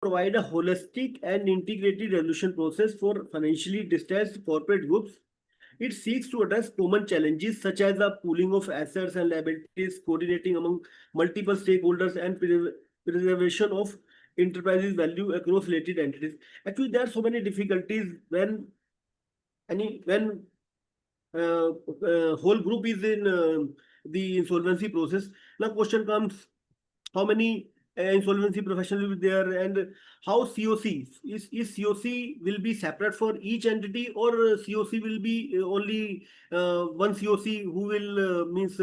provide a holistic and integrated resolution process for financially distressed corporate groups. It seeks to address common challenges such as the pooling of assets and liabilities, coordinating among multiple stakeholders, and preservation of enterprises' value across related entities. Actually, there are so many difficulties when whole group is in the insolvency process. Now, question comes: how many insolvency professionals will be there, and how COC is COC will be separate for each entity, or COC will be only one COC who will means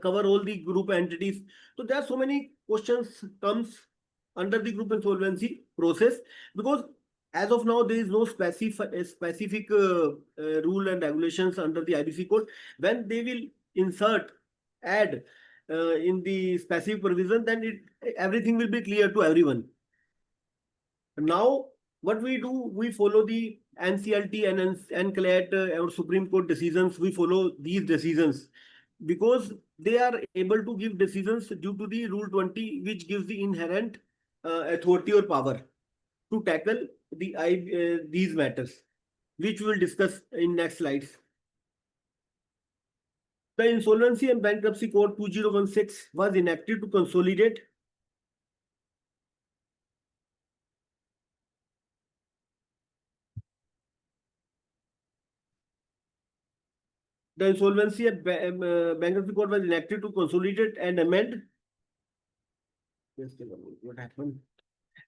cover all the group entities. So there are so many questions comes under the group insolvency process, because as of now there is no specific rule and regulations under the IBC code. When they will add in the specific provision, then everything will be clear to everyone. Now, what we do, we follow the NCLT and NCLAT or Supreme Court decisions. We follow these decisions because they are able to give decisions due to the Rule 20, which gives the inherent authority or power to tackle these matters, which we will discuss in next slides. The Insolvency and Bankruptcy Code 2016 was enacted to consolidate the Insolvency and Bankruptcy Code was enacted to consolidate and amend. What happened?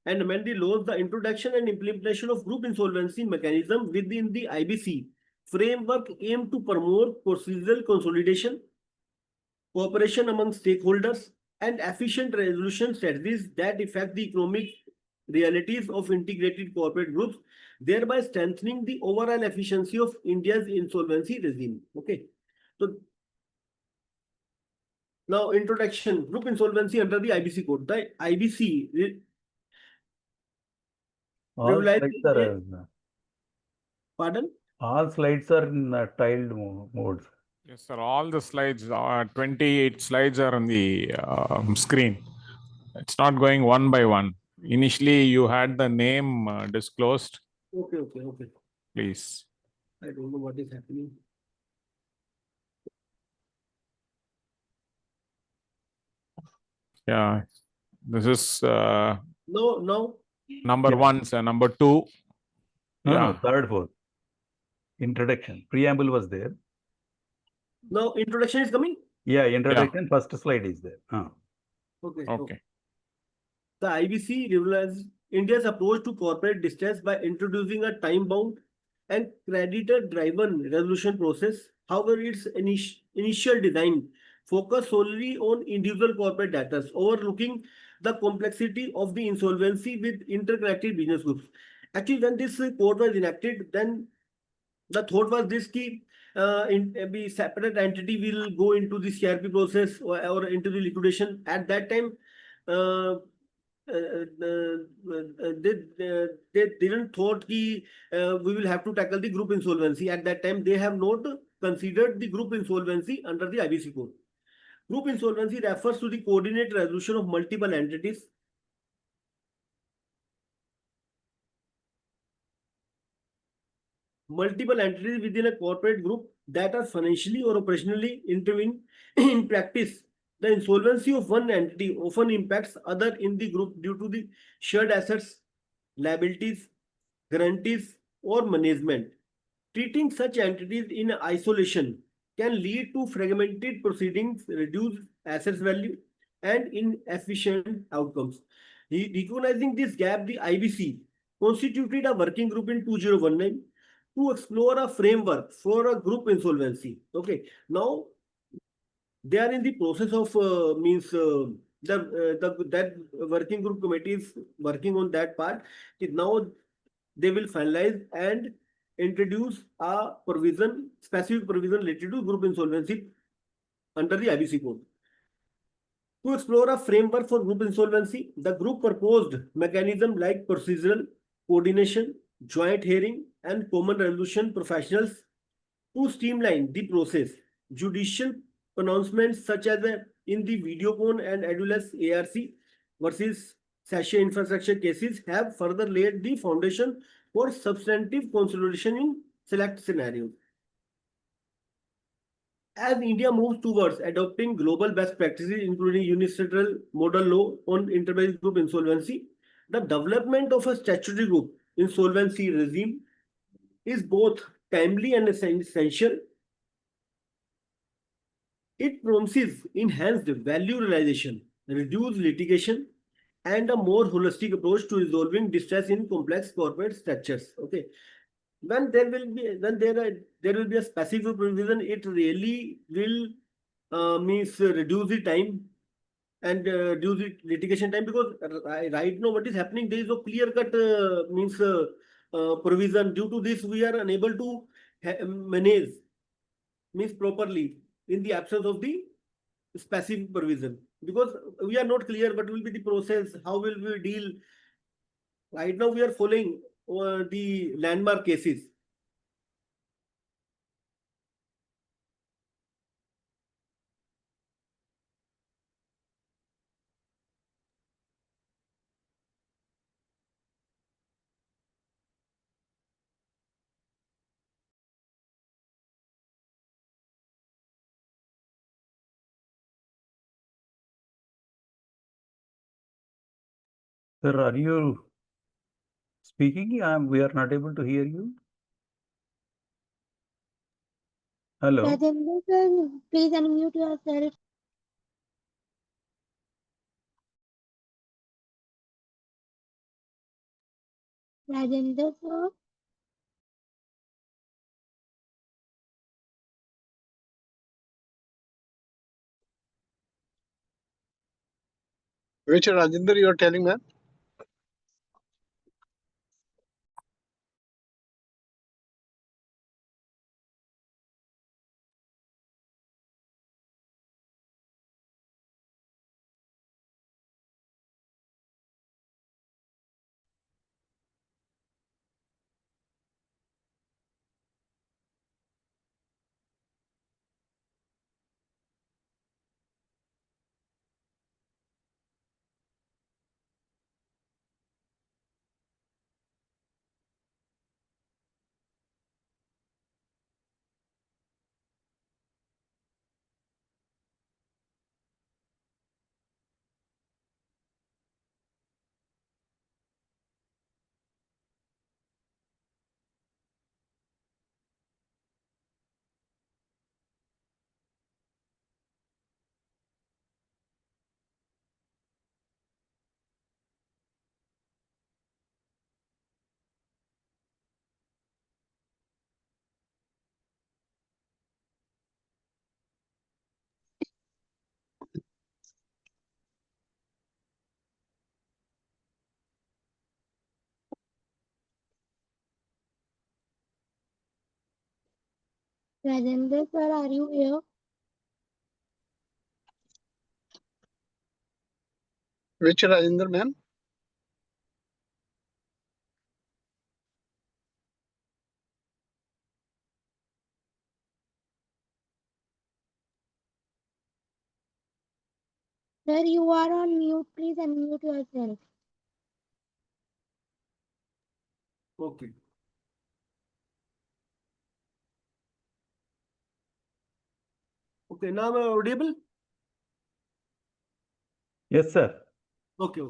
And amend the laws, the introduction and implementation of group insolvency mechanism within the IBC framework aim to promote procedural consolidation, cooperation among stakeholders, and efficient resolution strategies that affect the economic realities of integrated corporate groups, thereby strengthening the overall efficiency of India's insolvency regime. Okay. So now introduction, group insolvency under the IBC code. The IBC all slides are, pardon? All slides are in tiled modes. Yes, sir. All the slides, 28 slides are on the screen. It's not going one by one. Initially, you had the name disclosed. Okay. Please. I don't know what is happening. Yeah, this is No. number one, sir. Number two. No, third, fourth. Introduction. Preamble was there. Now introduction is coming? Yeah, introduction, first slide is there. Okay. The IBC realized India's approach to corporate distress by introducing a time-bound and creditor-driven resolution process. However, its initial design focused solely on individual corporate debtors, overlooking the complexity of the insolvency with interconnected business groups. Actually, when this code was enacted, then the thought was this: the separate entity will go into the CRP process or into the liquidation. At that time, they didn't thought we will have to tackle the group insolvency. At that time, they have not considered the group insolvency under the IBC code. Group insolvency refers to the coordinated resolution of multiple entities within a corporate group that are financially or operationally intervened. In practice, the insolvency of one entity often impacts other in the group due to the shared assets, liabilities, guarantees, or management. Treating such entities in isolation can lead to fragmented proceedings, reduced assets value, and inefficient outcomes. Recognizing this gap, the IBC constituted a working group in 2019 to explore a framework for a group insolvency. Okay, now they are in the process of that working group committee is working on that part. Now they will finalize and introduce a specific provision related to group insolvency under the IBC code. To explore a framework for group insolvency, the group proposed mechanism like procedural coordination, joint hearing, and common resolution professionals to streamline the process. Judicial pronouncements such as in the Videocon and Edulus ARC versus sachet infrastructure cases have further laid the foundation for substantive consolidation in select scenarios. As India moves towards adopting global best practices, including unilateral model law on enterprise group insolvency, the development of a statutory group insolvency regime is both timely and essential. It promises enhanced value realization, reduced litigation, and a more holistic approach to resolving distress in complex corporate structures. Okay, when there will be a specific provision, it really will means reduce the time and reduce the litigation time, because right now what is happening, there is no clear cut means provision. Due to this, we are unable to manage means properly in the absence of the specific provision, because we are not clear what will be the process, how will we deal. Right now we are following the landmark cases. Sir, are you speaking? We are not able to hear you. Hello. Rajinder sir, please unmute yourself. Rajinder sir. Which Rajinder you are telling, man? Rajinder sir, are you here? Which Rajinder, man? Sir, you are on mute. Please unmute yourself. Okay. Okay, now am I audible? Yes, sir. Okay.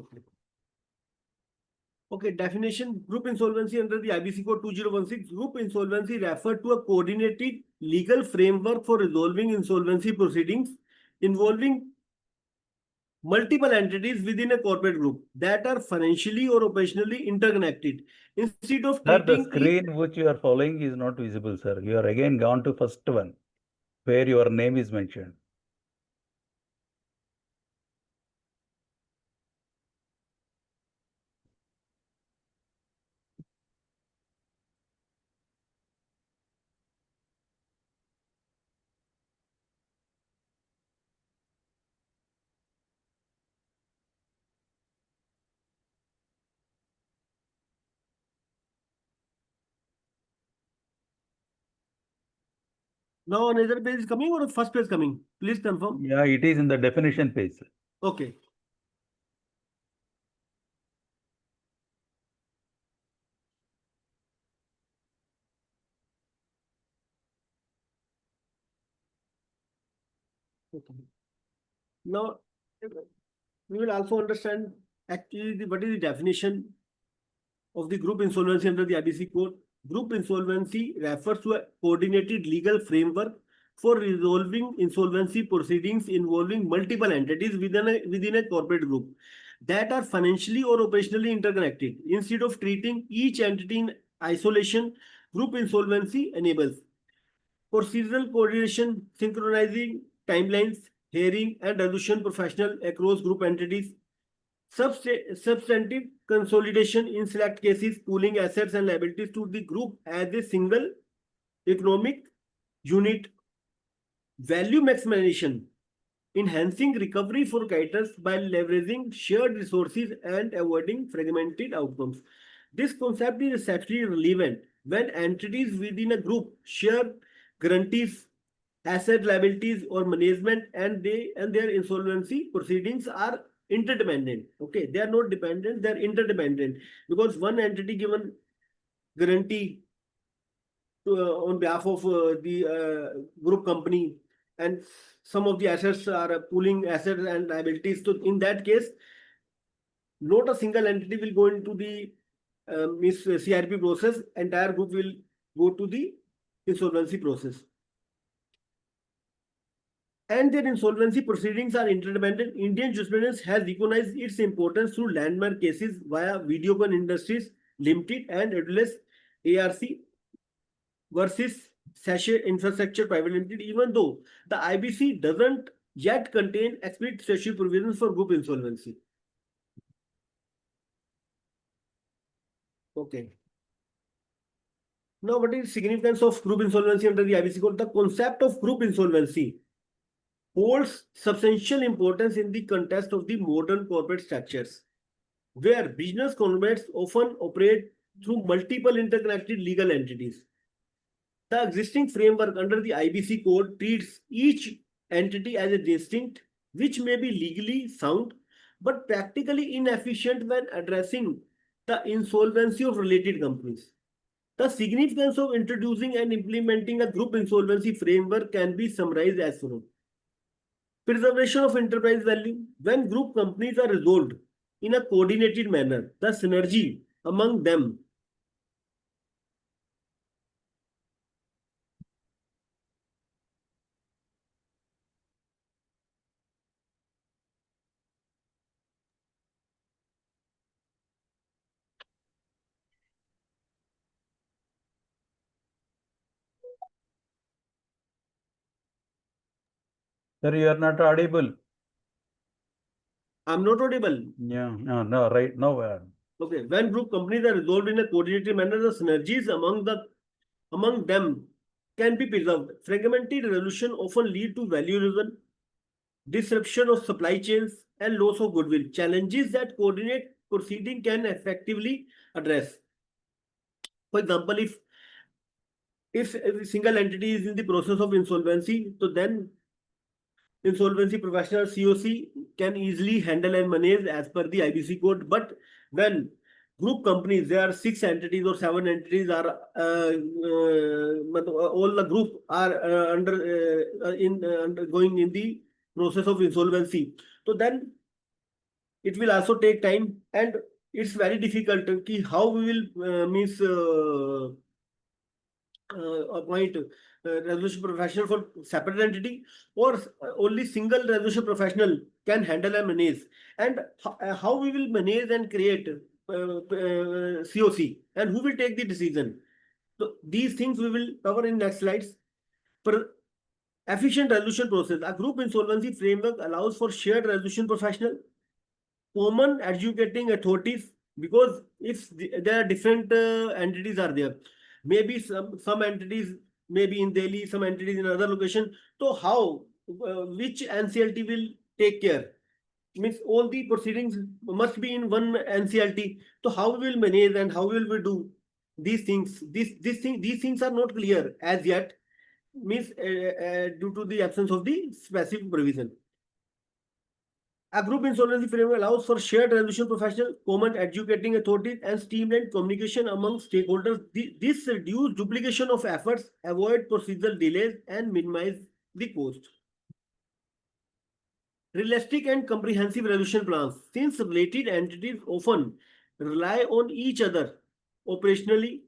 Okay, definition: group insolvency under the IBC code 2016. Group insolvency refer to a coordinated legal framework for resolving insolvency proceedings involving multiple entities within a corporate group that are financially or operationally interconnected. Instead of Sir, the treating screen which you are following is not visible, sir. You are again gone to first one, where your name is mentioned. now another page is coming or first page coming? Please confirm. Yeah, it is in the definition page, sir. Okay. Okay. Now, we will also understand actually what is the definition of the group insolvency under the IBC code. Group insolvency refers to a coordinated legal framework for resolving insolvency proceedings involving multiple entities within a corporate group that are financially or operationally interconnected. Instead of treating each entity in isolation, group insolvency enables procedural coordination, synchronizing timelines, hearing and resolution professional across group entities, substantive consolidation in select cases, pooling assets and liabilities to the group as a single economic unit, value maximization, enhancing recovery for creditors by leveraging shared resources and avoiding fragmented outcomes. This concept is especially relevant when entities within a group share guarantees, asset liabilities or management, and their insolvency proceedings are interdependent. Okay, they are not dependent, they are interdependent, because one entity given guarantee on behalf of the group company, and some of the assets are pooling assets and liabilities. So in that case, not a single entity will go into the CRP process, entire group will go to the insolvency process. And their insolvency proceedings are interdependent. Indian jurisprudence has recognized its importance through landmark cases via Videocon Industries Limited and Adless ARC versus Sachet Infrastructure Private Limited, even though the IBC doesn't yet contain explicit statutory provisions for group insolvency. Okay. Now, what is the significance of group insolvency under the IBC code? The concept of group insolvency holds substantial importance in the context of the modern corporate structures, where business conglomerates often operate through multiple interconnected legal entities. The existing framework under the IBC code treats each entity as a distinct, which may be legally sound, but practically inefficient when addressing the insolvency of related companies. The significance of introducing and implementing a group insolvency framework can be summarized as follows. Preservation of enterprise value. When group companies are resolved in a coordinated manner, the synergy among them Sir, you are not audible. I'm not audible. Yeah, no, right, no. Okay, when group companies are resolved in a coordinated manner, the synergies among them can be preserved. Fragmented resolution often lead to value erosion, disruption of supply chains, and loss of goodwill. Challenges that coordinate proceeding can effectively address. For example, if a single entity is in the process of insolvency, so then insolvency professional COC can easily handle and manage as per the IBC code. But when group companies, there are 6 entities or 7 entities are all the group are undergoing in the process of insolvency. So then it will also take time, and it's very difficult how we will appoint resolution professional for separate entity, or only single resolution professional can handle and manage, and how we will manage and create COC, and who will take the decision. So these things we will cover in next slides. For efficient resolution process, a group insolvency framework allows for shared resolution professional, common adjudicating authorities, because if there are different entities are there, maybe some entities may be in Delhi, some entities in another location. So how which NCLT will take care? Means all the proceedings must be in one NCLT. So how we will manage and how will we do these things? These things are not clear as yet. Means due to the absence of the specific provision. A group insolvency framework allows for shared resolution professional, common adjudicating authorities, and streamlined communication among stakeholders. This reduces duplication of efforts, avoid procedural delays, and minimize the cost. Realistic and comprehensive resolution plans. Since related entities often rely on each other operationally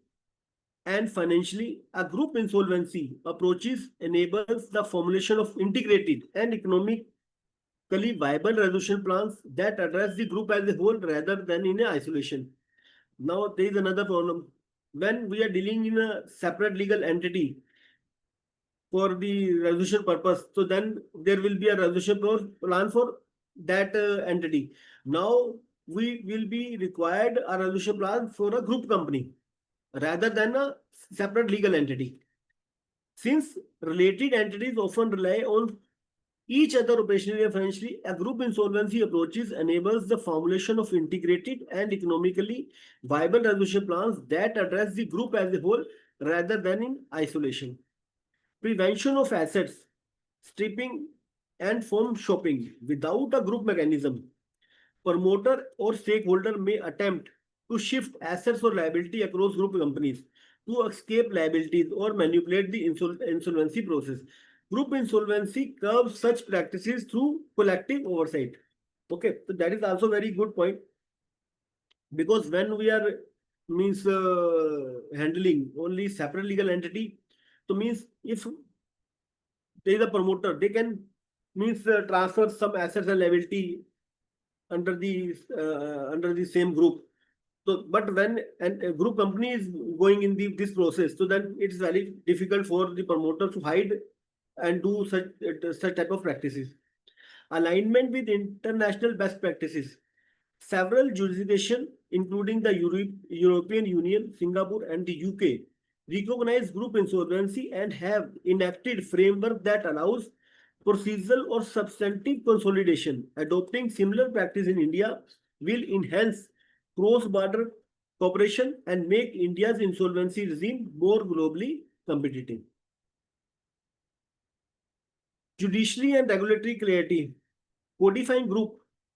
and financially, a group insolvency approaches enables the formulation of integrated and economically viable resolution plans that address the group as a whole rather than in isolation. Now, there is another problem. When we are dealing in a separate legal entity for the resolution purpose, so then there will be a resolution plan for that entity. Now, we will be required a resolution plan for a group company rather than a separate legal entity. Since related entities often rely on each other operationally and financially, a group insolvency approaches enables the formulation of integrated and economically viable resolution plans that address the group as a whole rather than in isolation. Prevention of assets, stripping and form shopping without a group mechanism. Promoter or stakeholder may attempt to shift assets or liability across group companies to escape liabilities or manipulate the insolvency process. Group insolvency curbs such practices through collective oversight. Okay, so that is also very good point, because when we are handling only separate legal entity, so means if there is a promoter, they can transfer some assets and liability under the same group. So, but when a group company is going in this process, so then it is very difficult for the promoter to hide and do such type of practices. Alignment with international best practices. Several jurisdictions, including the European Union, Singapore, and the UK, recognize group insolvency and have enacted framework that allows procedural or substantive consolidation. Adopting similar practice in India will enhance cross-border cooperation and make India's insolvency regime more globally competitive. Judiciary and regulatory clarity. Codifying group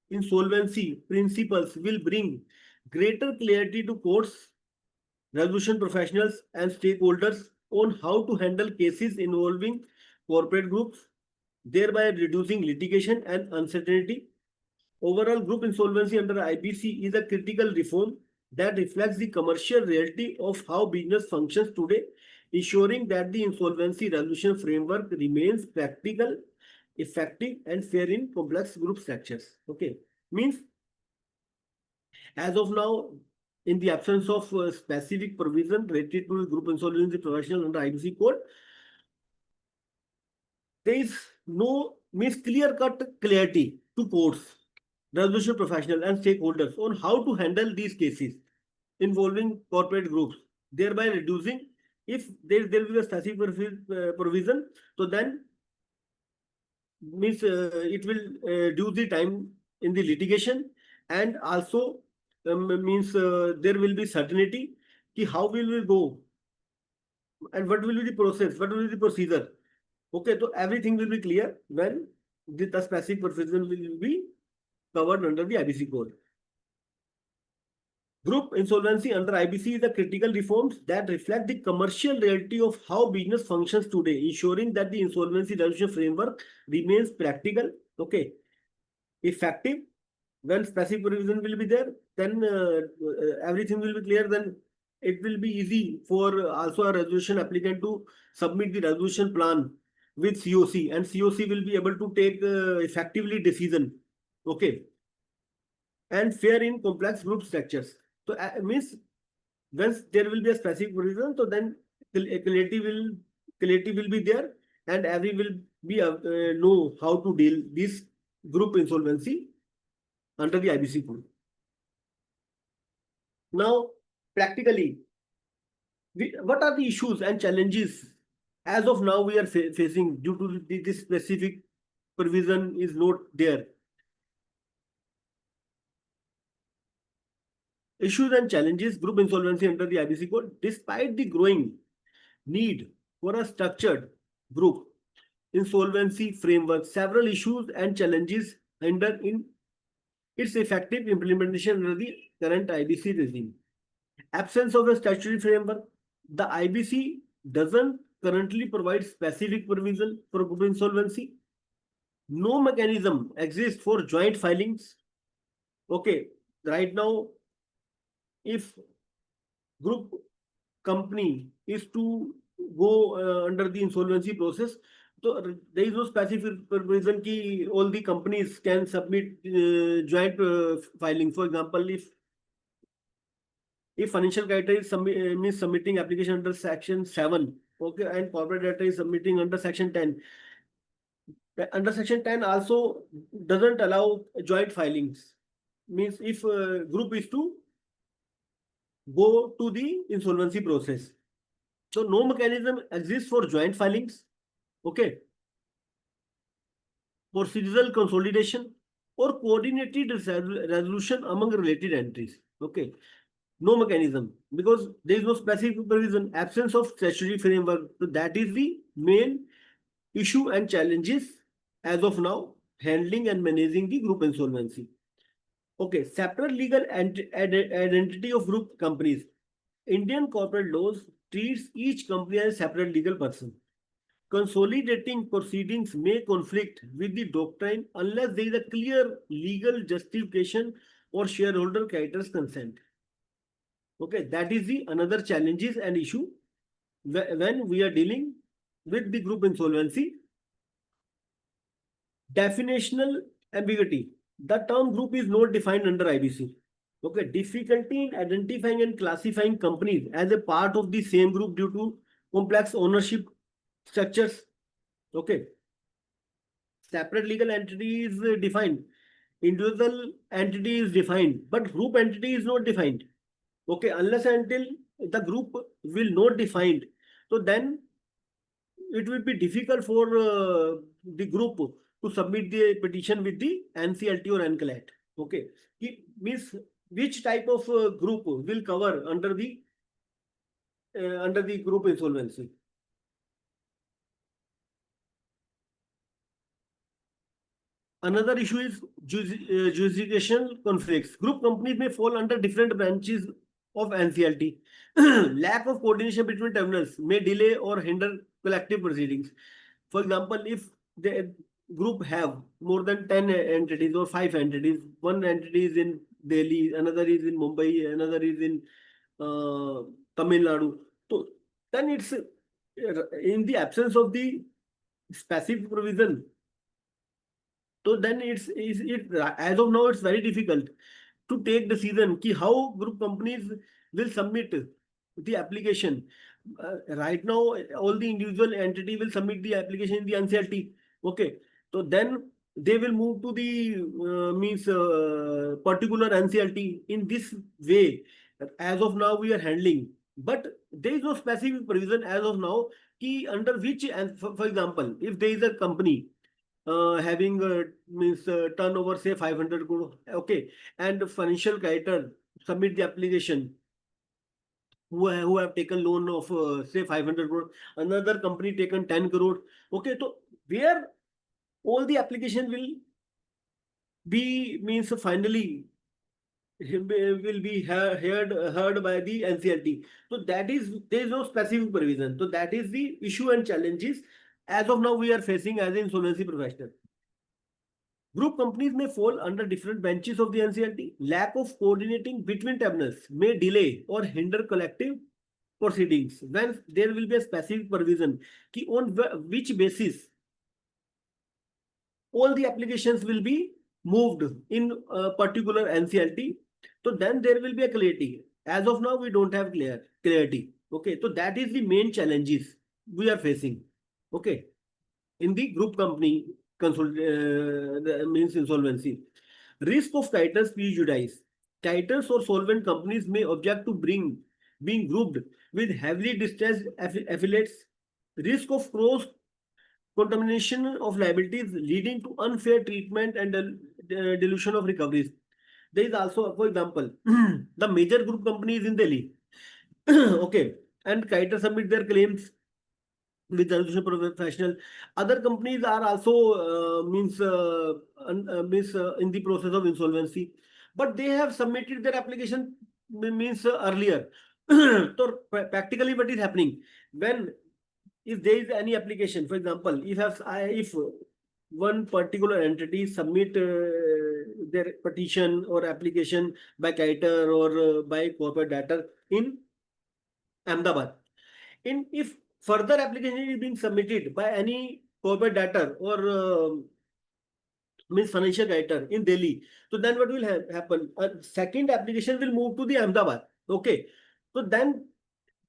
insolvency principles will bring greater clarity to courts, resolution professionals, and stakeholders on how to handle cases involving corporate groups, thereby reducing litigation and uncertainty. Overall, group insolvency under IBC is a critical reform that reflects the commercial reality of how business functions today, ensuring that the insolvency resolution framework remains practical, effective, and fair in complex group structures. Okay, means as of now, in the absence of specific provision related to group insolvency professional under IBC code, there is no clear-cut clarity to courts, resolution professional, and stakeholders on how to handle these cases involving corporate groups, thereby reducing, if there will be a specific provision, so then it will reduce the time in the litigation, and also there will be certainty ki how will we go and what will be the process, what will be the procedure. Okay, so everything will be clear when the specific provision will be covered under the IBC code. Group insolvency under IBC is a critical reforms that reflect the commercial reality of how business functions today, ensuring that the insolvency resolution framework remains practical, okay, effective. When specific provision will be there, then everything will be clear. Then it will be easy for also a resolution applicant to submit the resolution plan with COC, and COC will be able to take effectively decision. Okay, and fair in complex group structures. So means once there will be a specific provision, so then clarity will be there, and every will be know how to deal this group insolvency under the IBC code. Now, practically, what are the issues and challenges as of now we are facing due to this specific provision is not there? Issues and challenges, group insolvency under the IBC code. Despite the growing need for a structured group insolvency framework, several issues and challenges hinder in its effective implementation under the current IBC regime. Absence of a statutory framework. The IBC doesn't currently provide specific provision for group insolvency. no mechanism exists for joint filings. Okay, right now, if group company is to go under the insolvency process, so there is no specific provision ki all the companies can submit joint filing. For example, if financial data is means submitting application under section 7, okay, and corporate data is submitting under section 10. Under section 10 also doesn't allow joint filings. Means if group is to go to the insolvency process. So no mechanism exists for joint filings. Okay. Procedural consolidation or coordinated resolution among related entities. Okay. No mechanism because there is no specific provision, absence of statutory framework. So that is the main issue and challenges as of now handling and managing the group insolvency. Okay, separate legal identity of group companies. Indian corporate laws treats each company as a separate legal person. Consolidating proceedings may conflict with the doctrine unless there is a clear legal justification or shareholder creditors' consent. Okay, that is the another challenges and issue when we are dealing with the group insolvency. Definitional ambiguity. The term group is not defined under IBC. Okay, difficulty in identifying and classifying companies as a part of the same group due to complex ownership structures. Okay, separate legal entity is defined, individual entity is defined, but group entity is not defined. Okay, unless until the group will not defined, so then it will be difficult for the group to submit the petition with the NCLT or NCLAT. Okay, it means which type of group will cover under the group insolvency. Another issue is jurisdictional conflicts. Group companies may fall under different branches of NCLT. Lack of coordination between terminals may delay or hinder collective proceedings. For example, if the group have more than 10 entities or 5 entities, one entity is in Delhi, another is in Mumbai, another is in Tamil Nadu. So then it's in the absence of the specific provision. So then as of now it's very difficult to take decision ki how group companies will submit the application. Right now all the individual entity will submit the application in the NCLT. Okay, so then they will move to the means particular NCLT. In this way, as of now we are handling, but there is no specific provision as of now ki under which, and for example, if there is a company having means turnover say 500 crore, okay, and financial creditor submit the application who have taken loan of say 500 crore, another company taken 10 crore. Okay, so where all the application will be means finally will be heard by the NCLT. So that is, there is no specific provision. So that is the issue and challenges as of now we are facing as an insolvency professional. Group companies may fall under different benches of the NCLT. Lack of coordinating between tribunals may delay or hinder collective proceedings. When there will be a specific provision ki on which basis all the applications will be moved in a particular NCLT, so then there will be a clarity. As of now, we don't have clarity. Okay, so that is the main challenges we are facing. Okay, in the group company means insolvency. Risk of creditors prejudice. Creditors or solvent companies may object to being grouped with heavily distressed affiliates. Risk of cross contamination of liabilities leading to unfair treatment and dilution of recoveries. There is also, for example, the major group companies in Delhi. Okay, and creditors submit their claims with resolution professional. Other companies are also means in the process of insolvency, but they have submitted their application means earlier. So practically, what is happening when if there is any application, for example, if one particular entity submit their petition or application by Kiter or by corporate data in Ahmedabad. If further application is being submitted by any corporate data or means financial writer in Delhi, so then what will happen? A second application will move to the Ahmedabad. Okay, so then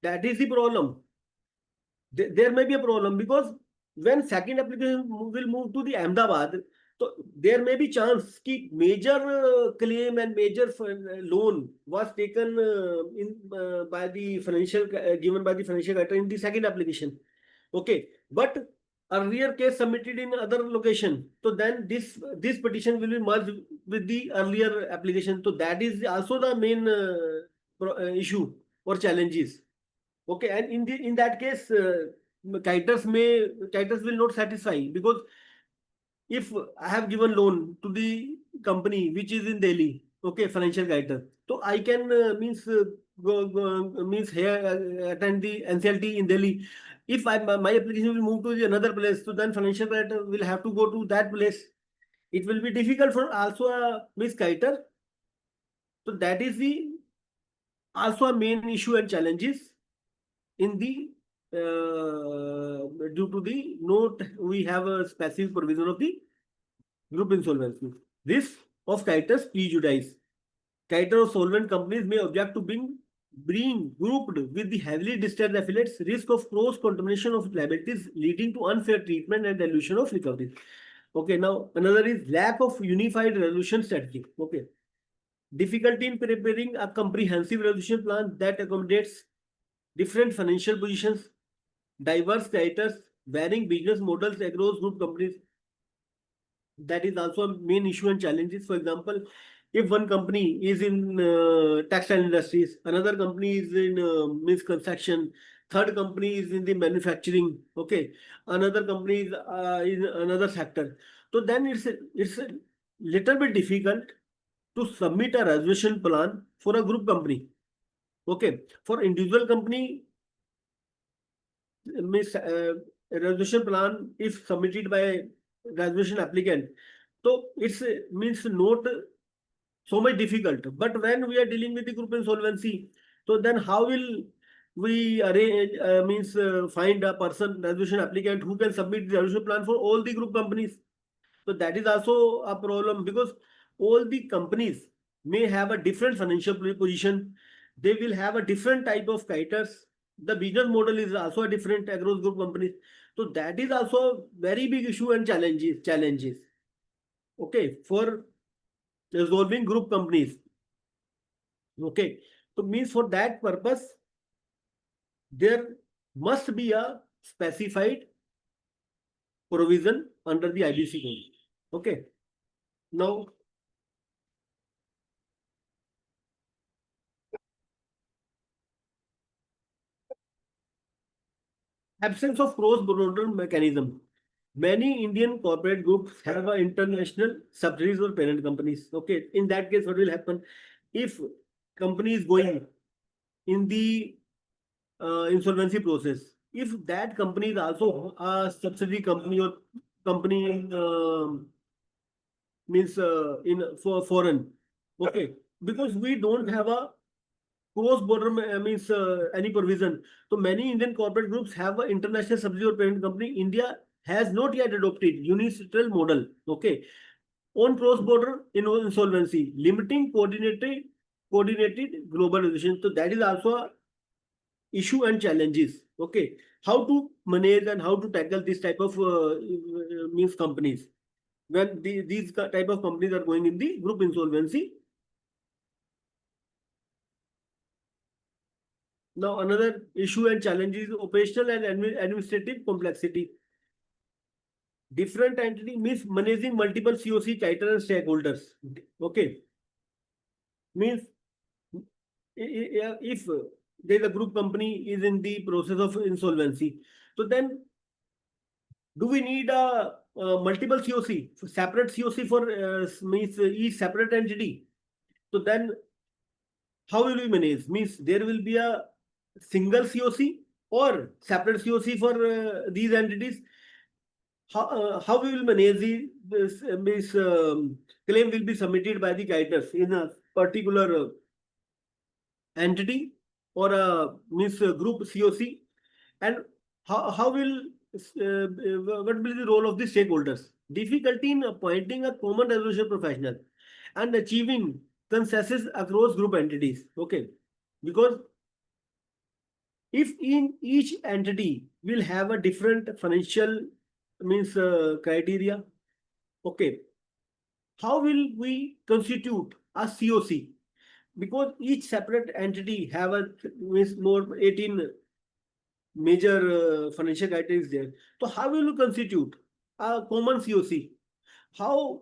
that is the problem. There may be a problem because when second application will move to the Ahmedabad, so there may be chance कि major claim and major loan was taken in by the financial given by the financial writer in the second application. Okay, but earlier case submitted in other location, so then this petition will be merged with the earlier application. So that is also the main issue or challenges. Okay, and in that case, Kiters will not satisfy because if I have given loan to the company which is in Delhi, okay, financial guider, so I can means here attend the NCLT in Delhi. If my application will move to the another place, so then financial guider will have to go to that place. It will be difficult for also a Miss Kiter. So that is the also a main issue and challenges in the due to the note we have a specific provision of the group insolvency. This of Titus prejudice. Title or solvent companies may object to being grouped with the heavily disturbed affiliates, risk of cross contamination of liabilities leading to unfair treatment and dilution of recovery. Okay, now another is lack of unified resolution strategy. Okay, difficulty in preparing a comprehensive resolution plan that accommodates different financial positions, diverse creditors, varying business models across group companies. That is also a main issue and challenges. For example, if one company is in textile industries, another company is in means construction, third company is in the manufacturing, okay, another company is in another sector. So then it's a little bit difficult to submit a resolution plan for a group company. Okay, for individual company, means resolution plan if submitted by resolution applicant, so it's means not so much difficult. But when we are dealing with the group insolvency, so then how will we arrange means find a person resolution applicant who can submit the resolution plan for all the group companies? So that is also a problem because all the companies may have a different financial position. They will have a different type of creditors. The business model is also a different across group companies. So that is also very big issue and challenges. Okay, for resolving group companies. Okay, so means for that purpose, there must be a specified provision under the IBC code. Okay, now absence of cross-border mechanism. Many Indian corporate groups have a international subsidiaries or parent companies. Okay, in that case, what will happen if company is going in the insolvency process? If that company is also a subsidiary company or company means in for foreign, okay, because we don't have a cross-border means any provision. So many Indian corporate groups have an international subsidiary or parent company. India has not yet adopted unilateral model. Okay, on cross-border insolvency, limiting coordinated global resolution. So that is also a issue and challenges. Okay, how to manage and how to tackle this type of means companies when these type of companies are going in the group insolvency. Now another issue and challenge is operational and administrative complexity. Different entity means managing multiple COC titles and stakeholders. Okay, means if there's a group company is in the process of insolvency, so then do we need a multiple COC, separate COC for means each separate entity? So then how will we manage? Means there will be a single COC or separate COC for these entities. how we will manage this claim will be submitted by the creditors in a particular entity or a group COC, and how will what will be the role of the stakeholders? Difficulty in appointing a common resolution professional and achieving consensus across group entities. Okay, because if in each entity will have a different financial criteria, okay, how will we constitute a COC? Because each separate entity have a more 18 major financial criteria is there. So how will you constitute a common COC? How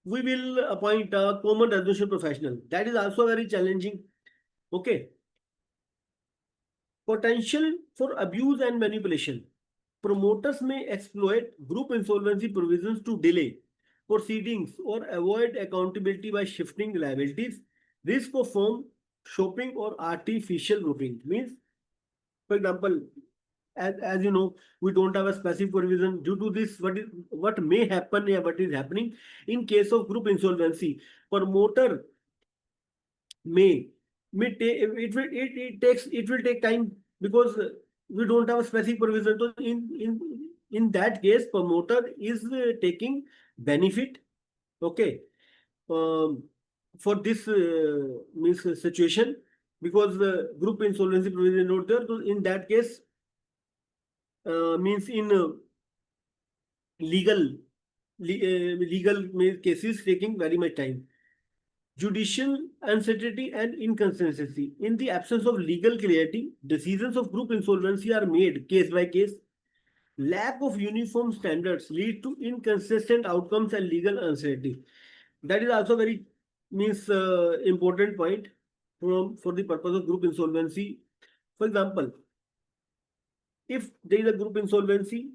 we will appoint a common resolution professional? That is also very challenging. Okay. Potential for abuse and manipulation. Promoters may exploit group insolvency provisions to delay proceedings or avoid accountability by shifting liabilities, risk of firm shopping or artificial grouping. Means, for example, as you know, we don't have a specific provision. Due to this, what may happen or what is happening in case of group insolvency, promoter may take it will take time because we don't have a specific provision. So in that case, promoter is taking benefit. Okay, um, for this situation, because the group insolvency provision is not there. So in that case, means in legal cases taking very much time. Judicial uncertainty and inconsistency. In the absence of legal clarity, decisions of group insolvency are made case by case. Lack of uniform standards lead to inconsistent outcomes and legal uncertainty. That is also very important point for the purpose of group insolvency. For example, if there is a group insolvency,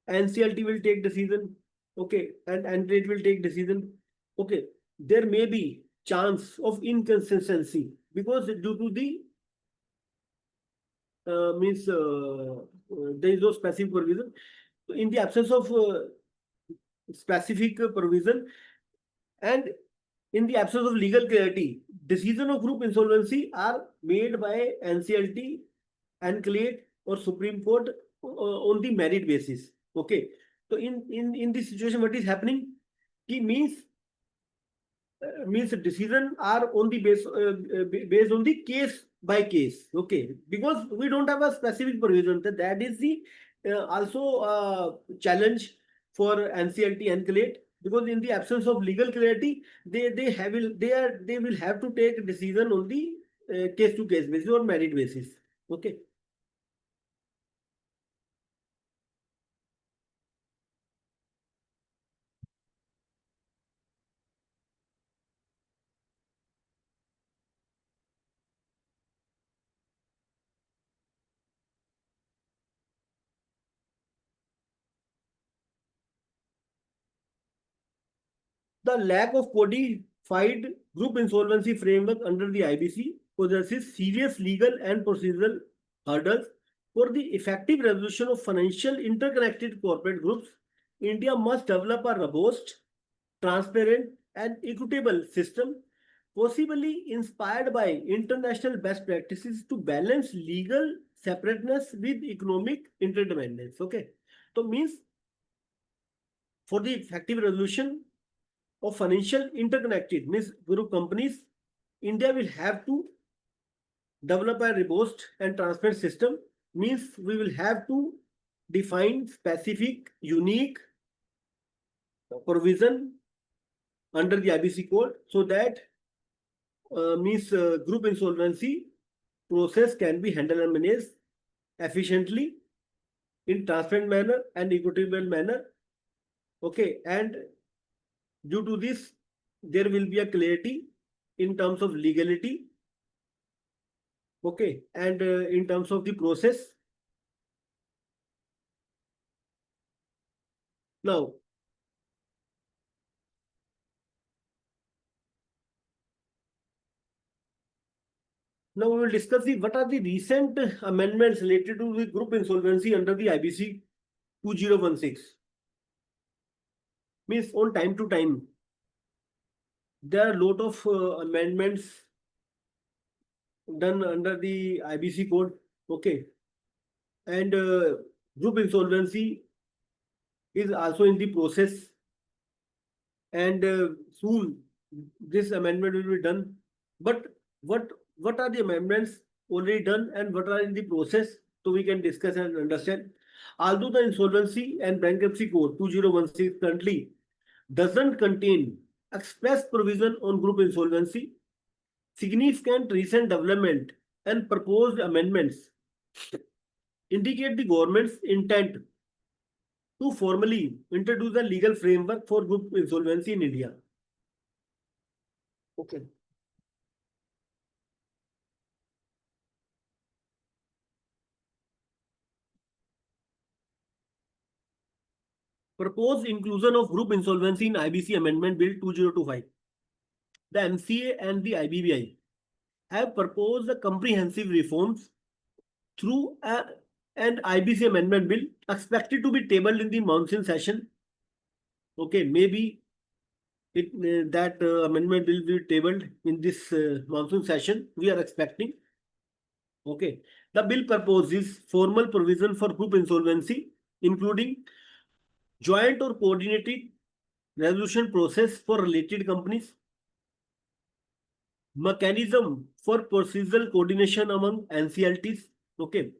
NCLT will take decision, okay, and it will take decision, okay. There may be chance of inconsistency because due to the there is no specific provision. In the absence of specific provision and in the absence of legal clarity, decision of group insolvency are made by NCLT, NCLAT or Supreme Court on the merit basis. Okay. So in this situation, what is happening? He means decision are on the based on the case by case. Okay, because we don't have a specific provision. That is the also challenge for NCLT and CLAT, because in the absence of legal clarity, they will have to take a decision on the case to case basis or merit basis. Okay. The lack of codified group insolvency framework under the IBC possesses serious legal and procedural hurdles for the effective resolution of financial interconnected corporate groups. India must develop a robust, transparent, and equitable system, possibly inspired by international best practices to balance legal separateness with economic interdependence. Okay, so means for the effective resolution of financial interconnected means group companies, India will have to develop a robust and transparent system. Means we will have to define specific, unique provision under the IBC code so that group insolvency process can be handled and managed efficiently in transparent manner and equitable manner. Okay, and due to this, there will be a clarity in terms of legality. Okay, and in terms of the process. Now, we will discuss what are the recent amendments related to the group insolvency under the IBC 2016. Means on time to time, there are a lot of amendments done under the IBC code. Okay. And group insolvency is also in the process. And soon this amendment will be done. But what are the amendments already done and what are in the process? So we can discuss and understand. Although the Insolvency and Bankruptcy Code 2016 currently doesn't contain express provision on group insolvency, significant recent development and proposed amendments indicate the government's intent to formally introduce a legal framework for group insolvency in India. Okay. Proposed inclusion of group insolvency in IBC Amendment Bill 2025. The MCA and the IBBI have proposed the comprehensive reforms through an IBC Amendment Bill expected to be tabled in the monsoon session. Okay, maybe that amendment will be tabled in this monsoon session. We are expecting. Okay, the bill proposes formal provision for group insolvency, including joint or coordinated resolution process for related companies, mechanism for procedural coordination among NCLTs. Okay,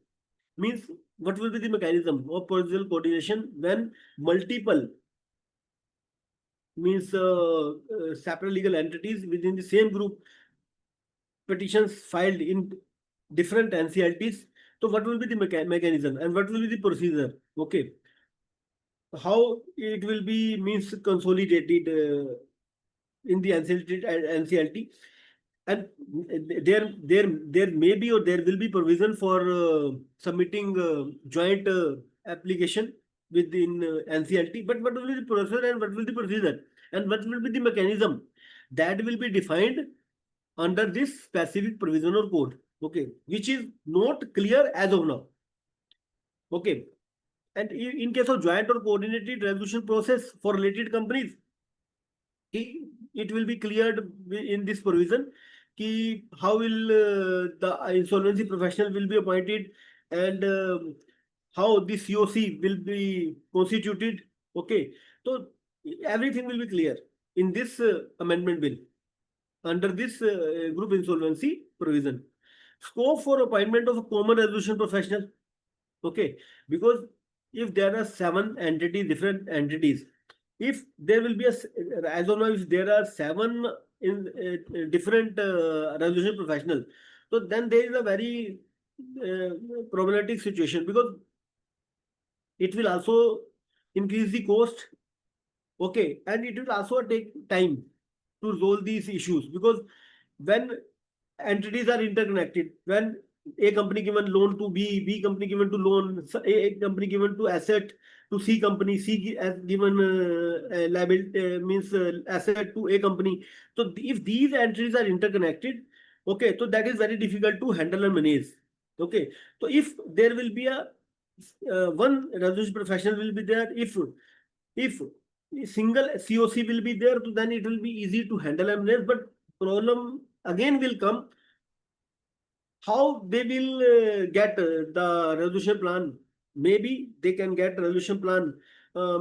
means what will be the mechanism of procedural coordination when multiple means separate legal entities within the same group petitions filed in different NCLTs. So what will be the mechanism and what will be the procedure? Okay, how it will be means consolidated in the NCLT, and there may be or there will be provision for submitting joint application within NCLT. But what will be the procedure and what will be the procedure and what will be the mechanism that will be defined under this specific provision or code? Okay, which is not clear as of now. Okay, and in case of joint or coordinated resolution process for related companies, it will be cleared in this provision. How will the insolvency professional will be appointed and how the COC will be constituted. Okay, so everything will be clear in this amendment bill under this group insolvency provision. Scope for appointment of a common resolution professional. Okay, because if there are 7 entities, different entities, if there will be as of now, if there are 7 in different resolution professionals, so then there is a very problematic situation, because it will also increase the cost. Okay, and it will also take time to resolve these issues, because when entities are interconnected, when A company given loan to B company given to loan, A company given to asset to C company, C has given liability means asset to A company. So if these entities are interconnected, okay, so that is very difficult to handle and manage. Okay, so if there will be a one resolution professional will be there, if single COC will be there, so then it will be easy to handle and manage. But problem again will come, how they will get the resolution plan. Maybe they can get resolution plan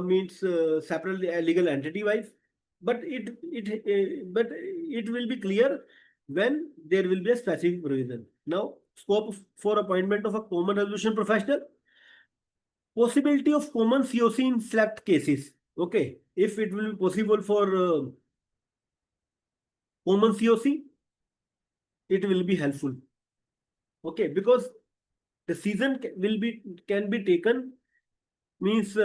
means separately legal entity wise, but it will be clear when there will be a specific provision. Now, scope for appointment of a common resolution professional, possibility of common COC in select cases. Okay, if it will be possible for common COC, it will be helpful. Okay, because decision can be taken means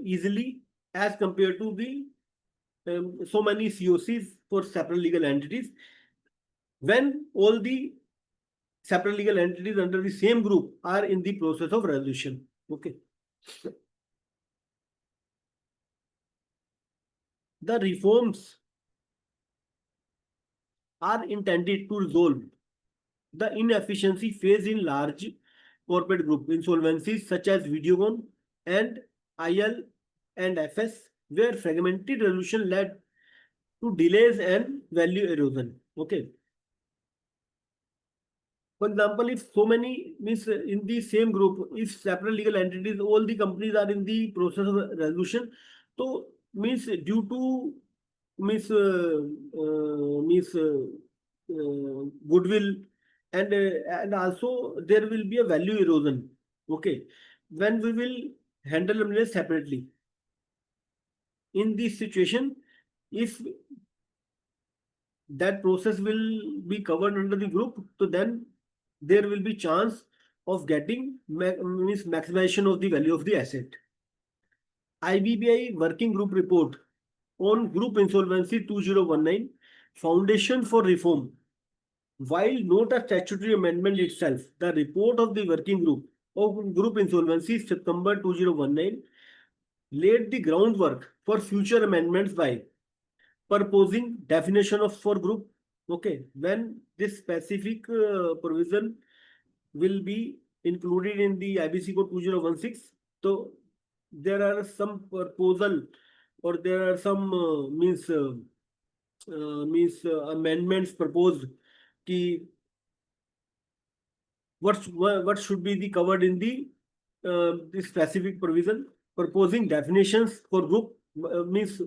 easily as compared to the so many COCs for separate legal entities, when all the separate legal entities under the same group are in the process of resolution. Okay. The reforms are intended to resolve the inefficiency faced in large corporate group insolvencies such as Videogon and IL, and FS, where fragmented resolution led to delays and value erosion. Okay. For example, if so many means in the same group, if separate legal entities, all the companies are in the process of resolution, so means due to goodwill and also there will be a value erosion. Okay, when we will handle them separately. In this situation, if that process will be covered under the group, so then there will be chance of getting means maximization of the value of the asset. IBBI Working Group Report on Group Insolvency 2019, Foundation for Reform. While not a statutory amendment itself, the report of the working group of Group Insolvency September 2019 laid the groundwork for future amendments by proposing definition of for group. Okay, when this specific provision will be included in the IBC code 2016, so there are some proposal or there are some amendments proposed ki what should be the covered in the this specific provision. Proposing definitions for group means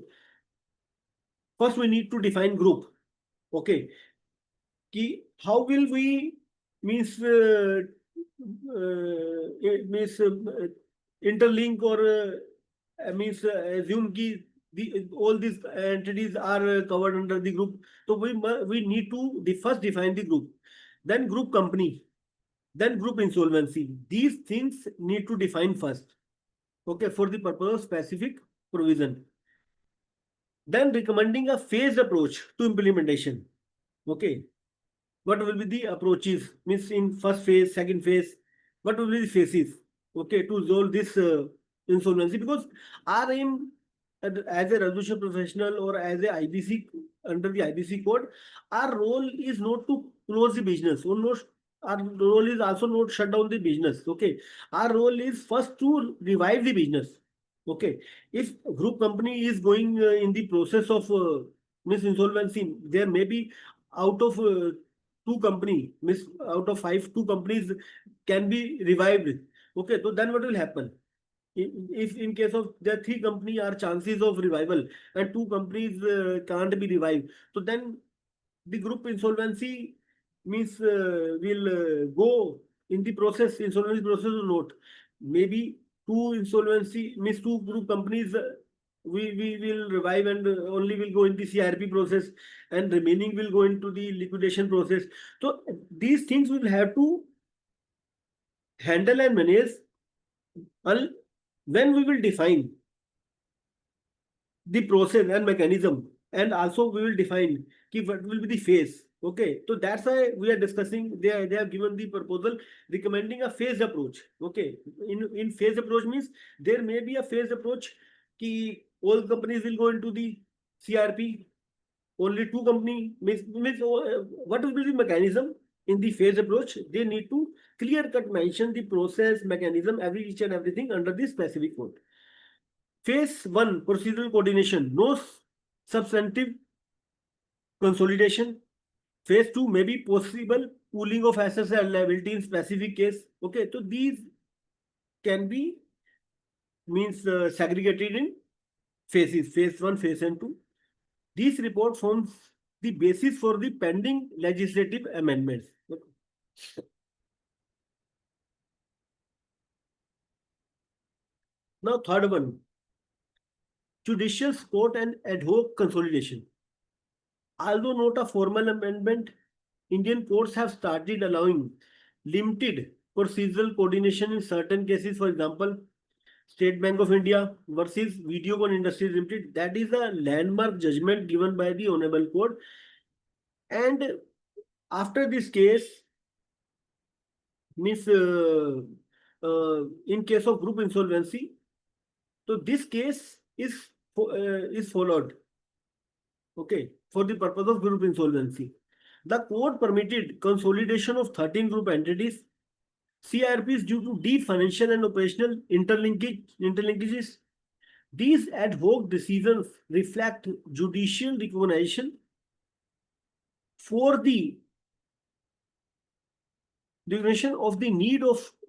first we need to define group. Okay, ki how will we means interlink or assume ki all these entities are covered under the group. So we need to first define the group, then group company, then group insolvency. These things need to define first. Okay, for the purpose of specific provision. Then recommending a phased approach to implementation. Okay, what will be the approaches? Means in first phase, second phase, what will be the phases? Okay, to resolve this insolvency, because our aim as a resolution professional or as a IBC under the IBC code, our role is not to close the business or not. Our role is also not shut down the business. Okay, our role is first to revive the business. Okay, if group company is going in the process of means insolvency, there may be out of two company, means out of five, two companies can be revived. Okay, so then what will happen? If in case of the three company are chances of revival and two companies can't be revived, so then the group insolvency means will go in the process, insolvency process or not. Maybe two insolvency means two group companies we will revive and only will go in the CRP process and remaining will go into the liquidation process. So these things will have to handle and manage when we will define the process and mechanism, and also we will define what will be the phase. Okay, so that's why we are discussing. They have given the proposal recommending a phased approach. Okay, in phased approach means there may be a phased approach ki all companies will go into the CRP, only two company means what will be the mechanism in the phase approach? They need to clear cut mention the process, mechanism, each and everything under this specific code. Phase 1 procedural coordination, no substantive consolidation. Phase 2 may be possible pooling of assets and liability in specific case. Okay, so these can be means segregated in phases, phase 1, phase and 2. This report forms the basis for the pending legislative amendments. Now, third one, judicial support and ad hoc consolidation. Although not a formal amendment, Indian courts have started allowing limited procedural coordination in certain cases. For example, State Bank of India versus Videocon Industries Limited. That is a landmark judgment given by the Honorable Court. And after this case, means in case of group insolvency, so this case is followed. Okay, for the purpose of group insolvency. The court permitted consolidation of 13 group entities, CRPs due to deep financial and operational interlinkages These ad hoc decisions reflect judicial recognition for the recognition of the need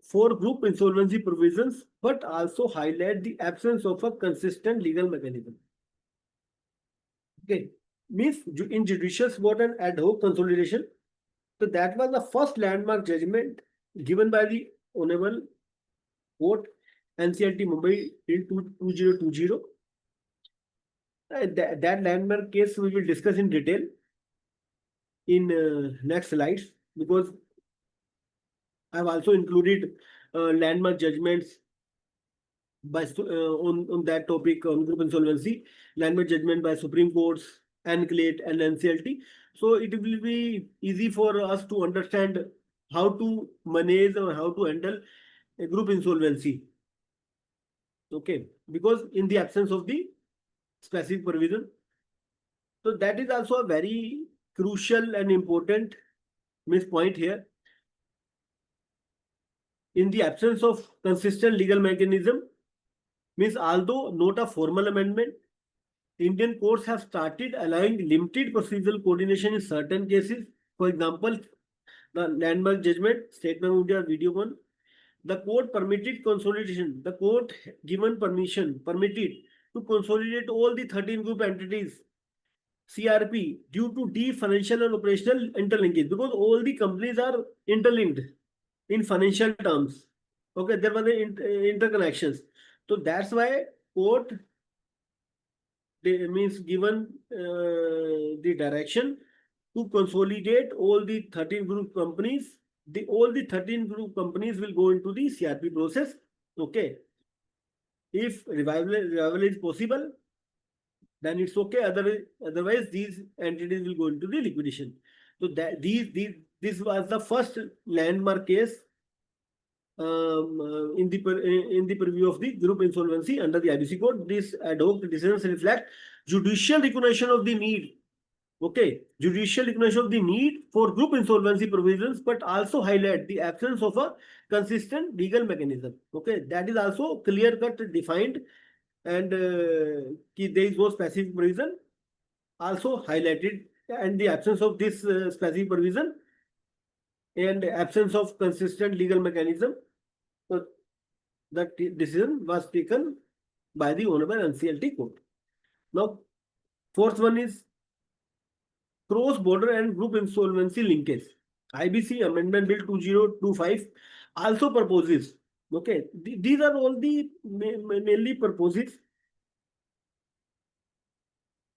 for group insolvency provisions, but also highlight the absence of a consistent legal mechanism. Okay, means in judicial support and ad hoc consolidation. So that was the first landmark judgment given by the Honorable Court NCLT Mumbai in 2020. That landmark case we will discuss in detail in next slides, because I have also included landmark judgments on that topic on group insolvency, landmark judgment by Supreme Courts, NCLT and NCLT. So it will be easy for us to understand how to manage or how to handle a group insolvency. Okay, because in the absence of the specific provision. So that is also a very crucial and important point here. In the absence of consistent legal mechanism, means although not a formal amendment, Indian courts have started allowing limited procedural coordination in certain cases. For example, the landmark judgment, statement of India video one, the court permitted consolidation. The court permitted to consolidate all the 13 group entities CRP due to deep financial and operational interlinkage, because all the companies are interlinked in financial terms. Okay, there were the interconnections. So that's why court means given the direction to consolidate all the 13 group companies. All the 13 group companies will go into the CRP process. Okay. If revival is possible, then it's okay. Otherwise, these entities will go into the liquidation. So that this was the first landmark case in the purview of the group insolvency under the IBC code. This ad hoc decisions reflect judicial recognition of the need. Okay, judicial recognition of the need for group insolvency provisions, but also highlight the absence of a consistent legal mechanism. Okay, that is also clear cut defined, and there is no specific provision also highlighted, and the absence of this specific provision and absence of consistent legal mechanism. So that decision was taken by the Honorable NCLT court. Now, fourth one is cross-border and group insolvency linkage. IBC Amendment Bill 2025 also proposes. Okay, these are all the mainly purposes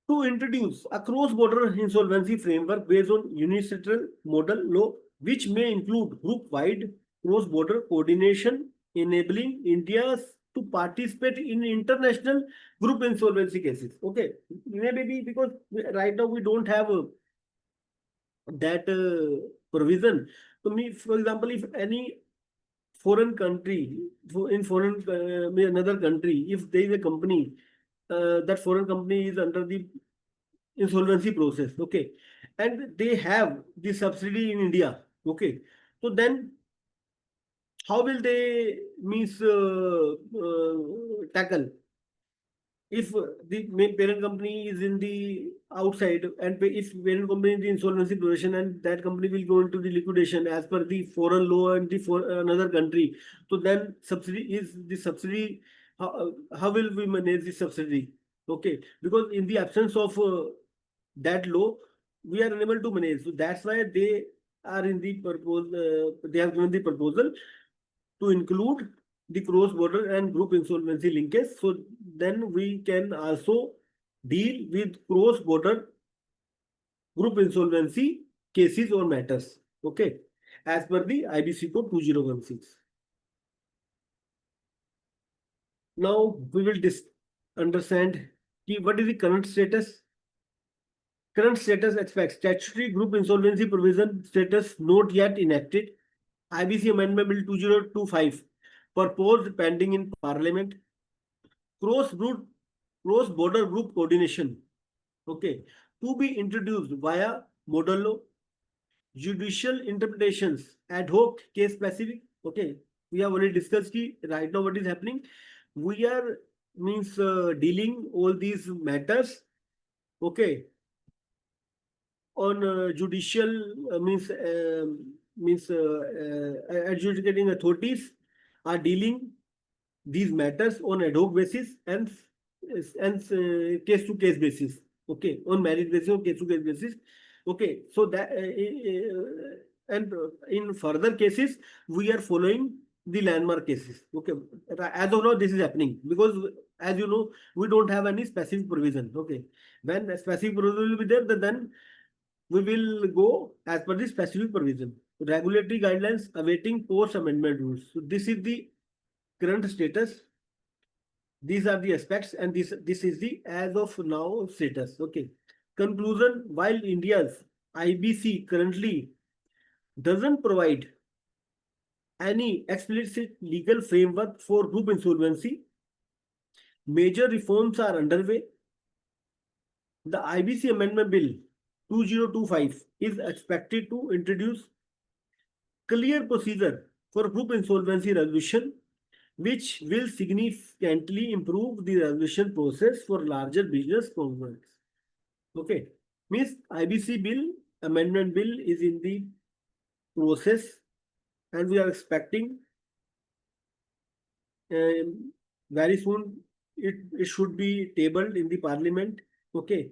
to introduce a cross-border insolvency framework based on unilateral model law, which may include group-wide cross-border coordination, enabling India to participate in international group insolvency cases. Okay, maybe because right now we don't have that provision. So, for example, if any foreign country, another country, if there is a company, that foreign company is under the insolvency process, okay, and they have the subsidy in India, okay, so then how will they tackle if the main parent company is in the outside, and if parent company is in insolvency position and that company will go into the liquidation as per the foreign law and the another country, so then subsidy, how will we manage the subsidy? Okay, because in the absence of that law, we are unable to manage. So that's why they are in the they have given the proposal to include the cross-border and group insolvency linkage. So then we can also deal with cross-border group insolvency cases or matters. Okay, as per the IBC code 2016. Now we will understand what is the current status. Current status expects statutory group insolvency provision status not yet enacted. IBC Amendment Bill 2025 proposed pending in Parliament. Cross-border group coordination, okay, to be introduced via model law. Judicial interpretations, ad hoc, case specific. Okay, we have already discussed right now what is happening. We are means dealing all these matters, okay, on judicial adjudicating authorities are dealing these matters on ad hoc basis and case to case basis, okay, on merit basis or case to case basis, okay. So that and in further cases we are following the landmark cases, okay. As of now this is happening because, as you know, we don't have any specific provision, okay. When a specific provision will be there, then we will go as per the specific provision. Regulatory guidelines awaiting post amendment rules. So this is the current status. These are the aspects, and this is the as of now status. Okay. Conclusion: while India's IBC currently doesn't provide any explicit legal framework for group insolvency, major reforms are underway. The IBC Amendment Bill 2025 is expected to introduce clear procedure for group insolvency resolution, which will significantly improve the resolution process for larger business conglomerates. Okay, means IBC bill, amendment bill is in the process, and we are expecting very soon it should be tabled in the parliament. Okay,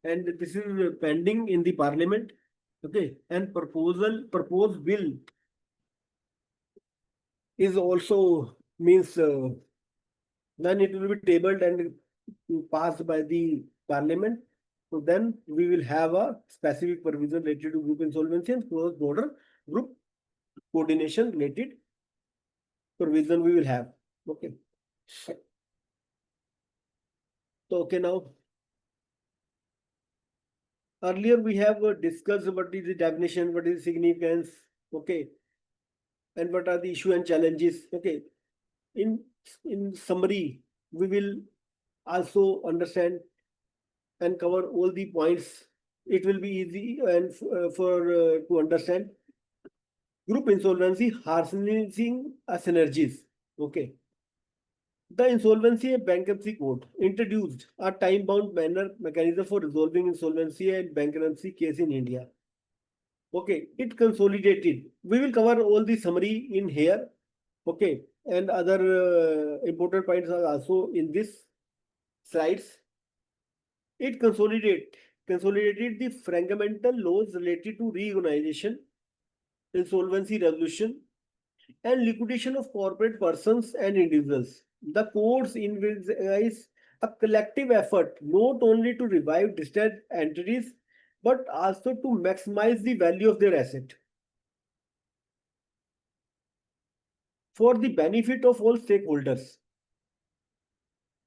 and this is pending in the parliament. Okay, and proposed bill is also means then it will be tabled and passed by the parliament. So then we will have a specific provision related to group insolvency and cross border group coordination related provision we will have. Okay. So okay, now earlier we have discussed what is the definition, what is the significance, okay, and what are the issue and challenges. Okay, in summary, we will also understand and cover all the points. It will be easy and to understand. Group insolvency harnessing synergies. Okay. The Insolvency and Bankruptcy Code introduced a time-bound mechanism for resolving insolvency and bankruptcy case in India. Okay, it consolidated. We will cover all the summary in here. Okay, and other important points are also in this slides. It consolidated the fundamental laws related to reorganization, insolvency resolution, and liquidation of corporate persons and individuals. The codes envisage a collective effort not only to revive distressed entities but also to maximize the value of their asset for the benefit of all stakeholders.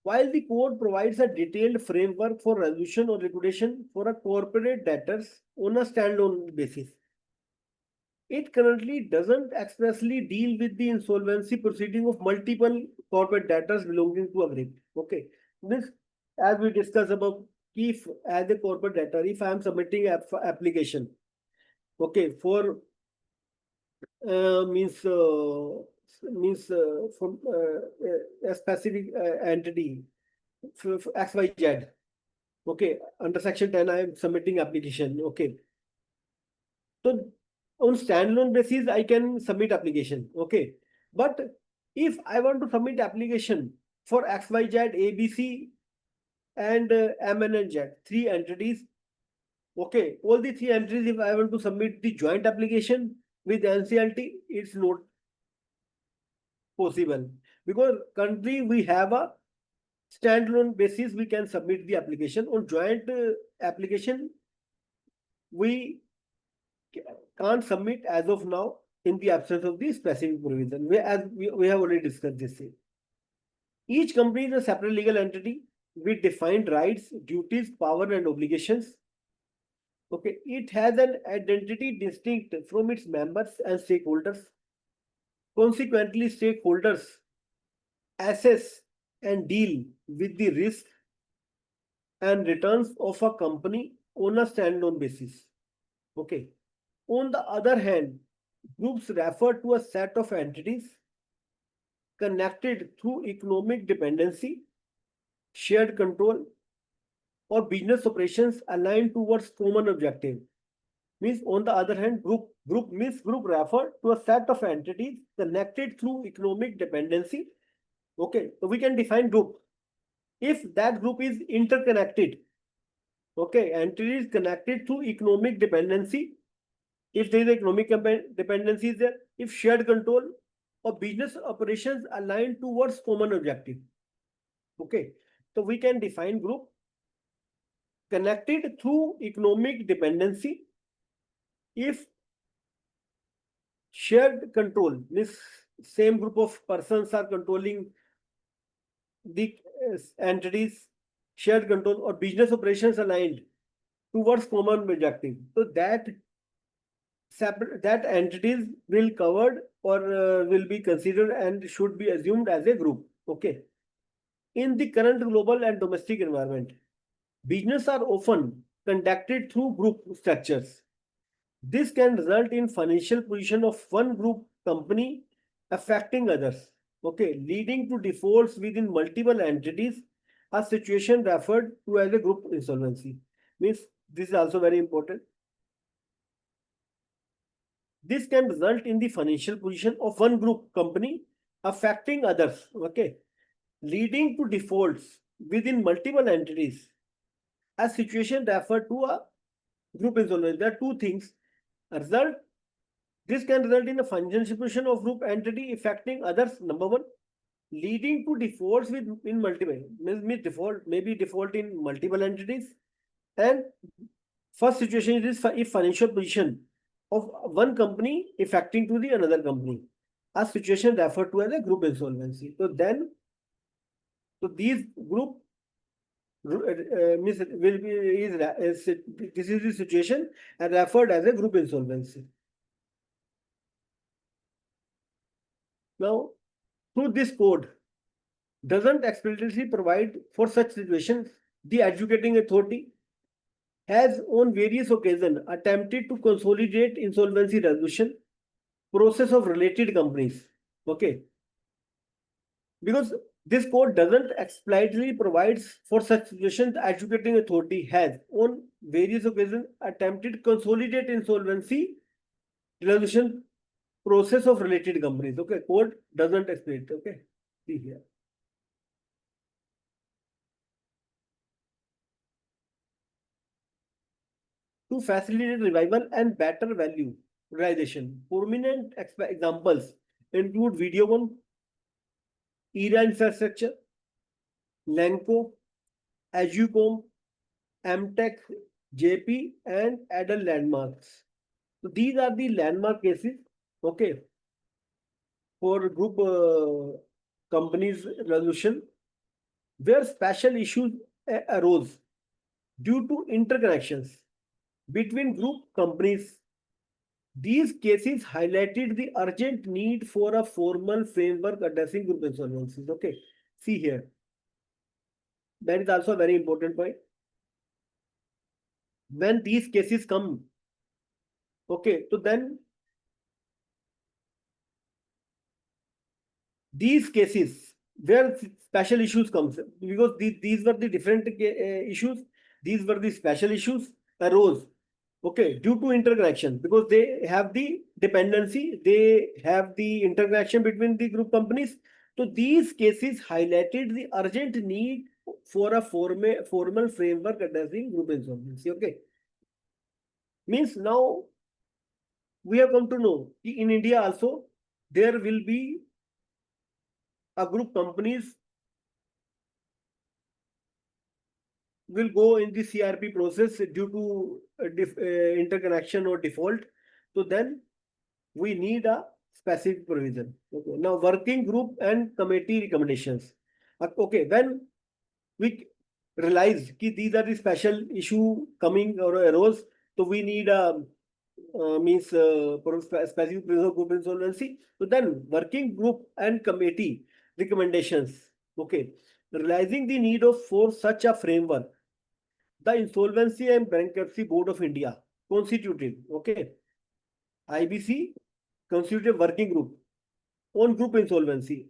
While the code provides a detailed framework for resolution or liquidation for a corporate debtors on a standalone basis, it currently doesn't expressly deal with the insolvency proceeding of multiple corporate debtors belonging to a group. Okay, this, as we discussed above, if as a corporate debtor, if I am submitting application, okay, for from a specific entity for XYZ. Okay, under section 10, I am submitting application. Okay, so on standalone basis, I can submit application. Okay, but if I want to submit application for XYZ, ABC, and MN and Z, three entities. Okay, all the three entities, if I want to submit the joint application with NCLT, it's not possible because currently we have a standalone basis. We can submit the application on joint application. We can't submit as of now in the absence of the specific provision. We have already discussed this thing. Each company is a separate legal entity with defined rights, duties, power, and obligations. Okay, it has an identity distinct from its members and stakeholders. Consequently, stakeholders assess and deal with the risk and returns of a company on a standalone basis. Okay. On the other hand, groups refer to a set of entities connected through economic dependency shared control, or business operations aligned towards common objective. Means on the other hand, group means group refer to a set of entities connected through economic dependency. Okay, so we can define group if that group is interconnected. Okay, entities connected through economic dependency. If there is economic dependency is there, if shared control or business operations aligned towards common objective. Okay, so we can define group connected through economic dependency if shared control means same group of persons are controlling the entities, shared control or business operations aligned towards common objective. So that entities will covered or will be considered and should be assumed as a group. Okay. In the current global and domestic environment, business are often conducted through group structures. This can result in financial position of one group company affecting others. Okay, leading to defaults within multiple entities, a situation referred to as a group insolvency. Means this is also very important. This can result in the financial position of one group company affecting others. Okay, leading to defaults within multiple entities. A situation referred to a group insolvency. There are two things. Result. This can result in a financial position of group entity affecting others. Number one, leading to defaults in multiple. Means default maybe default in multiple entities. And first situation is if financial position of one company affecting to the another company. A situation referred to as a group insolvency. So these group means will be this is the situation and referred as a group insolvency. Now, through this code doesn't explicitly provide for such situations, the adjudicating authority has on various occasions attempted to consolidate insolvency resolution process of related companies. Okay. Because this code doesn't explicitly provides for such situations, the adjudicating authority has on various occasions attempted consolidate insolvency resolution process of related companies. Okay, code doesn't explain it. Okay, see here. To facilitate revival and better value realization, prominent examples include Videocon, ERA Infrastructure, Lanco, Azucom, MTech, JP, and Adel landmarks. So these are the landmark cases. Okay, for group companies resolution where special issues arose due to interconnections between group companies. These cases highlighted the urgent need for a formal framework addressing group insolvencies. Okay, see here. That is also a very important point. When these cases come, okay, so then these cases where special issues comes because these were the different issues, these were the special issues arose, okay, due to interconnection because they have the dependency, they have the interconnection between the group companies. So these cases highlighted the urgent need for a formal framework addressing group insolvency. Okay, means now we have come to know in India also there will be a group companies will go in the CRP process due to interconnection or default. So then we need a specific provision. Okay. Now working group and committee recommendations. Okay, when we realize that these are the special issue coming or arose, so we need a specific provision of group insolvency. So then working group and committee recommendations. Okay, realizing the need of for such a framework, the Insolvency and Bankruptcy Board of India constituted, okay, IBC constituted working group on group insolvency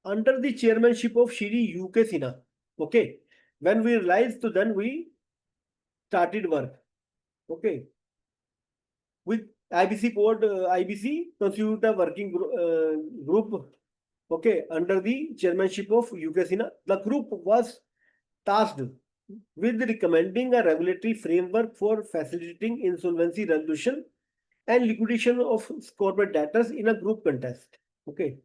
under the chairmanship of Shri UK Sinha. Okay, When we realized, so then we started work. Okay. With IBC code, IBC constitute a working group. Okay, under the chairmanship of UK Sinha, the group was tasked with recommending a regulatory framework for facilitating insolvency resolution and liquidation of corporate debtors in a group context. Okay.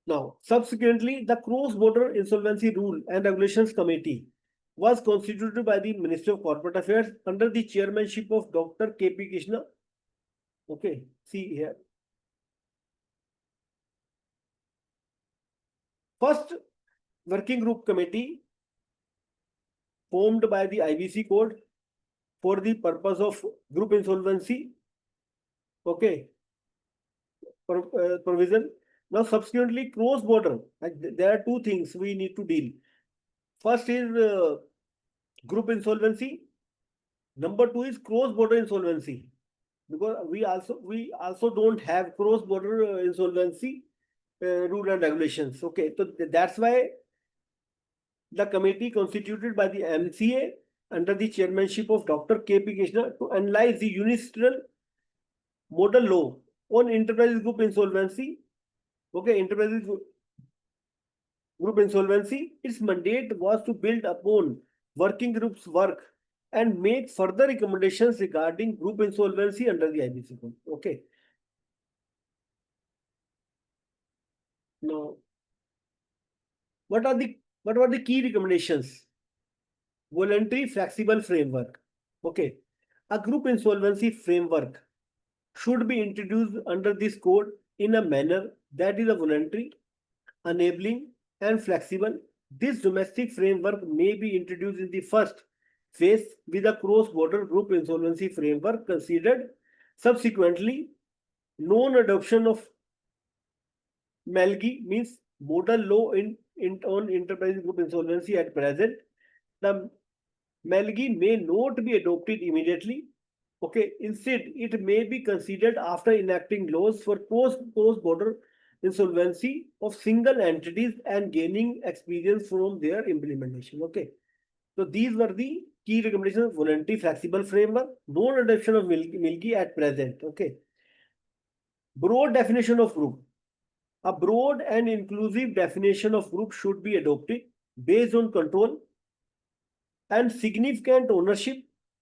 Now, subsequently, the Cross-Border Insolvency Rule and Regulations Committee was constituted by the Ministry of Corporate Affairs under the chairmanship of Dr. K.P. Krishna. Okay, see here. First working group committee formed by the IBC code for the purpose of group insolvency. Okay, provision. Now, subsequently, cross border. There are two things we need to deal. First is group insolvency. Number two is cross border insolvency, because we also don't have cross border insolvency rule and regulations. Okay, so that's why the committee constituted by the MCA under the chairmanship of Dr. K.P. Krishna to analyze the unilateral model law on enterprise group insolvency. Okay, enterprise group insolvency. Its mandate was to build upon working group's work and make further recommendations regarding group insolvency under the IBC code. Okay. Now, what are the key recommendations? Voluntary flexible framework. Okay. A group insolvency framework should be introduced under this code in a manner that is a voluntary, enabling, and flexible. This domestic framework may be introduced in the first phase with a cross-border group insolvency framework considered. Subsequently, non-adoption of MALGI means model law on enterprise group insolvency at present. The MALGI may not be adopted immediately. Okay, instead, it may be considered after enacting laws for cross-border insolvency of single entities and gaining experience from their implementation. Okay, so these were the key recommendations: voluntary flexible framework, non-adoption of MILGI at present. Okay, broad definition of group. A broad and inclusive definition of group should be adopted based on control and significant ownership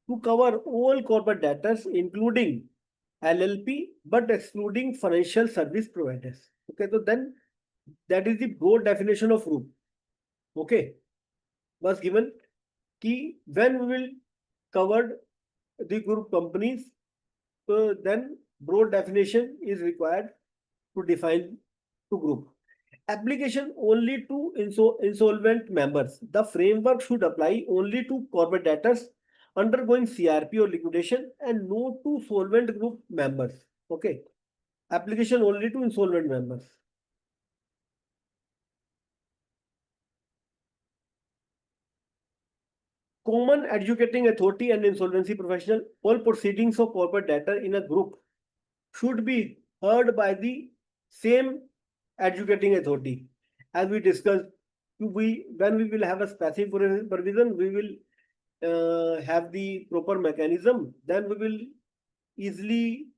to cover all corporate debtors, including LLP, but excluding financial service providers. Okay, so then that is the broad definition of group. Okay, was given key when we will cover the group companies. So then broad definition is required to define to group. Application only to insolvent members. The framework should apply only to corporate debtors undergoing CRP or liquidation and no to solvent group members. Okay. Application only to insolvent members. Common adjudicating authority and insolvency professional. All proceedings of corporate debtor in a group should be heard by the same adjudicating authority. As we discussed, when we will have a specific provision, we will have the proper mechanism. Then we will easily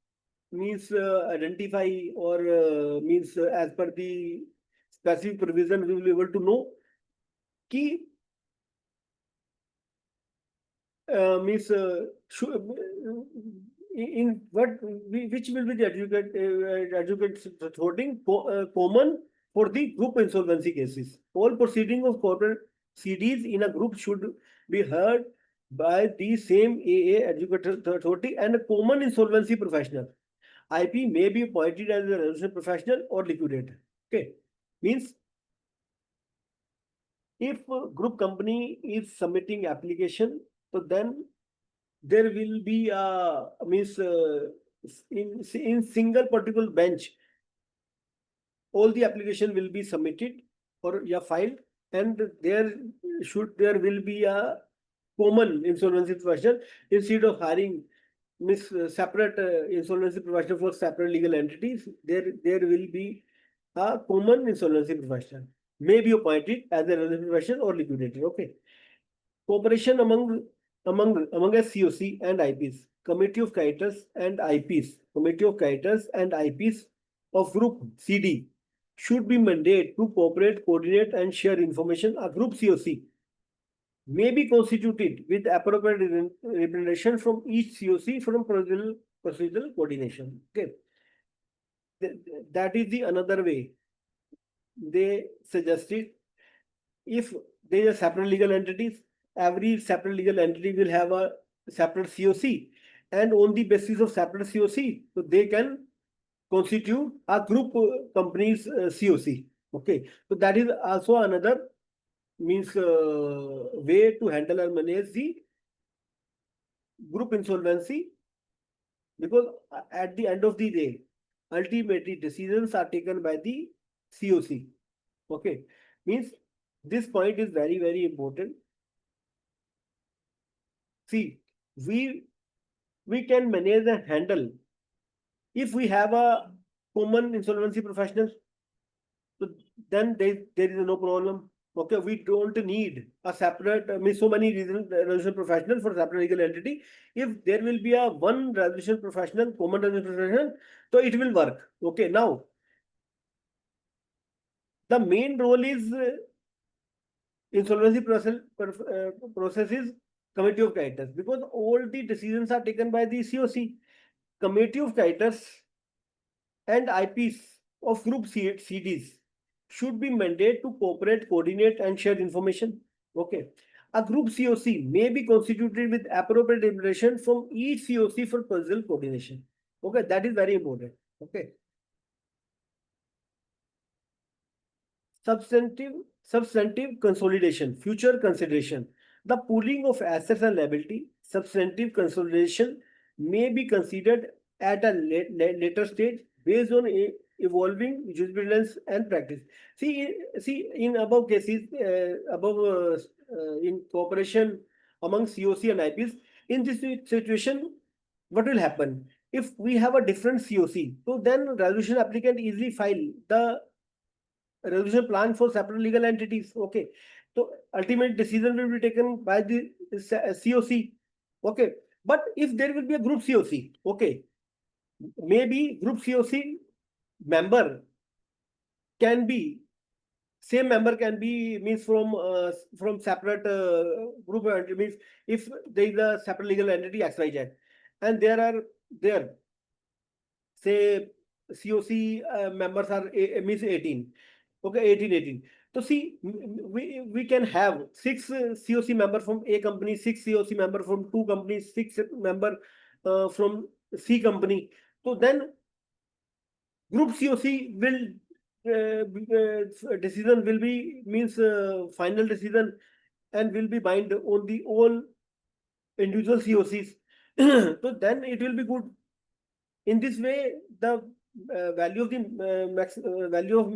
identify or as per the specific provision, we will be able to know key in which will be the adjudicate authority common for the group insolvency cases. All proceedings of corporate CDs in a group should be heard by the same AA adjudicate authority and a common insolvency professional. IP may be appointed as a resolution professional or liquidator. Okay, means if a group company is submitting application, so then there will be in single particular bench, all the application will be submitted or filed, and there will be a common insolvency professional instead of hiring separate insolvency professional for separate legal entities. There will be a common insolvency professional may be appointed as a relevant professional or liquidator. Okay. Cooperation among a COC and IPs, Committee of Creditors and IPs, Committee of Creditors and IPs of Group CD should be mandated to cooperate, coordinate, and share information. A Group COC may be constituted with appropriate representation from each COC from procedural coordination. Okay. That is the another way they suggested. If there are separate legal entities, every separate legal entity will have a separate COC, and on the basis of separate COC, so they can constitute a group company's COC. Okay, so that is also another means way to handle and manage the group insolvency, because at the end of the day, ultimately decisions are taken by the COC. Okay, means this point is very, very important. See, we can manage and handle if we have a common insolvency professional, so then there is no problem. Okay, we don't need a separate, so many resolution professional for separate legal entity. If there will be a one resolution professional, common resolution professional, so it will work. Okay, now the main role is insolvency process is Committee of Creditors, because all the decisions are taken by the COC. Committee of Creditors and IPs of Group CDs should be mandated to cooperate, coordinate, and share information. Okay. A Group COC may be constituted with appropriate information from each COC for personal coordination. Okay, that is very important. Okay. Substantive consolidation, future consideration. The pooling of assets and liability, substantive consolidation may be considered at a later stage based on evolving jurisprudence and practice. See in above cases, in cooperation among COC and IPs, in this situation, what will happen? If we have a different COC, so then resolution applicant easily file the resolution plan for separate legal entities. Okay, so ultimate decision will be taken by the COC. Okay, but if there will be a group COC, okay, maybe group COC member can be same member can be means from separate group entity, means if there is a separate legal entity XYZ and there say COC members are means 18. Okay, 18. So see, we can have 6 COC member from A company, 6 COC member from 2 companies, 6 member from C company. So then group COC will decision will be means final decision and will be bind on the all individual COCs. So then it will be good. In this way, the value of the value of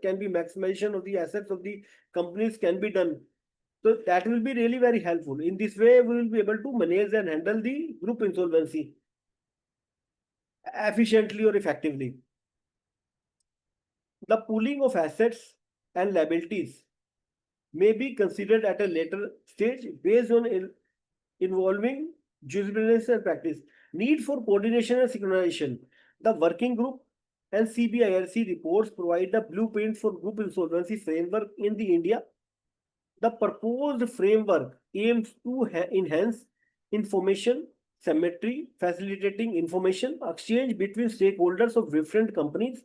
can be maximization of the assets of the companies can be done. So that will be really very helpful. In this way, we will be able to manage and handle the group insolvency efficiently or effectively. The pooling of assets and liabilities may be considered at a later stage based on involving jurisprudence and practice. Need for coordination and synchronization. The working group and CBIRC reports provide the blueprint for group insolvency framework in the India. The proposed framework aims to enhance information symmetry, facilitating information exchange between stakeholders of different companies.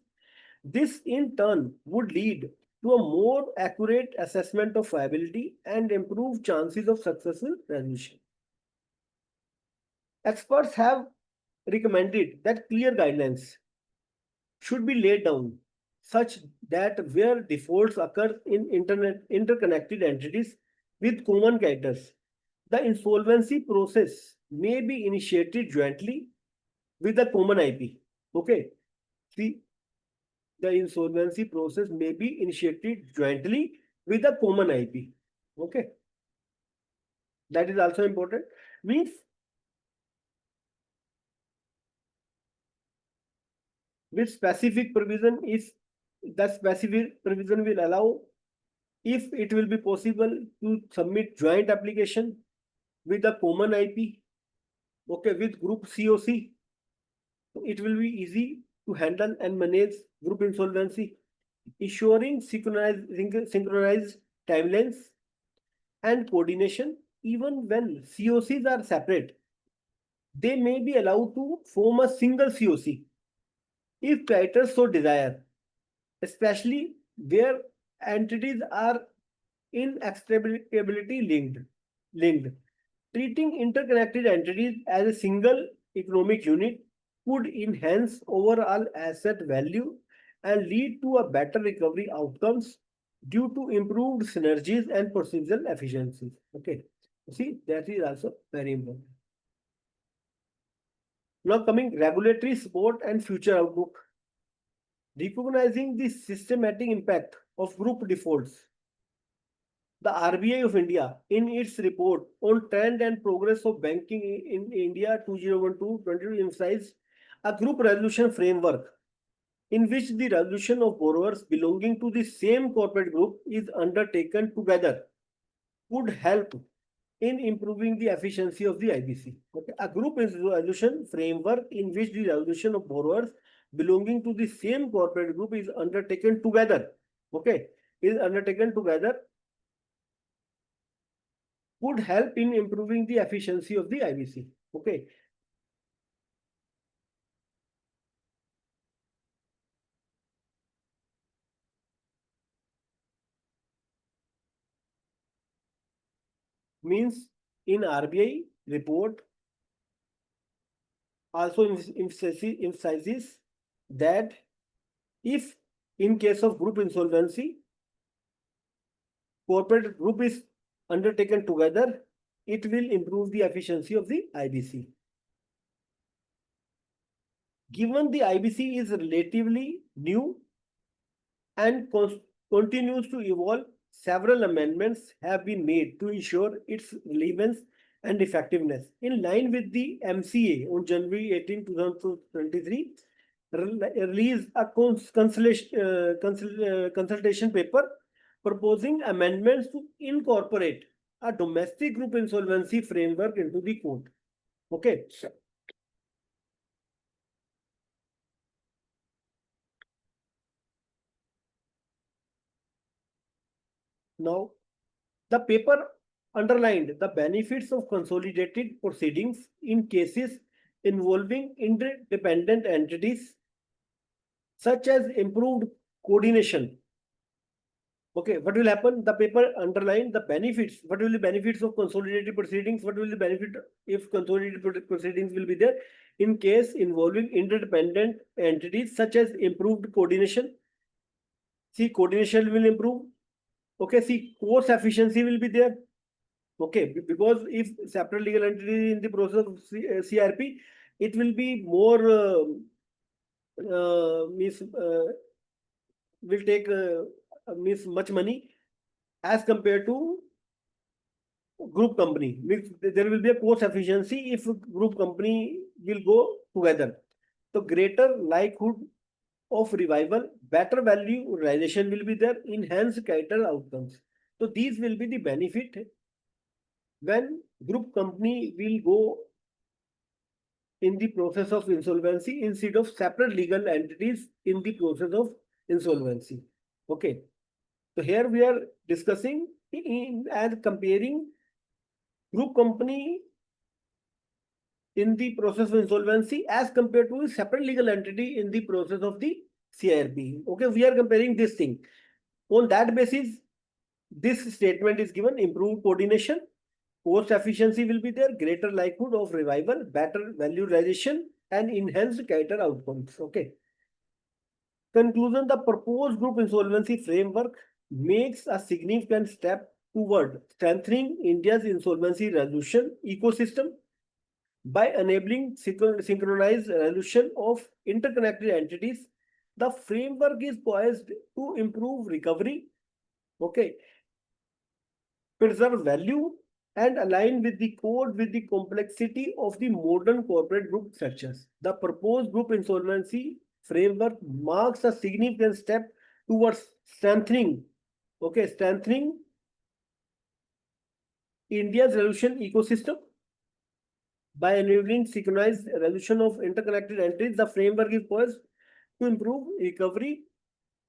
This in turn would lead to a more accurate assessment of viability and improve chances of successful resolution. Experts have recommended that clear guidelines should be laid down such that where defaults occur in interconnected entities with common characters, the insolvency process may be initiated jointly with a common IP. Okay. See, the insolvency process may be initiated jointly with a common IP. Okay. That is also important. Means with specific provision is the specific provision will allow, if it will be possible, to submit joint application with a common IP, okay, with group COC. It will be easy to handle and manage group insolvency, ensuring synchronized timelines and coordination. Even when COCs are separate, they may be allowed to form a single COC if creditors so desire, especially where entities are inextricably linked. Treating interconnected entities as a single economic unit could enhance overall asset value and lead to a better recovery outcomes due to improved synergies and procedural efficiencies. Okay, see, that is also very important. Now coming regulatory support and future outlook. Recognizing the systematic impact of group defaults, the RBI of India, in its report on trend and progress of banking in India 2012-22, emphasized a group resolution framework in which the resolution of borrowers belonging to the same corporate group is undertaken together would help in improving the efficiency of the IBC. Okay. A group resolution framework in which the resolution of borrowers belonging to the same corporate group is undertaken together, okay, is undertaken together would help in improving the efficiency of the IBC. Okay. Means in RBI report also emphasizes that if in case of group insolvency, corporate group is undertaken together, it will improve the efficiency of the IBC. Given the IBC is relatively new and continues to evolve, several amendments have been made to ensure its relevance and effectiveness. In line with the MCA on January 18, 2023, released a consultation paper proposing amendments to incorporate a domestic group insolvency framework into the code. Okay. Now, the paper underlined the benefits of consolidated proceedings in cases involving interdependent entities, such as improved coordination. Okay, what will happen? The paper underlined the benefits. What will the benefits of consolidated proceedings? What will the benefit if consolidated proceedings will be there in case involving interdependent entities, such as improved coordination? See, coordination will improve. Okay, see, cost efficiency will be there. Okay, because if separate legal entity in the process of CRP, it will be more will take means much money as compared to group company. Means there will be a cost efficiency if group company will go together. So greater likelihood of revival, better value realization will be there, enhanced capital outcomes. So these will be the benefit when group company will go in the process of insolvency instead of separate legal entities in the process of insolvency. Okay. So here we are discussing and comparing group company in the process of insolvency as compared to a separate legal entity in the process of the CIRP. Okay, we are comparing this thing. On that basis, this statement is given: improved coordination, cost efficiency will be there, greater likelihood of revival, better value realization, and enhanced capital outcomes. Okay. Conclusion: the proposed group insolvency framework makes a significant step toward strengthening India's insolvency resolution ecosystem by enabling synchronized resolution of interconnected entities. The framework is poised to improve recovery, okay, preserve value, and align with the code with the complexity of the modern corporate group structures. The proposed group insolvency framework marks a significant step towards strengthening, okay, strengthening India's resolution ecosystem by enabling synchronized resolution of interconnected entities. The framework is poised to improve recovery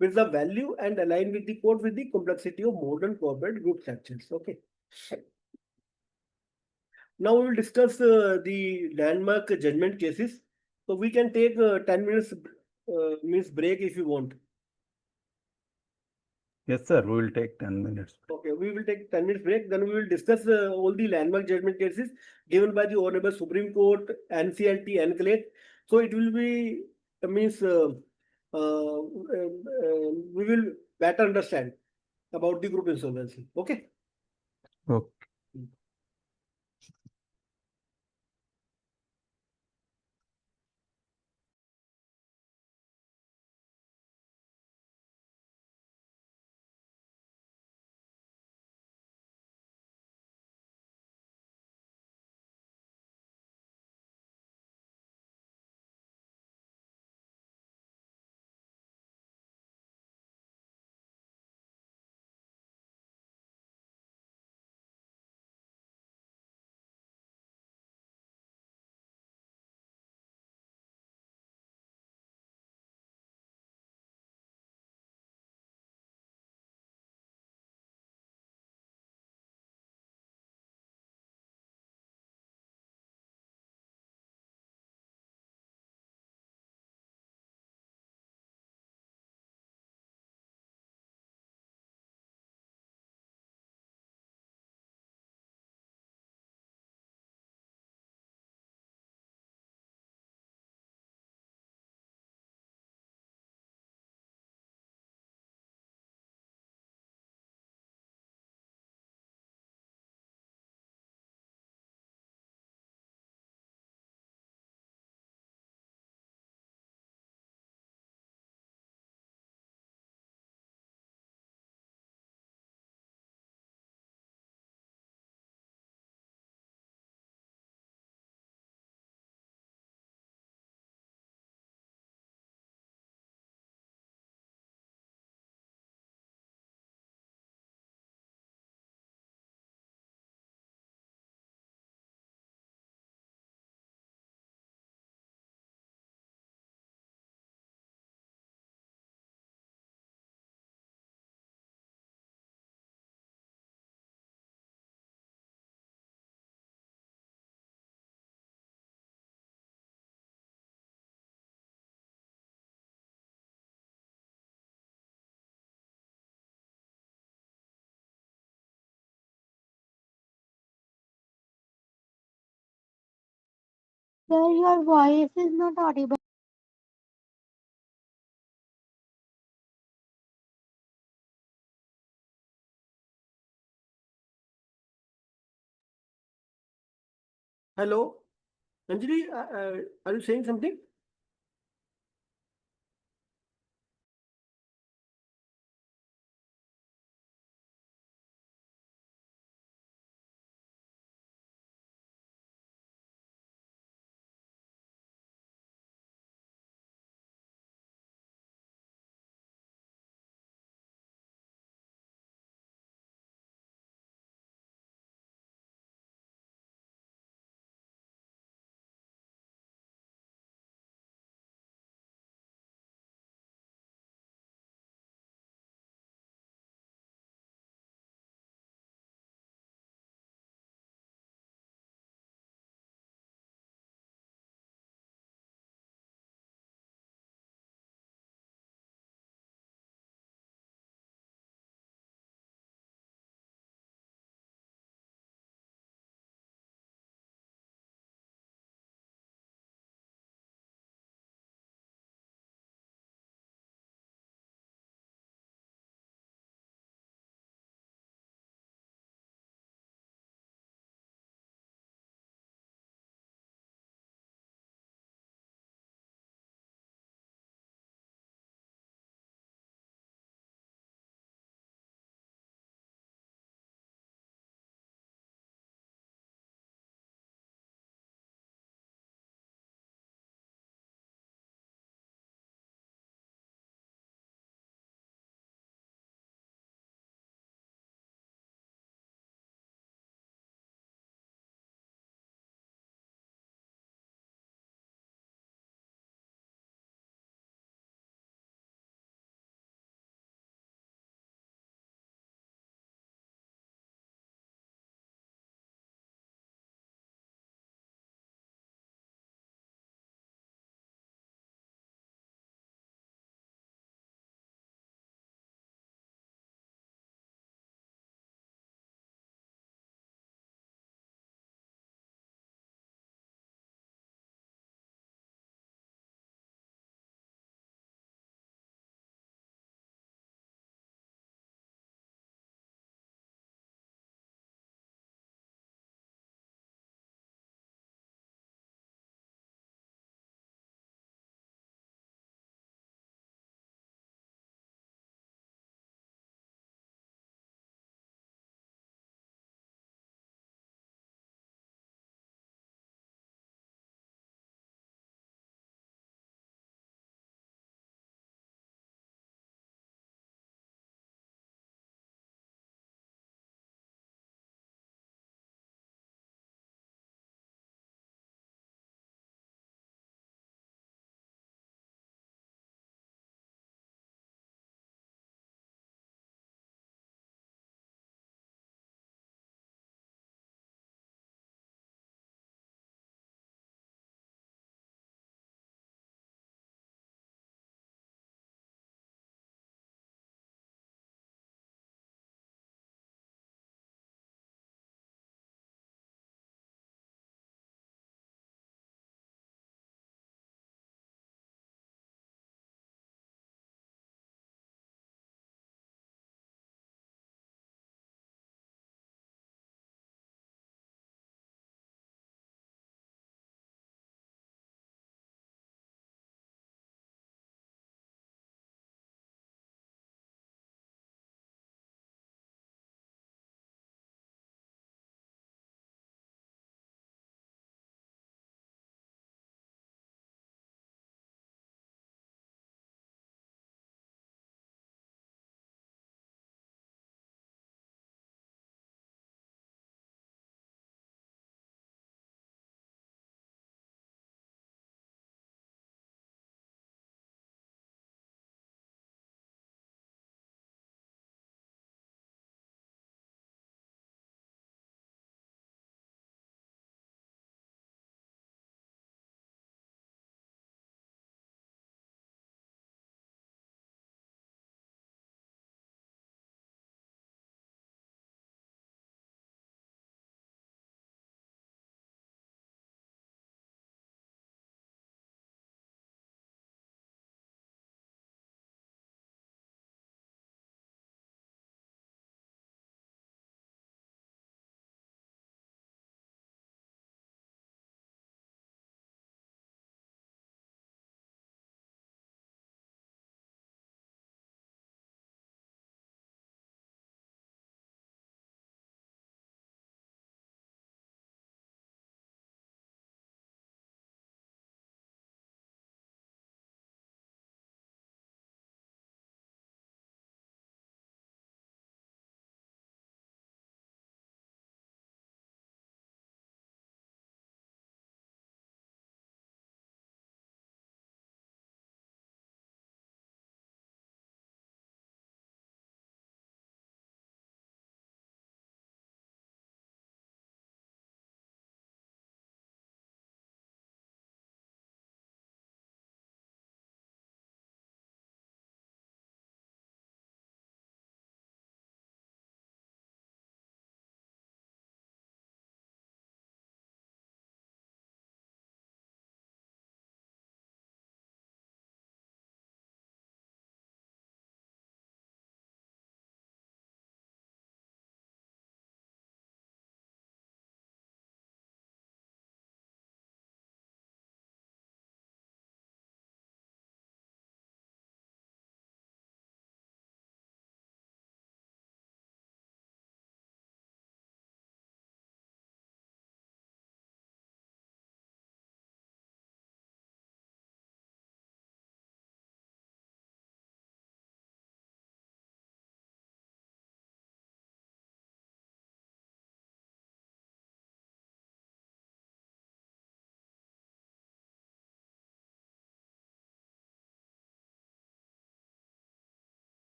with the value and align with the code with the complexity of modern corporate group structures. Okay. Now we will discuss the landmark judgment cases. So we can take 10 minutes break if you want. Yes, sir. We will take 10 minutes. Okay, we will take 10 minutes break. Then we will discuss all the landmark judgment cases given by the Honorable Supreme Court, NCLT, NCLAT. So it will be we will better understand about the group insolvency. Okay. Okay. Sir, your voice is not audible. Hello, Anjali, are you saying something?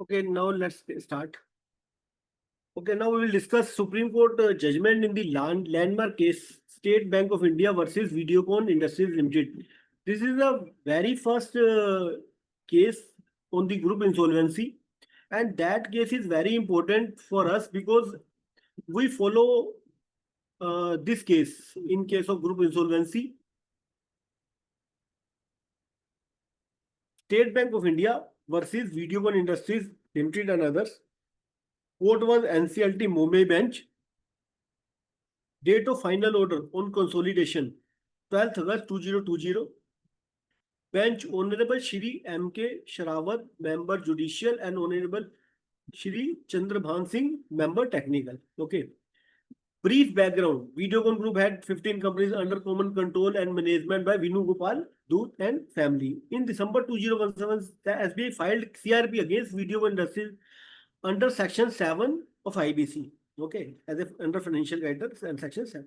Okay, now let's start. Okay, now we will discuss Supreme Court judgment in the landmark case State Bank of India versus Videocon Industries Limited. This is the very first case on the group insolvency, and that case is very important for us because we follow this case in case of group insolvency. State Bank of India versus Videocon Industries Limited and others. Court was NCLT Mumbai bench. Date of final order on consolidation 12th August 2020. Bench Honorable Shri M.K. Sharawat, Member Judicial, and Honorable Shri Chandrabhan Singh, Member Technical. Okay. Brief background. Videocon Group had 15 companies under common control and management by Vinu Gopal, Doot and family. In December 2017, the SBI filed CRP against Videocon Industries under Section 7 of IBC. Okay, as if under financial guidance and Section 7.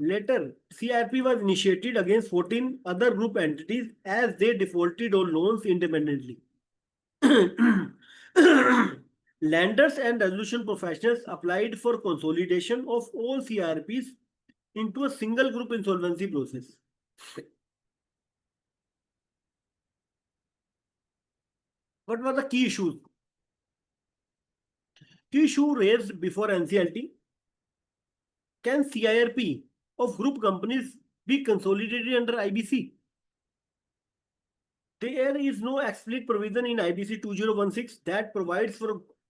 Later, CRP was initiated against 14 other group entities as they defaulted on loans independently. Lenders and resolution professionals applied for consolidation of all CRPs into a single group insolvency process. What were the key issues? Key issue raised before NCLT. Can CIRP of group companies be consolidated under IBC? There is no explicit provision in IBC 2016 that provides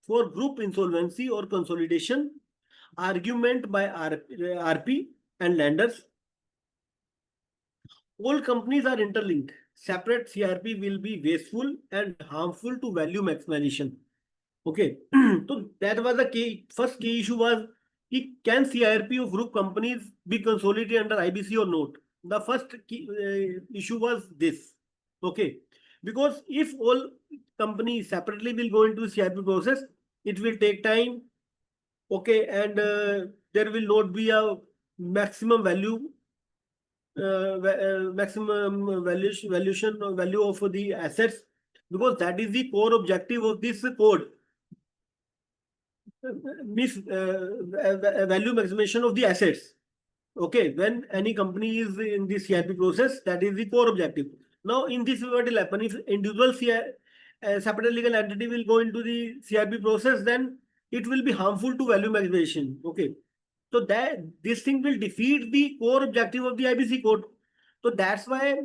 for group insolvency or consolidation. Argument by RP and lenders. All companies are interlinked. Separate CRP will be wasteful and harmful to value maximization. Okay, so that was the first key issue was, can CIRP of group companies be consolidated under IBC or not? The first key, issue was this. Okay, because if all companies separately will go into the CIRP process, it will take time. Okay, and there will not be a maximum value, maximum valuation value of the assets, because that is the core objective of this code. Value maximization of the assets. Okay, when any company is in the CIP process, that is the core objective. Now, in this, what will happen if individual separate legal entity will go into the CIP process, then it will be harmful to value maximization. Okay, so that this thing will defeat the core objective of the IBC code. So that's why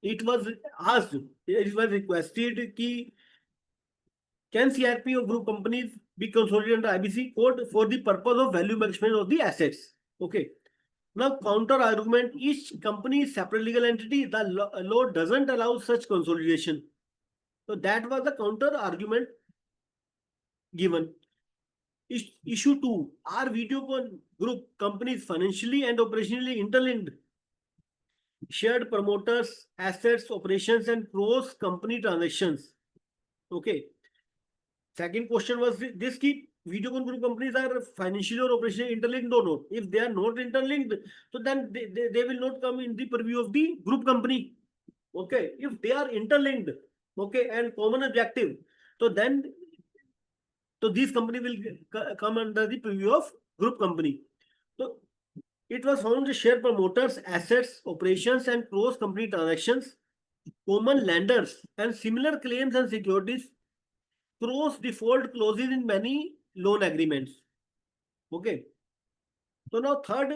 it was asked, it was requested ki, can CRP of group companies be consolidated under IBC code for the purpose of value maximization of the assets? Okay. Now, counter argument, each company is separate legal entity. The law doesn't allow such consolidation. So that was the counter argument given. Issue 2, are Videocon group companies financially and operationally interlinked? Shared promoters, assets, operations, and cross company transactions. Okay. Second question was this key. Videocon group companies are financially or operationally interlinked or not. If they are not interlinked, so then they will not come in the purview of the group company. Okay. If they are interlinked, okay, and common objective, so then these companies will come under the purview of group company. So it was found the share promoters, assets, operations, and cross company transactions, common lenders, and similar claims and securities, cross default clauses in many loan agreements. Okay. So now third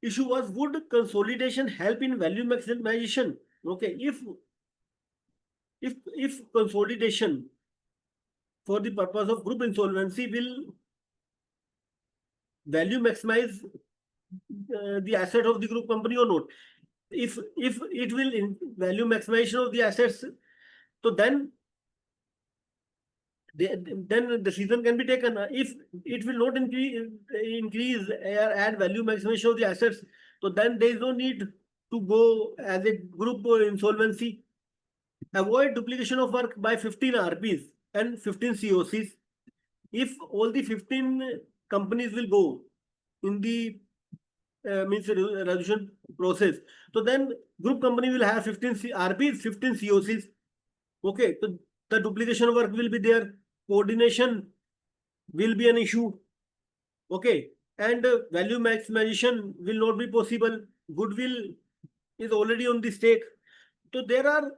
issue was, would consolidation help in value maximization? Okay. If consolidation for the purpose of group insolvency will value maximize the asset of the group company or not? If it will value maximization of the assets, so then the decision can be taken. If it will not increase or add value maximization of the assets, so then there is no need to go as a group insolvency. Avoid duplication of work by 15 RPs and 15 COCs. If all the 15 companies will go in the means resolution process, so then group company will have 15 RPs, 15 COCs. Okay, so The duplication work will be there. Coordination will be an issue. Okay. And value maximization will not be possible. Goodwill is already on the stake. So there are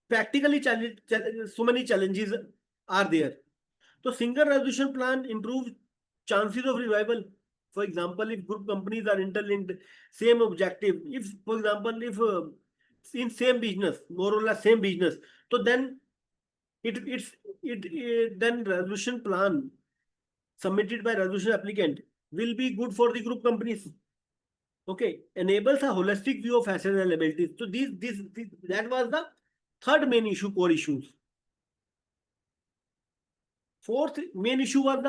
practically so many challenges are there. So single resolution plan improves chances of revival. For example, if group companies are interlinked, same objective. If, for example, if in same business, more or less same business, so then then resolution plan submitted by resolution applicant will be good for the group companies. Okay, enables a holistic view of assets and liabilities. So that was the third main issue, core issues. Fourth main issue was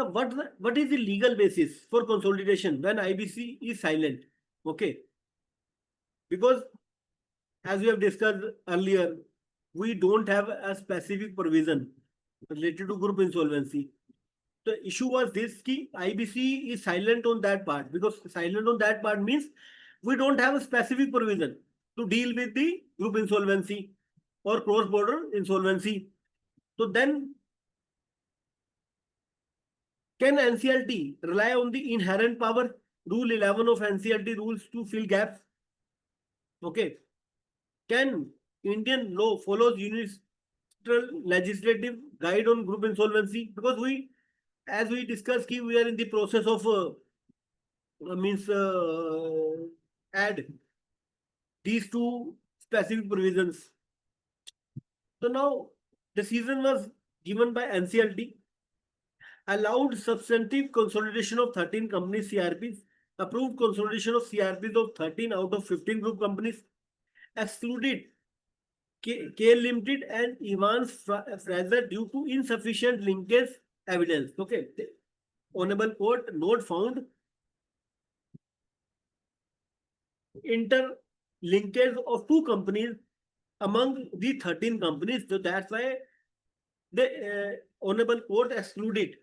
what is the legal basis for consolidation when IBC is silent? Okay, because as we have discussed earlier, we don't have a specific provision related to group insolvency. The issue was this: ki IBC is silent on that part, because silent on that part means we don't have a specific provision to deal with the group insolvency or cross-border insolvency. So then, can NCLT rely on the inherent power, Rule 11 of NCLT rules, to fill gaps? Okay. Can Indian law follows universal legislative guide on group insolvency? Because as we discussed, we are in the process of add these two specific provisions. So now decision was given by NCLT, allowed substantive consolidation of 13 company CRPs, approved consolidation of CRPs of 13 out of 15 group companies, excluded K Limited and Evans Fraser due to insufficient linkage evidence. Okay. The Honorable Court note found interlinkage of 2 companies among the 13 companies. So that's why the Honorable Court excluded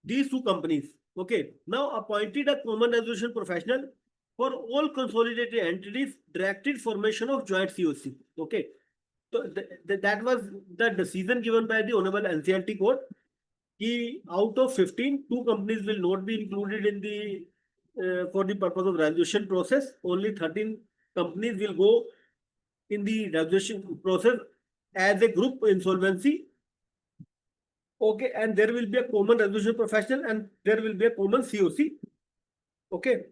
these 2 companies. Okay. Now appointed a common resolution professional for all consolidated entities, directed formation of joint COC. Okay. So that was the decision given by the Honorable NCLT Court. Out of 15, 2 companies will not be included in the for the purpose of resolution process. Only 13 companies will go in the resolution process as a group insolvency. Okay, and there will be a common resolution professional and there will be a common COC. Okay.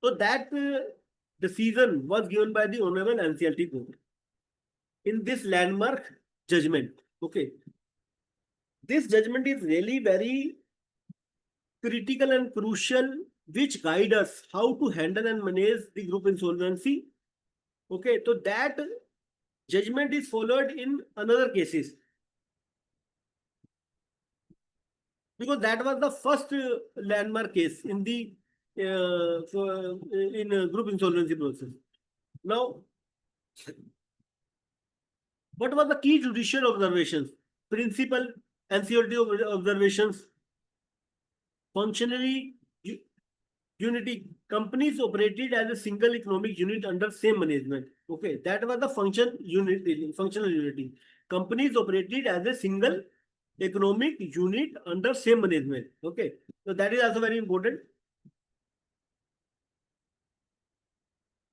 So that decision was given by the Honorable NCLT Court in this landmark judgment. Okay. This judgment is really very critical and crucial, which guide us how to handle and manage the group insolvency. Okay, so that judgment is followed in another cases, because that was the first landmark case in the group insolvency process. Now, what was the key judicial observations? Principal NCLT observations. Functionally unity. Companies operated as a single economic unit under same management. Okay, that was the functional unity. Companies operated as a single economic unit under same management. Okay, so that is also very important.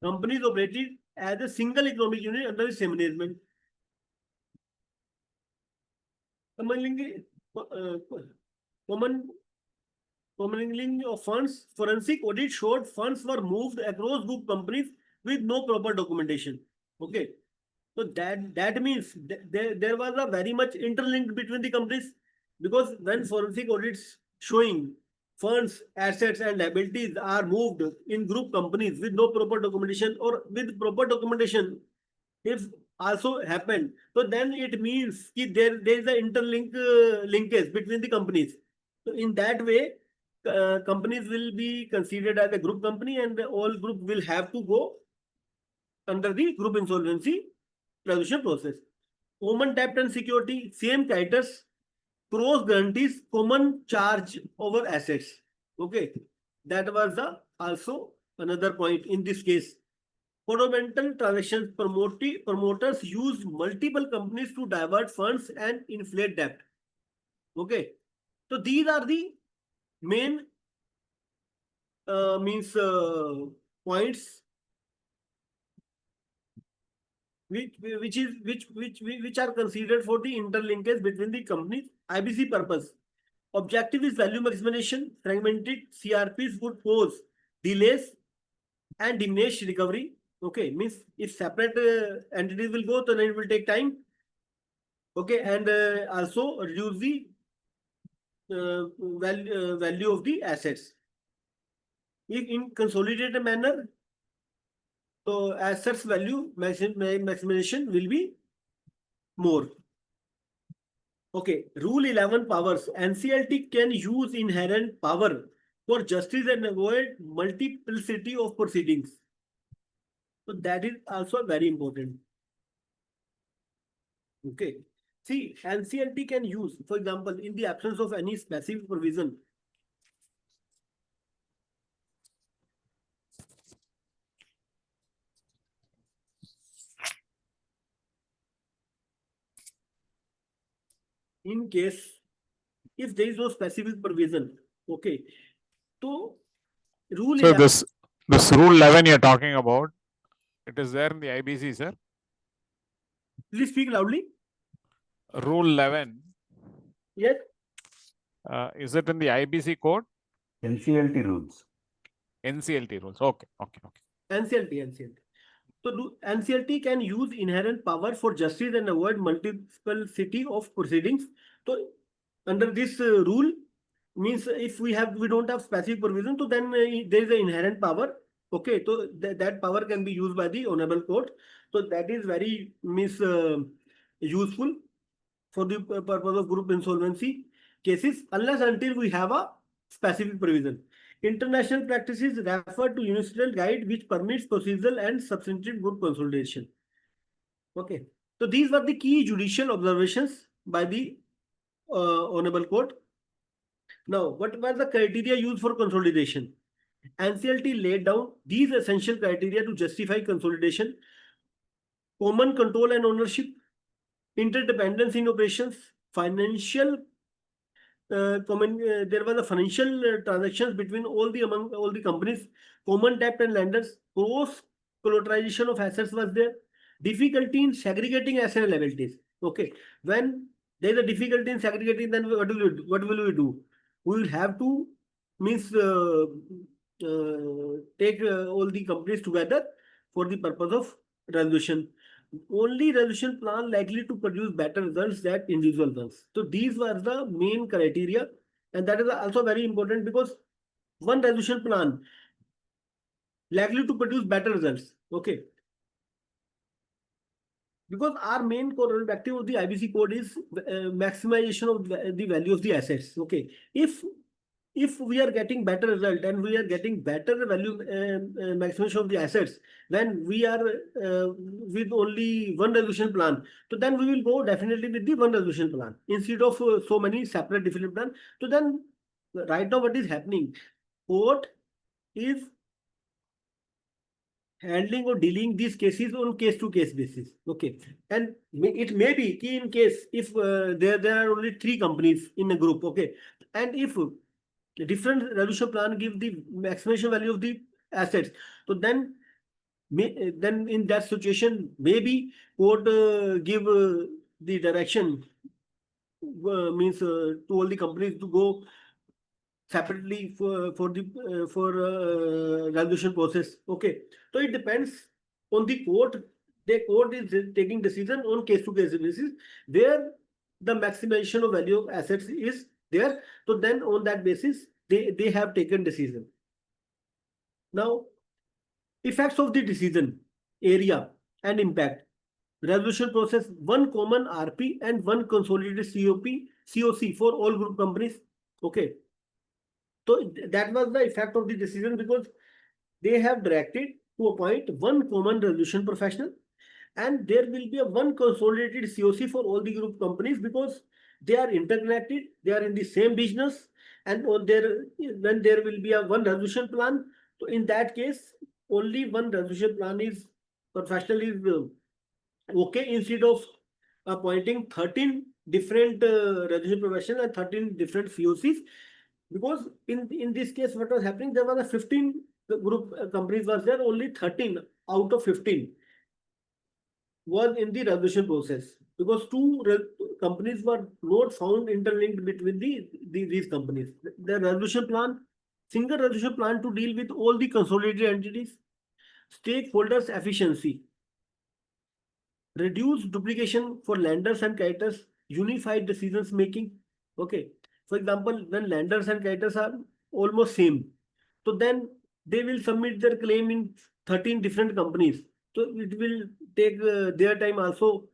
Companies operated as a single economic unit under the same management. Commingling of funds. Forensic audit showed funds were moved across group companies with no proper documentation. Okay, so that means there was a very much interlinked between the companies, because when forensic audits showing funds, assets and liabilities are moved in group companies with no proper documentation, or with proper documentation if also happened, so then it means there is a linkage between the companies. So in that way, companies will be considered as a group company, and all group will have to go under the group insolvency resolution process. Common debt and security, same creditors, cross guarantees, common charge over assets. Okay, that was the also another point in this case. Fundamental transactions promoters use multiple companies to divert funds and inflate debt. Okay. So these are the main points which are considered for the interlinkage between the companies. IBC purpose. Objective is value maximization. Fragmented CRPs would cause delays and diminish recovery. Okay, means if separate entities will go, then it will take time. Okay, and also reduce the value of the assets. If in consolidated manner, so assets value maximization will be more. Okay, Rule 11 powers. NCLT can use inherent power for justice and avoid multiplicity of proceedings. So that is also very important. Okay. See, NCLT can use, for example, in the absence of any specific provision, in case if there is no specific provision, okay. So rule So 11, this rule 11 you're talking about, it is there in the IBC, sir. please speak loudly. Rule 11, Yes, is it in the IBC code? NCLT rules. NCLT rules. Okay. NCLT. So NCLT can use inherent power for justice and avoid multiplicity of proceedings. So under this rule, means if we don't have specific provision, so then there is an inherent power. Okay, so that power can be used by the honorable court. So that is very useful for the purpose of group insolvency cases, unless until we have a specific provision. International practices refer to universal guide which permits procedural and substantive group consolidation. Okay, so these were the key judicial observations by the honorable court. Now, what were the criteria used for consolidation? NCLT laid down these essential criteria to justify consolidation: common control and ownership, interdependence in operations, financial there was a financial transactions between among all the companies, common debt and lenders, cross collateralization of assets was there, difficulty in segregating asset and liabilities. Okay, when there is a difficulty in segregating, then what will we do? We will have to take all the companies together for the purpose of resolution. Only resolution plan likely to produce better results than individual ones. So these were the main criteria, and that is also very important because one resolution plan likely to produce better results. Okay. Because our main core objective of the IBC code is maximization of the value of the assets. Okay. If we are getting better result and we are getting better value maximization of the assets, then we are with only one resolution plan. So then we will go definitely with the one resolution plan instead of so many separate different plans. So then right now what is happening? Court is handling or dealing these cases on case-to-case basis. Okay, and it may be key in case if there are only 3 companies in a group. Okay, and if the different resolution plan give the maximization value of the assets, so then in that situation maybe court give the direction means to all the companies to go separately for resolution process. Okay, so it depends on the court. The court is taking decision on case-to-case basis where the maximization of value of assets is there. So then on that basis they have taken decision. Now, effects of the decision, area and impact. Resolution process, one common RP and one consolidated COC for all group companies. Okay. So that was the effect of the decision because they have directed to appoint one common resolution professional, and there will be a one consolidated COC for all the group companies because they are interconnected, they are in the same business, and when there will be a one resolution plan. So in that case, only one resolution plan is professional is okay instead of appointing 13 different resolution professional and 13 different COCs, because in this case what was happening, there was a 15 group companies was there, only 13 out of 15 was in the resolution process, because two companies were not found interlinked between these companies. The resolution plan, single resolution plan to deal with all the consolidated entities, stakeholders efficiency, reduce duplication for lenders and creditors, unified decisions making. Okay, for example, when lenders and creditors are almost same, so then they will submit their claim in 13 different companies, so it will take their time also,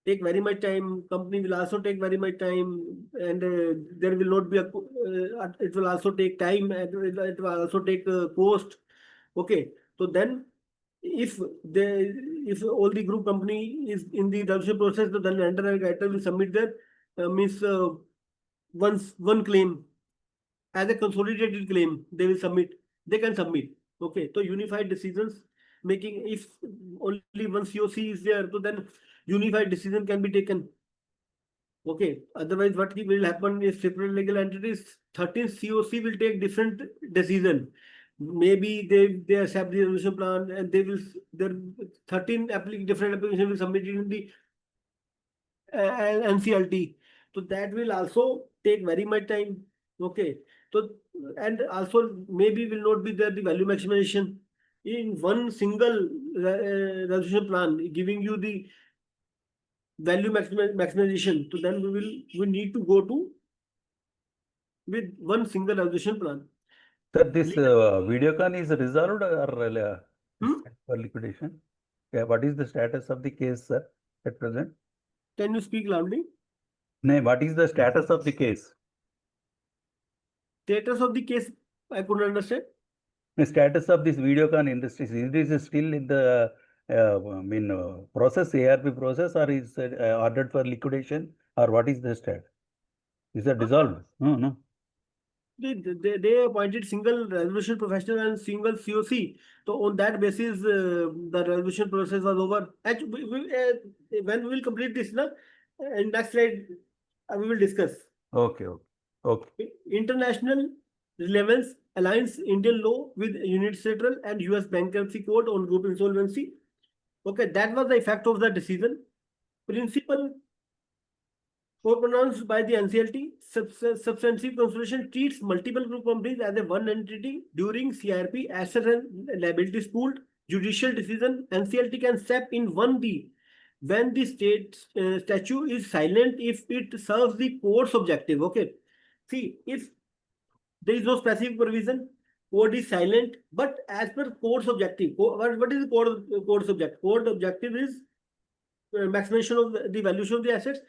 take very much time, company will also take very much time, and there will not be a it will also take time, and it will also take cost. Okay, so then if they, if all the group company is in the resolution process, then lender and creditor will submit their means one claim as a consolidated claim. They will submit. They can submit. Okay, so unified decisions making. If only one COC is there, so then unified decision can be taken. Okay. Otherwise, what will happen is separate legal entities, 13 COC will take different decision. Maybe they accept the resolution plan, and they will, their 13 different applications will submit it in the NCLT. So that will also take very much time. Okay. So, and also maybe will not be there the value maximization in one single resolution plan giving you the value maximization. So then we need to go to with one single resolution plan. Sir, this Videocon is resolved or for liquidation? Yeah, what is the status of the case, sir, at present? Can you speak loudly? No, what is the status of the case? Status of the case, I couldn't understand. The status of this Videocon Industries, is this still in the process, ARP process, or is ordered for liquidation, or what is the status? Is it dissolved? No. They appointed single resolution professional and single COC. So on that basis, the resolution process was over. Actually, when we will complete this, in next slide, we will discuss. Okay. International relevance aligns Indian law with unilateral and US bankruptcy code on group insolvency. Okay, that was the effect of the decision. Principle pronounced by the NCLT, substantive consideration treats multiple group companies as a one entity during CRP asset and liabilities pooled. Judicial decision, NCLT can step in 1B when the statute is silent if it serves the court's objective. Okay. See, if there is no specific provision, code is silent, but as per court's objective, what is the court's objective? Court objective is maximization of the valuation of the assets.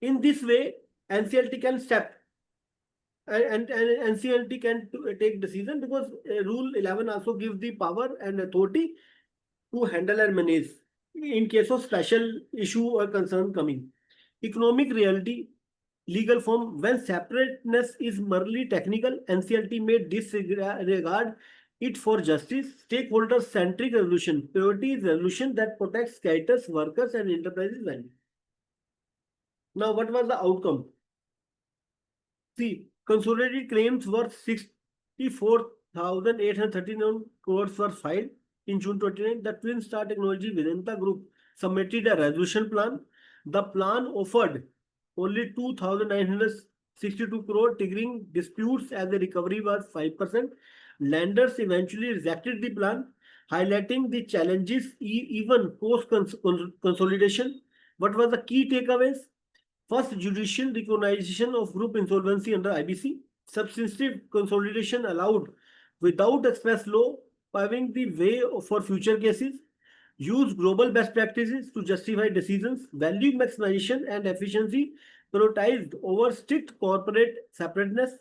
In this way, NCLT can step and NCLT can take decision, because Rule 11 also gives the power and authority to handle and manage in case of special issue or concern coming. Economic reality, legal form, when separateness is merely technical, NCLT may disregard it for justice. Stakeholder-centric resolution. Priority is resolution that protects creditors, workers, and enterprises' value. Now, what was the outcome? See, consolidated claims worth 64,839 crores were filed in June 29. The Twin Star Technology Vedanta Group submitted a resolution plan. The plan offered only 2,962 crore, triggering disputes as the recovery was 5%. Lenders eventually rejected the plan, highlighting the challenges even post consolidation. What was the key takeaways? First, judicial recognition of group insolvency under IBC. Substantive consolidation allowed without express law, paving the way for future cases. Use global best practices to justify decisions. Value maximization and efficiency prioritized over strict corporate separateness.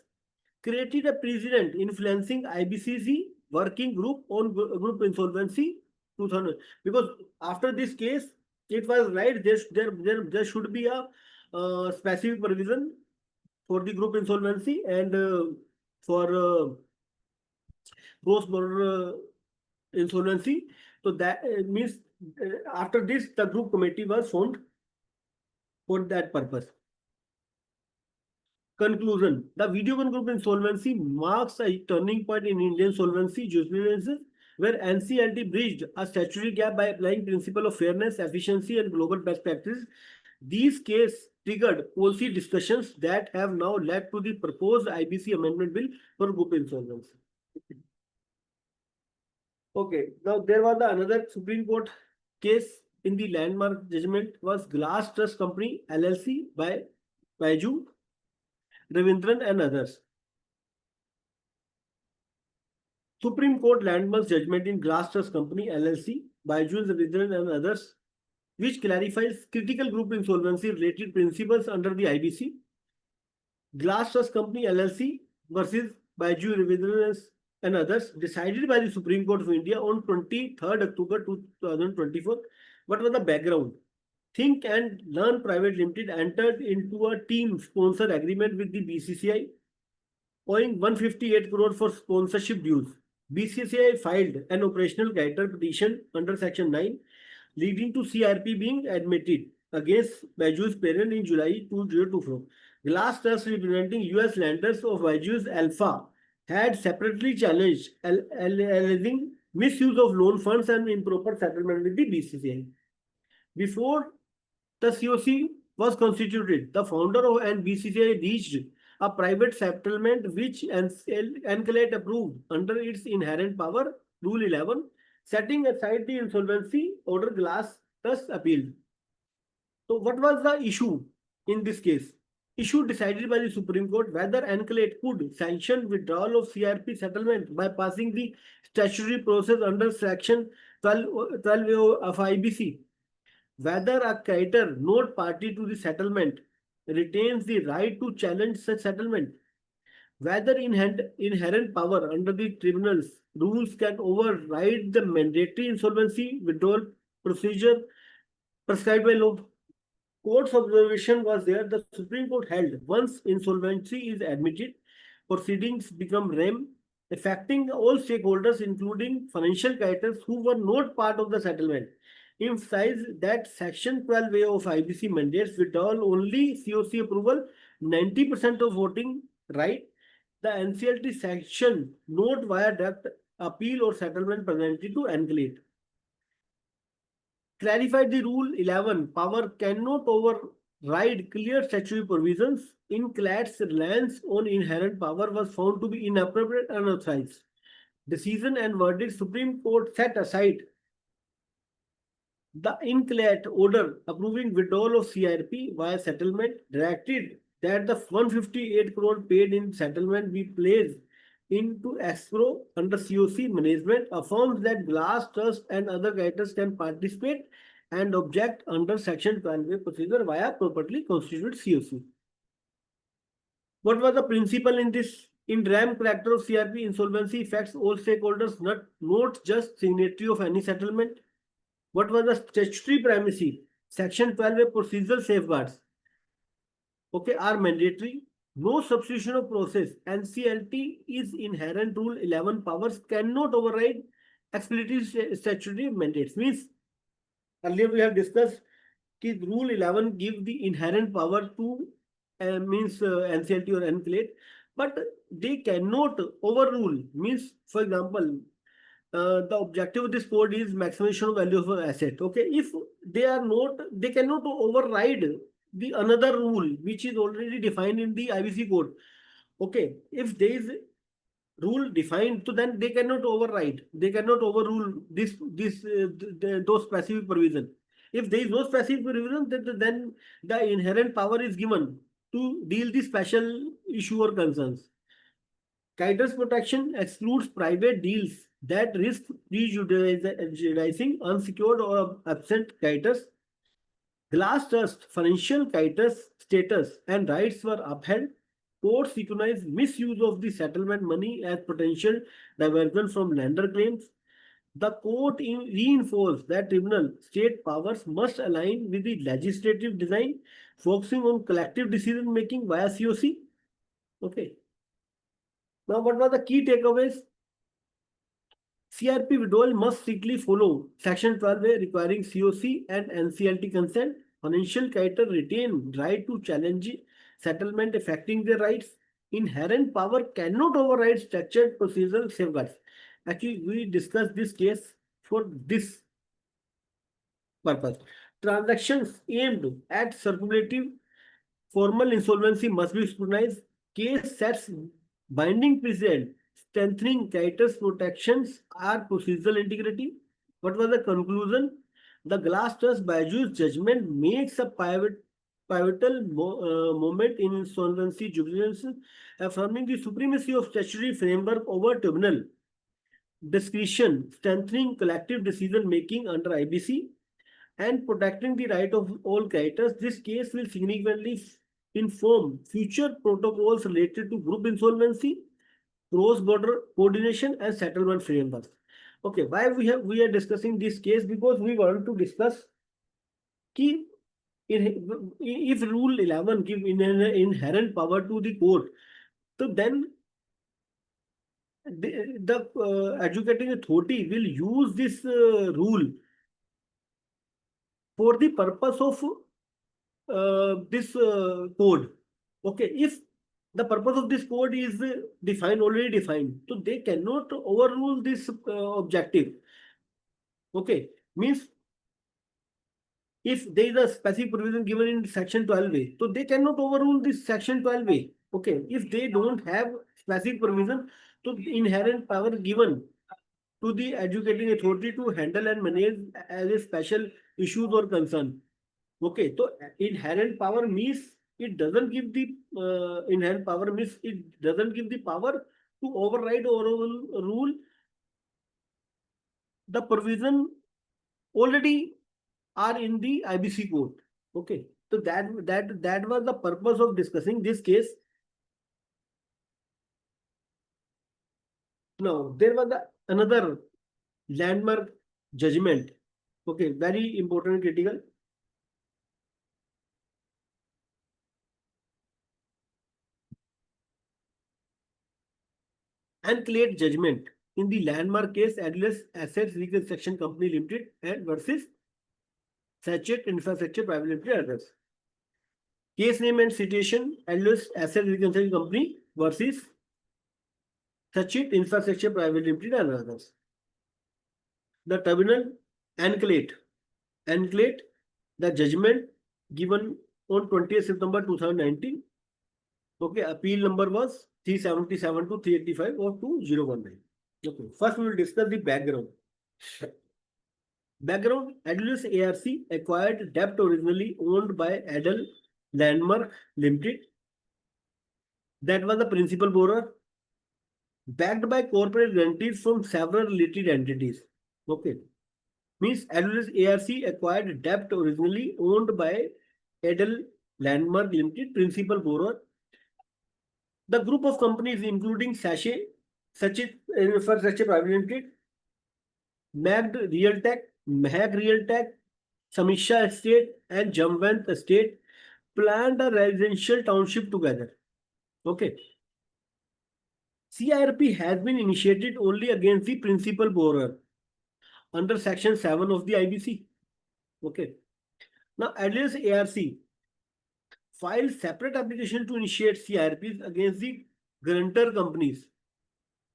Created a precedent influencing IBCC working group on group insolvency 2000. Because after this case, it was right, there should be a specific provision for the group insolvency and for cross-border insolvency. So that means after this, the group committee was formed for that purpose. Conclusion: the Videocon Group insolvency marks a turning point in Indian solvency jurisprudence, where NCLT bridged a statutory gap by applying principle of fairness, efficiency, and global best practices. These cases triggered policy discussions that have now led to the proposed IBC amendment bill for group insolvency. Okay, now there was another Supreme Court case in the landmark judgment was Glass Trust Company LLC by Baiju, Ravindran and others. Supreme Court landmark judgment in Glass Trust Company LLC by Jules Ravindran and others, which clarifies critical group insolvency related principles under the IBC. Glass Trust Company LLC versus Baiju Ravindran and others, decided by the Supreme Court of India on 23rd October 2024. What was the background? Think and Learn Private Limited entered into a team sponsor agreement with the BCCI, owing 158 crore for sponsorship dues. BCCI filed an operational character petition under Section 9, leading to CRP being admitted against Baiju's parent in July 2024. Glass Trust, representing US lenders of Baiju's Alpha, had separately challenged alleging misuse of loan funds and improper settlement with the BCCI. Before the COC was constituted, the founder of and BCCI reached a private settlement which NCLT approved under its inherent power, Rule 11, setting aside the insolvency order. Glass Trust appealed. So what was the issue in this case? Issue decided by the Supreme Court whether NCLT could sanction withdrawal of CRP settlement by passing the statutory process under Section 12A of IBC. Whether a creditor not party to the settlement retains the right to challenge such settlement. Whether inherent power under the tribunal's rules can override the mandatory insolvency withdrawal procedure prescribed by law. Court's observation was there. The Supreme Court held once insolvency is admitted, proceedings become REM, affecting all stakeholders, including financial creditors who were not part of the settlement. Emphasize that Section 12A of IBC mandates withdrawal only COC approval, 90% of voting right. The NCLT sanction not via direct appeal or settlement presented to NCLT. Clarified the Rule 11 power cannot override clear statutory provisions. NCLT's reliance on inherent power was found to be inappropriate and unauthorized. Decision and verdict: Supreme Court set aside the NCLT order approving withdrawal of CRP via settlement, directed that the 158 crore paid in settlement be placed into escrow under COC management, affirms that Glass Trust and other creditors can participate and object under Section 12A procedure via properly constituted COC. What was the principle in this? In RAM character of CRP, insolvency affects all stakeholders, not just signatory of any settlement. What was the statutory primacy? Section 12A procedural safeguards, okay, are mandatory. No substitution of process. NCLT is inherent. Rule 11 powers cannot override explicitly statutory mandates. Means earlier we have discussed that Rule 11 give the inherent power to NCLT or NCLT, but they cannot overrule. Means, for example, the objective of this code is maximization of value of an asset. Okay, if they are not, they cannot override the another rule which is already defined in the IBC code. Okay, if there is rule defined, so then they cannot override, they cannot overrule those specific provision. If there is no specific provision, then the inherent power is given to deal the special issue or concerns. Creditors protection excludes private deals that risk prejudicing unsecured or absent creditors. Glass Trust financial creditors status and rights were upheld. Courts recognized misuse of the settlement money as potential diversion from lender claims. The court reinforced that tribunal state powers must align with the legislative design, focusing on collective decision making via COC. Okay. Now, what were the key takeaways? CRP withdrawal must strictly follow Section 12A requiring COC and NCLT consent. Financial creditor retain right to challenge settlement affecting their rights. Inherent power cannot override structured procedural safeguards. Actually, we discussed this case for this purpose. Transactions aimed at circulative formal insolvency must be scrutinized. Case sets binding precedent, strengthening creditors' protections are procedural integrity. What was the conclusion? The Glass Trust Baiju's judgment makes a pivotal moment in insolvency jurisprudence, affirming the supremacy of statutory framework over tribunal discretion, strengthening collective decision making under IBC, and protecting the right of all creditors. This case will significantly inform future protocols related to group insolvency, cross-border coordination, and settlement frameworks. Okay, why we are discussing this case? Because we want to discuss कि if Rule 11 give inherent power to the court, so then the adjudicating authority will use this rule for the purpose of this code. Okay, if the purpose of this code is already defined, so they cannot overrule this objective. Okay, means if there is a specific provision given in Section 12A, so they cannot overrule this Section 12A. Okay, if they don't have specific provision, so inherent power given to the adjudicating authority to handle and manage as a special issues or concern. Okay, so inherent power means it doesn't give the power to override or rule the provision already are in the IBC code. Okay, so that was the purpose of discussing this case. Now there was another landmark judgment. Okay, very important and critical. Uncleared judgment in the landmark case Atlas Assets Reconstruction Company Limited and versus Sachet Infrastructure Private Limited others. Case name and citation: Atlas Assets Reconstruction Company versus Sachet Infrastructure Private Limited and others. The tribunal uncleared the judgment given on 20th September 2019. Okay, appeal number was 377 to 385 or 2019. Okay, first we will discuss the background. Adels ARC acquired debt originally owned by Adel Landmark Limited. That was the principal borrower, backed by corporate guarantees from several related entities. Okay, means Adels ARC acquired debt originally owned by Adel Landmark Limited, principal borrower. The group of companies including Sachet Infrastructure Private Limited, Magd Realtech, Mahak Realtech, Samisha Estate, and Jamwant Estate planned a residential township together. Okay. CIRP has been initiated only against the principal borrower under Section 7 of the IBC. Okay. Now, Adels ARC filed separate application to initiate CIRPs against the guarantor companies,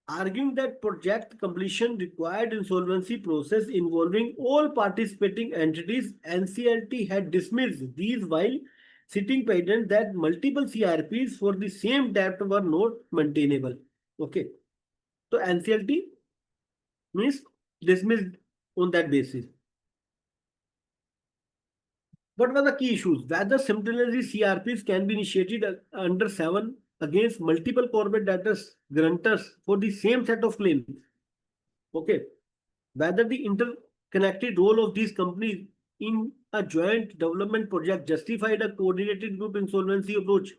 arguing that project completion required insolvency process involving all participating entities. NCLT had dismissed these while citing patent that multiple CIRPs for the same debt were not maintainable. Okay, so NCLT means dismissed on that basis. What were the key issues? Whether simultaneously CRPs can be initiated under 7 against multiple corporate debtors, guarantors for the same set of claims. Okay. Whether the interconnected role of these companies in a joint development project justified a coordinated group insolvency approach.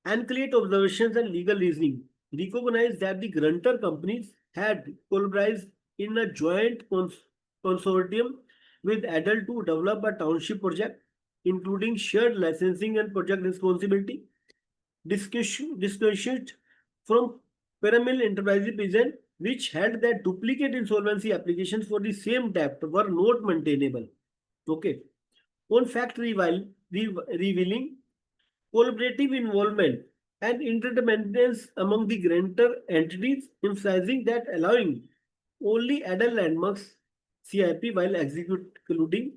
Unclear observations and legal reasoning recognized that the guarantor companies had collaborated in a joint consortium with Adel to develop a township project, including shared licensing and project responsibility. Discussions from Pyramid Enterprises present which held that duplicate insolvency applications for the same debt were not maintainable. Okay. On fact revealing collaborative involvement and interdependence among the grantor entities, emphasizing that allowing only adult landmarks CIP while executing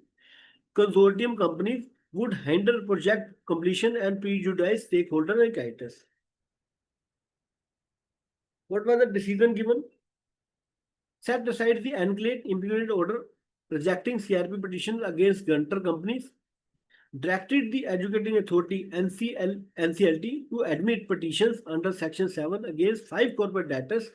consortium companies would hinder project completion and prejudice stakeholder and creditors. What was the decision given? Set aside the unclaimed impugned order, rejecting CRP petitions against grantor companies, directed the Educating Authority NCLT to admit petitions under Section 7 against 5 corporate debtors.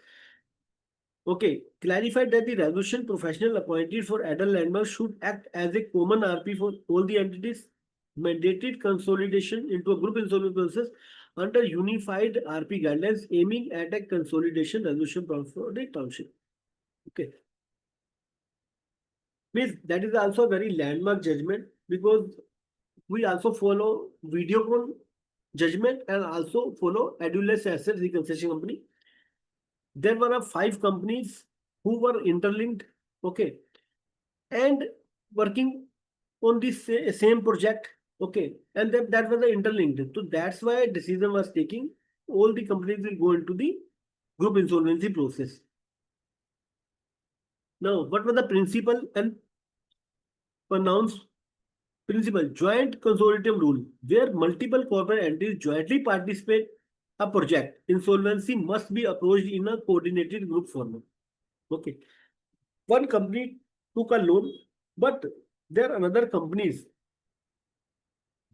Okay, clarified that the resolution professional appointed for adult landmarks should act as a common RP for all the entities, mandated consolidation into a group insolvency process under unified RP guidelines, aiming at a consolidation resolution for the township. Okay. Means that is also a very landmark judgment, because we also follow Videocon judgment and also follow Eduless Assets Reconciliation Company. There were 5 companies who were interlinked, okay, and working on this same project, okay, and that was the interlinked. So that's why decision was taking. All the companies will go into the group insolvency process. Now, what was the principle and pronounced principle? Joint consortium rule, where multiple corporate entities jointly participate a project, insolvency must be approached in a coordinated group format. Okay. One company took a loan, but there are another companies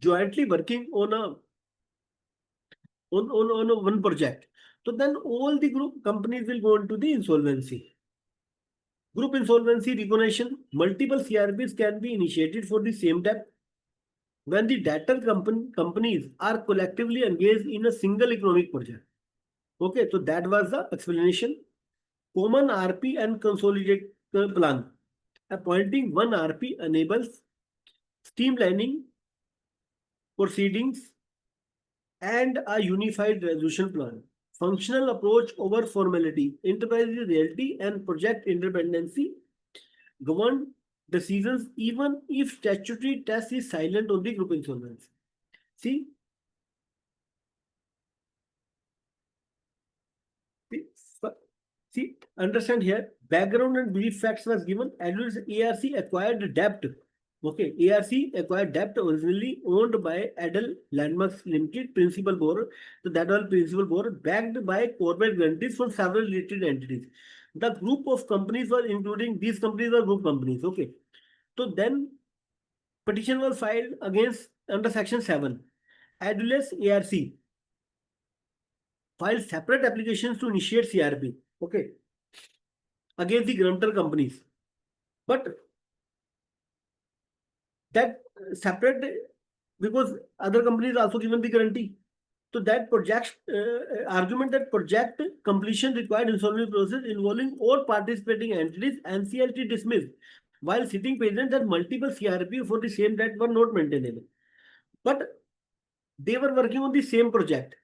jointly working on a one project. So then all the group companies will go into the insolvency. Group insolvency recognition, multiple CRPs can be initiated for the same debt when the debtor companies are collectively engaged in a single economic project. Okay, so that was the explanation. Common RP and consolidate plan. Appointing one RP enables streamlining proceedings and a unified resolution plan. Functional approach over formality, enterprise reality and project independency govern decisions even if statutory test is silent on the group insolvency. See, understand here, background and brief facts was given. ARC acquired debt. Okay, ARC acquired debt originally owned by Adel Landmarks Limited, principal borrower. So that was principal borrower, backed by corporate guarantees from several related entities. The group of companies were including, these companies were group companies. Okay, so then petition was filed against under Section 7. Adulus ARC filed separate applications to initiate CRP. Okay, against the grantor companies, but that separate, because other companies also given the guarantee. So that project argument that project completion required insolvency process involving all participating entities, NCLT dismissed, while sitting present that multiple CRP for the same debt were not maintainable. But they were working on the same project.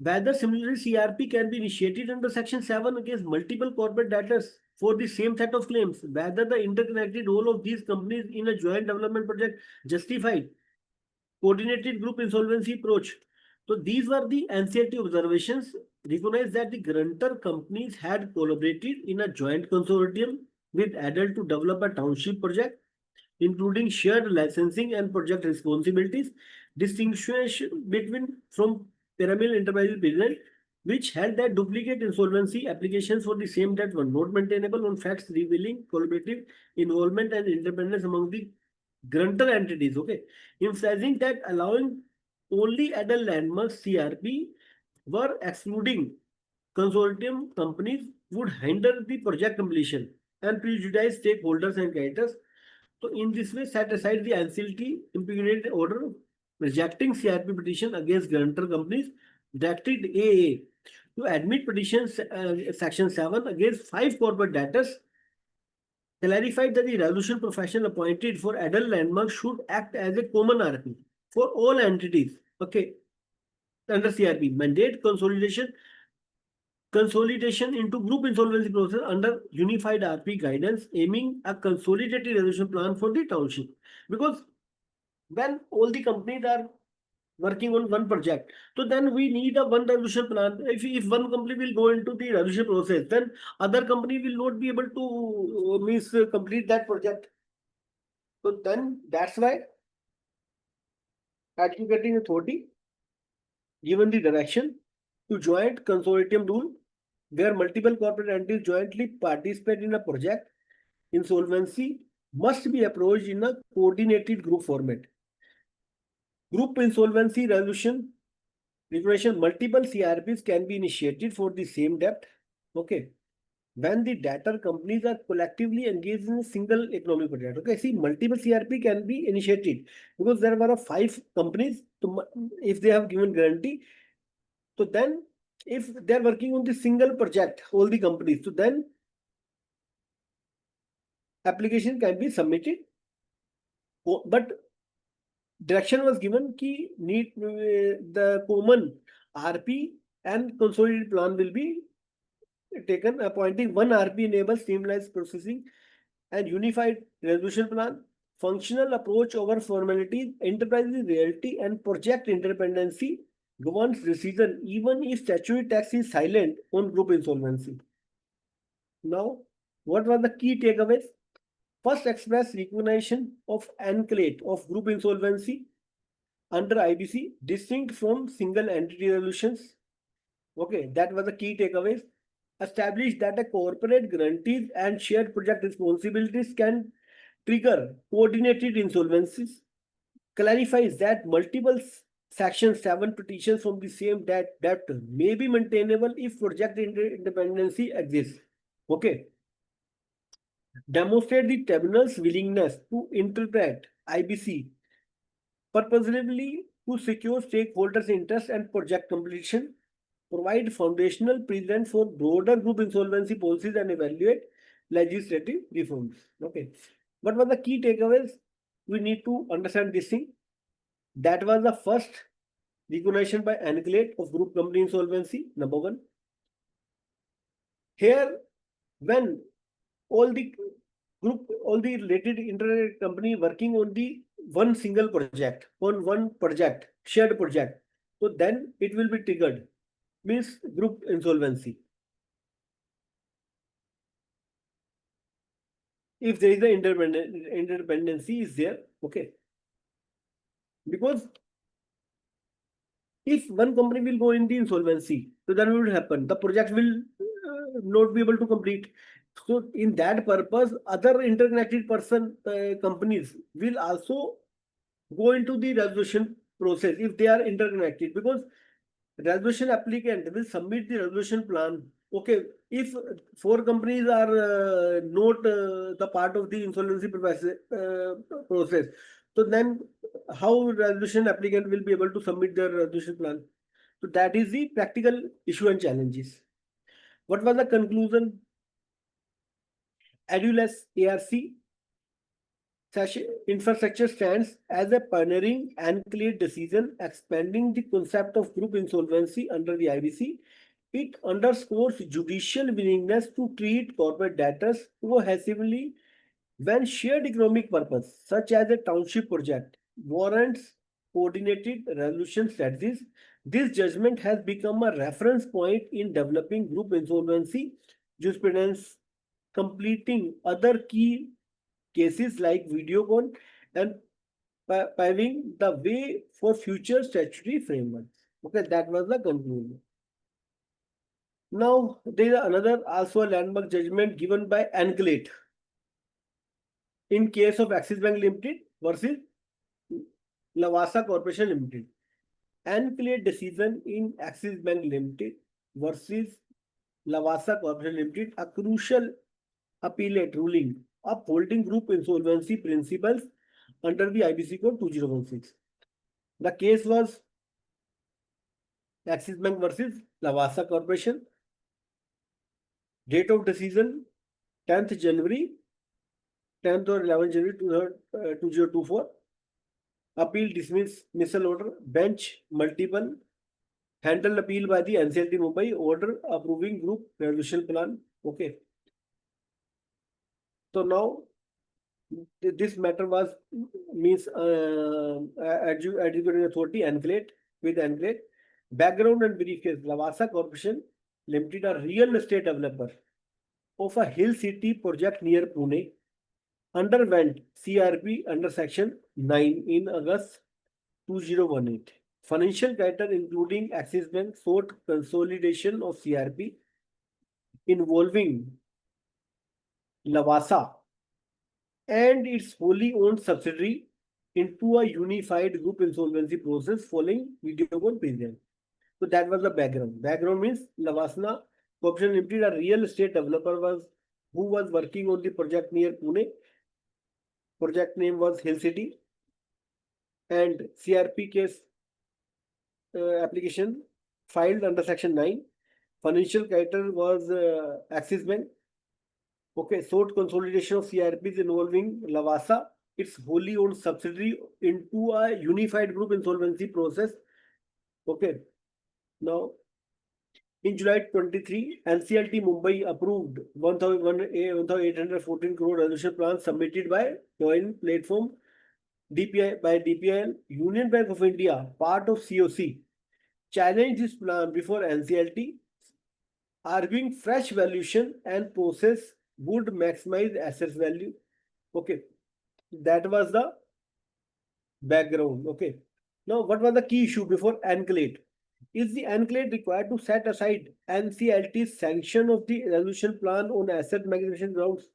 Whether similarly CRP can be initiated under Section 7 against multiple corporate debtors for the same set of claims, whether the interconnected role of these companies in a joint development project justified coordinated group insolvency approach. So these were the NCLT observations. Recognize that the grantor companies had collaborated in a joint consortium with ADEL to develop a township project, including shared licensing and project responsibilities. Distinction between from pyramidal enterprises business, which held that duplicate insolvency applications for the same debt were not maintainable on facts revealing collaborative involvement and independence among the grantor entities. Okay, emphasizing that allowing only adult landmarks CRP were excluding consortium companies would hinder the project completion and prejudice stakeholders and creditors. So in this way, set aside the NCLT impugnated order rejecting CRP petition against grantor companies, directed AA to admit petitions Section 7 against 5 corporate debtors, clarified that the resolution professional appointed for adult landmark should act as a common RP for all entities. Okay, under CRP, mandate consolidation consolidation into group insolvency process under unified RP guidance, aiming a consolidated resolution plan for the township. Because when all the companies are working on one project, so then we need a one resolution plan. If one company will go into the resolution process, then other company will not be able to complete that project. So then that's why adjudicating authority given the direction to joint consortium rule where multiple corporate entities jointly participate in a project. Insolvency must be approached in a coordinated group format. Group insolvency resolution regulation, multiple CRPs can be initiated for the same debt. Okay. When the debtor companies are collectively engaged in a single economic project. Okay, see, multiple CRP can be initiated because there were 5 companies. If they have given guarantee, so then if they are working on the single project, all the companies, so then application can be submitted. But direction was given ki need the common RP and consolidated plan will be taken. Appointing one RP enables streamlined processing and unified resolution plan, functional approach over formalities, enterprise reality, and project independency governs decision even if statutory tax is silent on group insolvency. Now, what were the key takeaways? First, express recognition of enclave of group insolvency under IBC, distinct from single entity resolutions. Okay, that was the key takeaways. Establish that a corporate guarantees and shared project responsibilities can trigger coordinated insolvencies. Clarifies that multiple Section 7 petitions from the same debtor may be maintainable if project independency exists. Okay. Demonstrate the tribunal's willingness to interpret IBC purposefully to secure stakeholders' interest and project completion, provide foundational precedent for broader group insolvency policies and evaluate legislative reforms. Okay. What were the key takeaways? We need to understand this thing. That was the first recognition by enclave of group company insolvency, number 1. Here, when all the related internet company working on the one single project, on one project, shared project, so then it will be triggered, means group insolvency. If there is a interdependency is there, okay. Because if one company will go in the insolvency, so then what will happen? The project will not be able to complete. So in that purpose, other interconnected companies will also go into the resolution process if they are interconnected, because resolution applicant will submit the resolution plan. Okay, if 4 companies are not the part of the insolvency process, so then how resolution applicant will be able to submit their resolution plan? So that is the practical issue and challenges. What was the conclusion? Eduless ARC infrastructure stands as a pioneering and clear decision expanding the concept of group insolvency under the IBC. It underscores judicial willingness to treat corporate debtors cohesively when shared economic purpose, such as a township project, warrants coordinated resolution strategies. This judgment has become a reference point in developing group insolvency jurisprudence, completing other key cases like Videocon and paving the way for future statutory frameworks. Okay, that was the conclusion. Now, there is another also a landmark judgment given by Enclate in case of Axis Bank Limited versus Lavasa Corporation Limited. Enclate decision in Axis Bank Limited versus Lavasa Corporation Limited, a crucial appellate ruling upholding group insolvency principles under the IBC Code 2016. The case was Axis Bank versus Lavasa Corporation. Date of decision 10th January, 10th or 11th January 2024. Appeal dismissal order, bench multiple handled appeal by the NCLT Mumbai order approving group resolution plan. Okay. So now this matter was means adjudicating authority Enclate with Enclate. Background and brief case. Lavasa Corporation Limited, a real estate developer of a hill city project near Pune, underwent CRP under section 9 in August 2018. Financial creditor including Axis Bank sought consolidation of CRP involving Lavasa and its wholly owned subsidiary into a unified group insolvency process following Videocon present. So that was the background. Background means Lavasana Corporation Limited, a real estate developer who was working on the project near Pune. Project name was Hill City, and CRP case application filed under section 9. Financial creditor was Axis Bank. Okay, sought consolidation of CRPs involving Lavasa, its wholly owned subsidiary, into a unified group insolvency process. Okay, now in July 23, NCLT Mumbai approved 1,814 crore resolution plan submitted by joint platform DPI by DPIL. Union Bank of India, part of COC, challenged this plan before NCLT, arguing fresh valuation and process would maximize assets value. Okay, that was the background. Okay, now what was the key issue before Enclate? Is the Enclate required to set aside NCLT's sanction of the resolution plan on asset maximization grounds?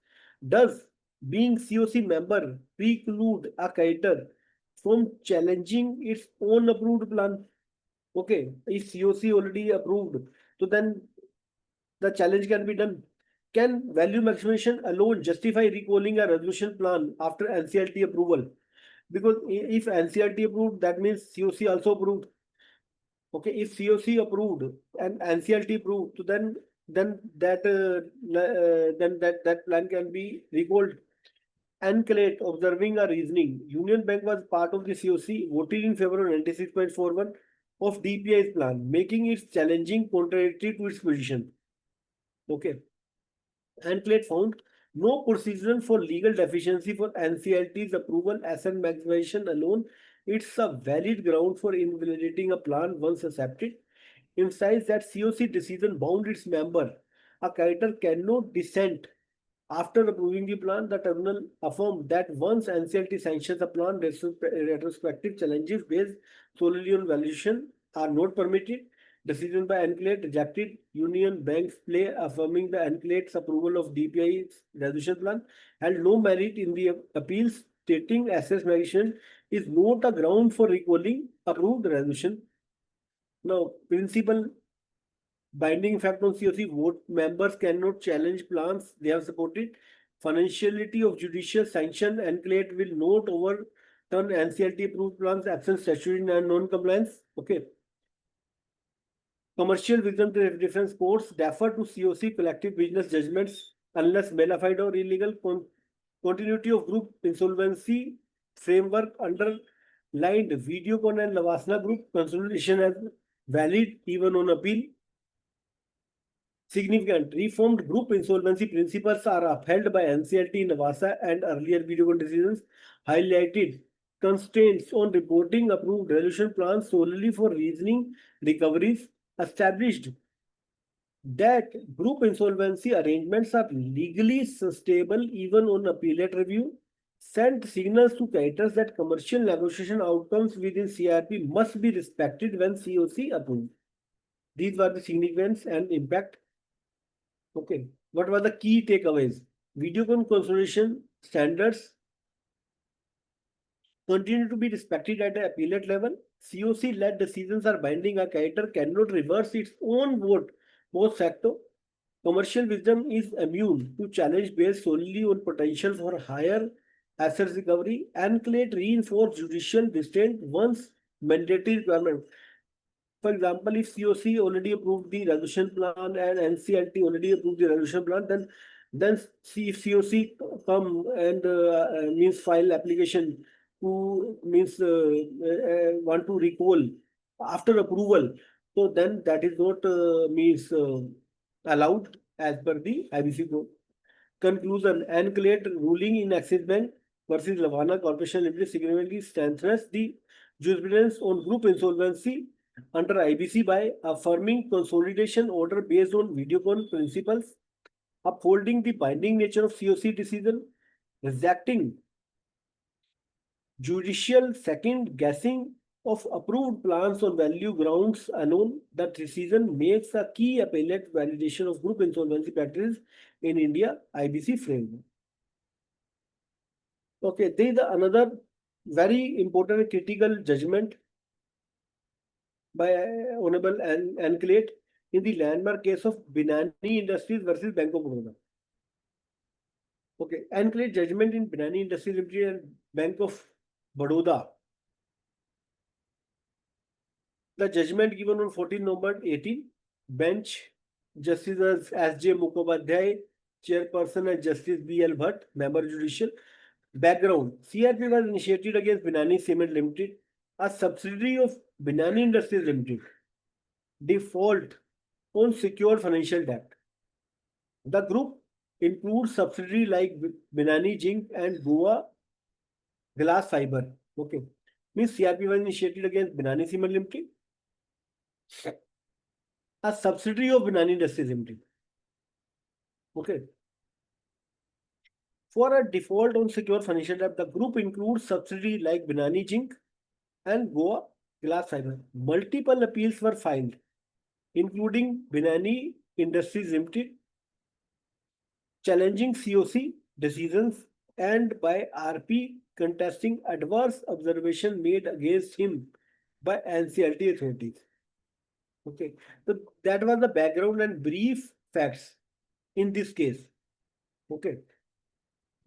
Does being COC member preclude a creditor from challenging its own approved plan? Okay, if COC already approved, so then the challenge can be done. Can value maximization alone justify recalling a resolution plan after NCLT approval? Because if NCLT approved, that means COC also approved. Okay, if COC approved and NCLT approved, so then that plan can be recalled. Enclate observing a reasoning. Union Bank was part of the COC, voted in favor of 96.41 of DPI's plan, making it challenging contradictory to its position. Okay. Enclate found no procedural for legal deficiency for NCLT's approval. Asset maximization alone, it's a valid ground for invalidating a plan once accepted. Emphasize that COC decision bound its member. A creditor cannot dissent after approving the plan. The tribunal affirmed that once NCLT sanctions a plan, retrospective challenges based solely on valuation are not permitted. Decision by Enclate rejected Union Bank's play, affirming the Enclate's approval of DPI's resolution plan held no merit in the appeals, stating assess maximization is not a ground for recalling approved resolution. Now, principal binding effect on COC, vote members cannot challenge plans they have supported. Financiality of judicial sanction, Enclate will not overturn NCLT approved plans absent statutory and non-compliance. Okay. Commercial wisdom difference courts defer to COC collective business judgments unless bona fide or illegal. Continuity of group insolvency framework underlined Videocon and Lavasana group consolidation as valid even on appeal. Significant reformed group insolvency principles are upheld by NCLT, Lavasa, and earlier Videocon decisions. Highlighted constraints on reporting approved resolution plans solely for reasoning recoveries. Established that group insolvency arrangements are legally sustainable even on appellate review. Sent signals to creditors that commercial negotiation outcomes within CRP must be respected when COC approved. These were the significance and impact. Okay, what were the key takeaways? Videocon consolidation standards continue to be respected at the appellate level. COC-led decisions are binding. A creditor cannot reverse its own vote post facto. Commercial wisdom is immune to challenge based solely on potential for higher assets recovery. Enclate reinforce judicial restraint once mandatory requirement. For example, if COC already approved the resolution plan and NCLT already approved the resolution plan, then see if COC come and means file application who means want to recall after approval. So then that is not means allowed as per the IBC code. Conclusion: Anclate ruling in Axis Bank versus Lavana Corporation Limited significantly strengthens the jurisprudence on group insolvency under IBC by affirming consolidation order based on Videocon principles, upholding the binding nature of COC decision, rejecting judicial second guessing of approved plans on value grounds unknown. The decision makes a key appellate validation of group insolvency practices in India IBC framework. Okay, there is another very important critical judgment by Honorable Anclate in the landmark case of Binani Industries versus Bank of Baroda. Okay, Anclate judgment in Binani Industries Limited and Bank of Baroda. The judgment given on 14 November 18, bench Justices S.J. Mukhopadhyay, Chairperson, and Justice B.L. Bhatt, Member Judicial. Background: CRP was initiated against Binani Cement Limited, a subsidiary of Binani Industries Limited. Default on secured financial debt. The group includes subsidiaries like Binani Zinc and Goa Glass Fiber. Okay, means CRP was initiated against Binani Cement Limited, a subsidiary of Binani Industries Limited. Okay. For a default on secure financial debt, the group includes subsidiaries like Binani Zinc and Goa Glass Fiber. Multiple appeals were filed, including Binani Industries Limited, challenging COC decisions, and by RP contesting adverse observation made against him by NCLT authorities. Okay, so that was the background and brief facts in this case. Okay,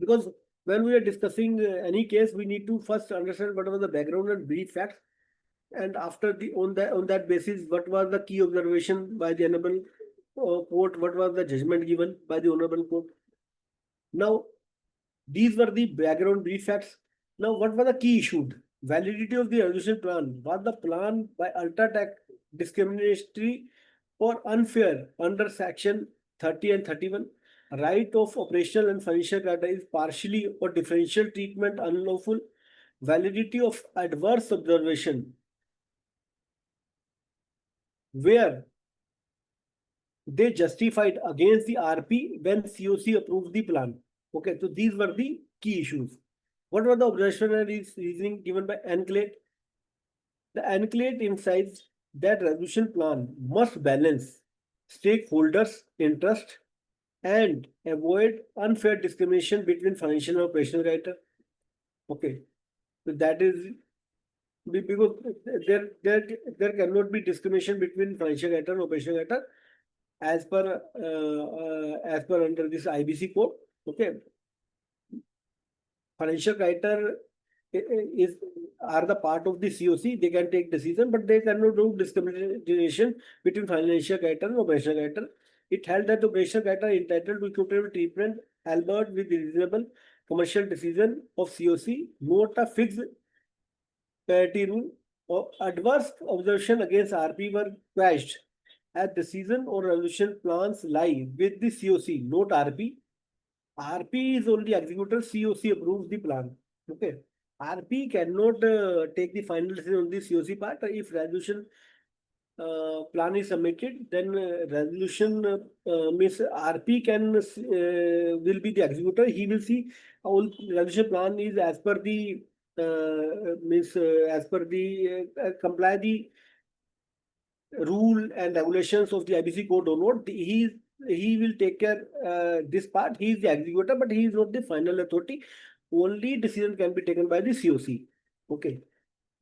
because when we are discussing any case, we need to first understand what was the background and brief facts, and after the on that basis, what was the key observation by the honorable court, what was the judgment given by the honorable court. Now, these were the background brief facts. Now, what was the key issue? Validity of the resolution plan. Was the plan by Ultratech discriminatory or unfair under section 30 and 31? Right of operational and financial criteria is partially or differential treatment unlawful. Validity of adverse observation, where they justified against the RP when COC approved the plan. Okay, so these were the key issues. What were the observation and reasoning given by Anclate? The Anclate emphasized that resolution plan must balance stakeholders' interest and avoid unfair discrimination between financial and operational criteria. Okay, so that is because there cannot be discrimination between financial criteria and operational criteria as per under this IBC code. Okay, financial criteria are the part of the COC. They can take decision, but they cannot do discrimination between financial criteria and operational criteria. It held that the operational criteria are entitled to equitable treatment, albeit with reasonable commercial decision of COC, not a fixed priority rule. Or adverse observation against RP were quashed as decision or resolution plans lie with the COC, not RP. RP is only executor, COC approves the plan. Okay. RP cannot take the final decision on the COC part. If resolution plan is submitted, then resolution means RP can will be the executor. He will see all resolution plan is as per the comply the rule and regulations of the IBC code or not. He will take care this part. He is the executor, but he is not the final authority. Only decision can be taken by the COC. Okay.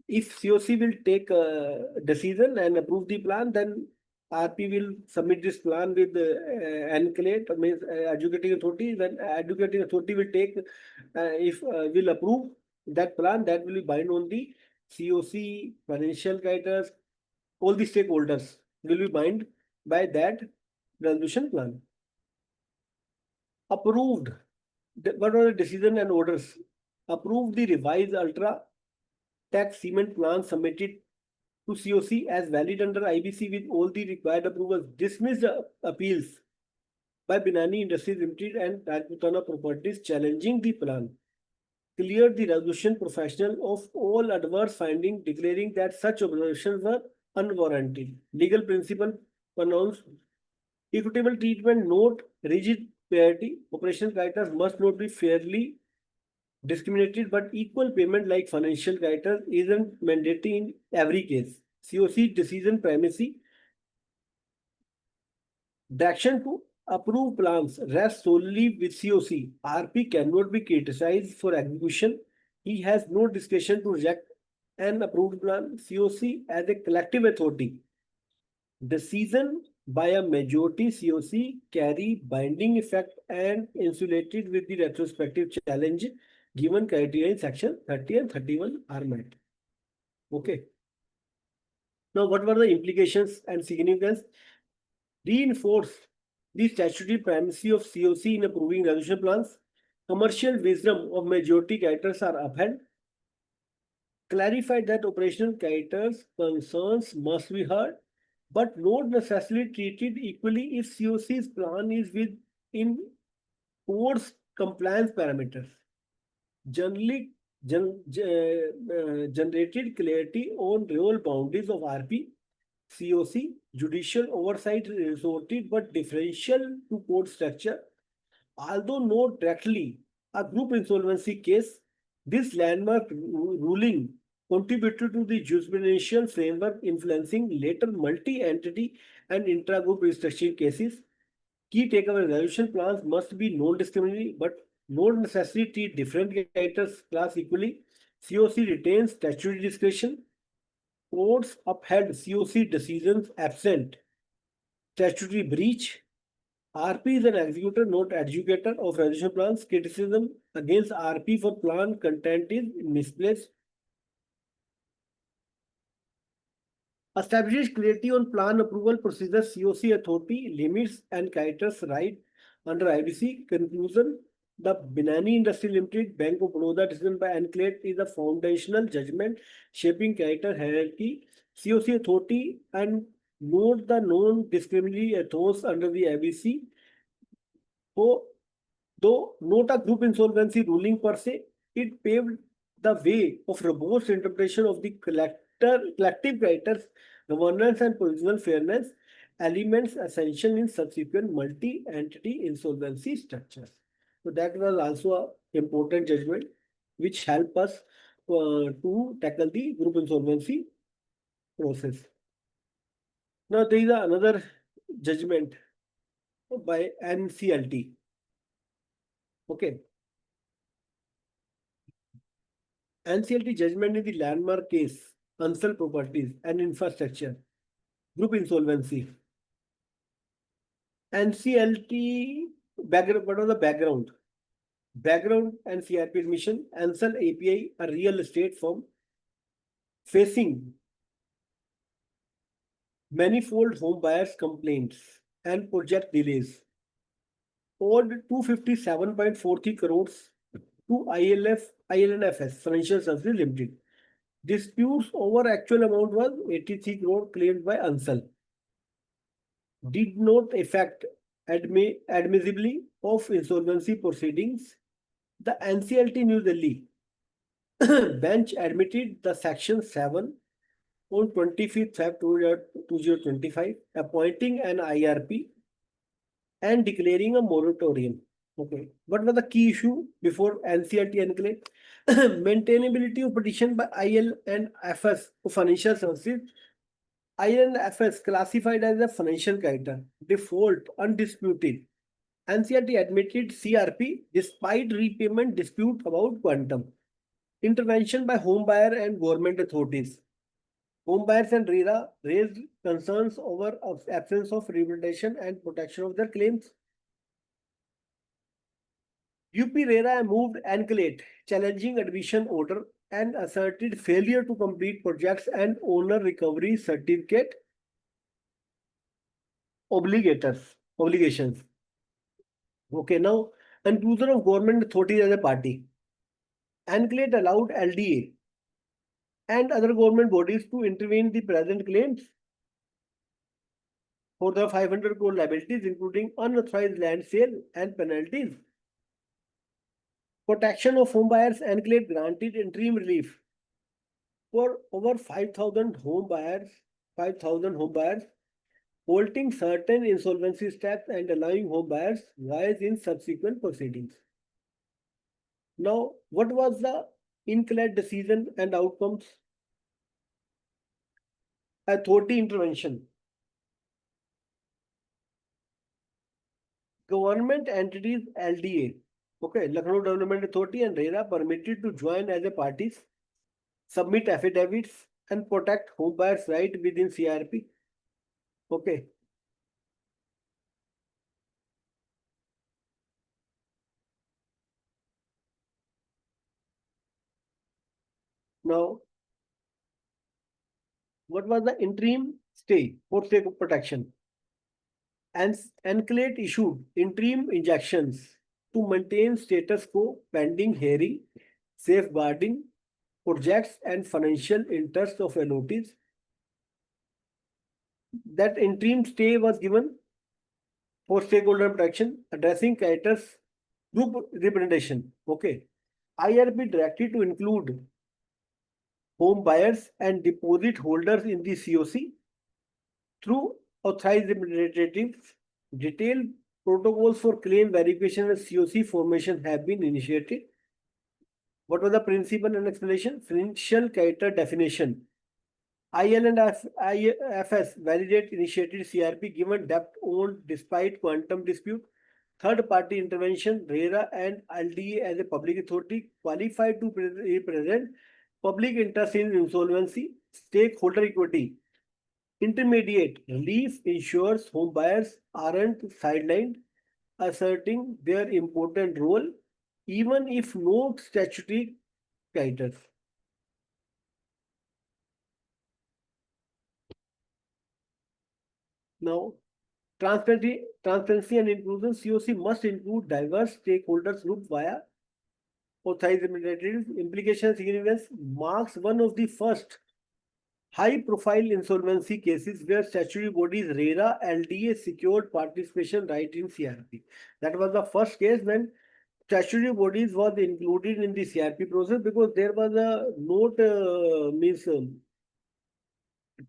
If COC will take a decision and approve the plan, then RP will submit this plan with Anclate, means adjudicating authority. Then adjudicating authority will take, if will approve that plan, that will be bind on the COC, financial criteria, all the stakeholders will be bind by that resolution plan. Approved. What are the decision and orders? Approved the revised Ultra Tech Cement plan submitted to COC as valid under IBC with all the required approvals, dismissed appeals by Binani Industries Limited and Rajputana Properties challenging the plan, cleared the resolution professional of all adverse findings, declaring that such observations were unwarranted. Legal principle pronounced equitable treatment, note rigid priority. Operational creditors must not be fairly discriminated, but equal payment like financial creditors isn't mandatory in every case. COC decision primacy. The action to approve plans rests solely with COC. RP cannot be criticized for execution. He has no discretion to reject an approved plan. COC as a collective authority. Decision by a majority COC carry binding effect and insulated with the retrospective challenge given criteria in section 30 and 31 are met. Okay. Now, what were the implications and significance? Reinforce the statutory primacy of COC in approving resolution plans. Commercial wisdom of majority creditors are upheld. Clarified that operational creditors' concerns must be heard, but not necessarily treated equally if COC's plan is within code's compliance parameters. Generally, generated clarity on role boundaries of RP, COC, judicial oversight resorted but differential to code structure. Although not directly a group insolvency case, this landmark ruling contributed to the jurisprudential framework influencing later multi-entity and intra-group restructuring cases. Key takeaway: resolution plans must be non-discriminatory but not necessarily treat different creditors class equally. COC retains statutory discretion. Courts upheld COC decisions absent statutory breach. RP is an executor, not adjudicator of resolution plans. Criticism against RP for plan content is misplaced. Establish clarity on plan approval procedures. COC authority limits and creditors' right under IBC. Conclusion: the Binani Industry Limited Bank of Baroda decision by Enclate is a foundational judgment shaping creditor hierarchy. COC authority and note the non-discriminatory ethos under the IBC. Though not a group insolvency ruling per se, it paved the way of robust interpretation of the collective creditors, governance and provisional fairness, elements essential in subsequent multi-entity insolvency structures. So that was also an important judgment which helped us to tackle the group insolvency process. Now there is another judgment by NCLT. Okay. NCLT judgment in the landmark case, Unsell Properties and Infrastructure, Group Insolvency. NCLT background, what was the background? Background and CRP admission, Ansel API, a real estate firm facing manifold home buyers complaints and project delays, owed 257.43 crores to ILNFS Financial Services Limited. Disputes over actual amount was 83 crore claimed by Ansel. Did not affect admissibly of insolvency proceedings. The NCLT New Delhi bench admitted the Section 7 on 25th February 2025, appointing an IRP and declaring a moratorium. Okay, what was the key issue before NCLT enclave? Maintainability of petition by IL and FS of financial services. IL and FS classified as a financial character, default undisputed. NCLT admitted CRP despite repayment dispute about quantum. Intervention by home buyer and government authorities. Home buyers and RERA raised concerns over absence of rehabilitation and protection of their claims. UP RERA moved Enclate, challenging admission order and asserted failure to complete projects and owner recovery certificate obligations. Okay, now inclusion of government authorities as a party. Enclate allowed LDA and other government bodies to intervene the present claims for the 500 crore liabilities, including unauthorized land sale and penalties. Protection of home buyers enclave granted interim relief for over 5,000 home buyers, holding certain insolvency steps and allowing home buyers rise in subsequent proceedings. Now, what was the INCLAD decision and outcomes? Authority intervention. Government entities LDA, okay, Lucknow Development Authority and RERA permitted to join as a parties, submit affidavits and protect home buyers' right within CRP. Okay. Now, what was the interim stay for sake of protection? And NCLAT issued interim injunctions to maintain status quo pending hearing, safeguarding projects and financial interests of LOTs. That interim stay was given for stakeholder protection, addressing creditors group representation. Okay. IRP directed to include home buyers and deposit holders in the COC through authorized representatives. Detailed protocols for claim verification and COC formation have been initiated. What was the principle and explanation? Financial creditor definition. IL and IFS validate initiated CRP given debt owed despite quantum dispute. Third party intervention, RERA and LDA as a public authority qualified to represent public interest in insolvency, stakeholder equity. Intermediate relief ensures home buyers aren't sidelined, asserting their important role, even if no statutory guidance. Now, transparency and inclusion, COC must include diverse stakeholders group via authorized representatives. Implication significance marks one of the first high-profile insolvency cases where statutory bodies RERA, LDA secured participation right in CRP. That was the first case when statutory bodies was included in the CRP process because there was a note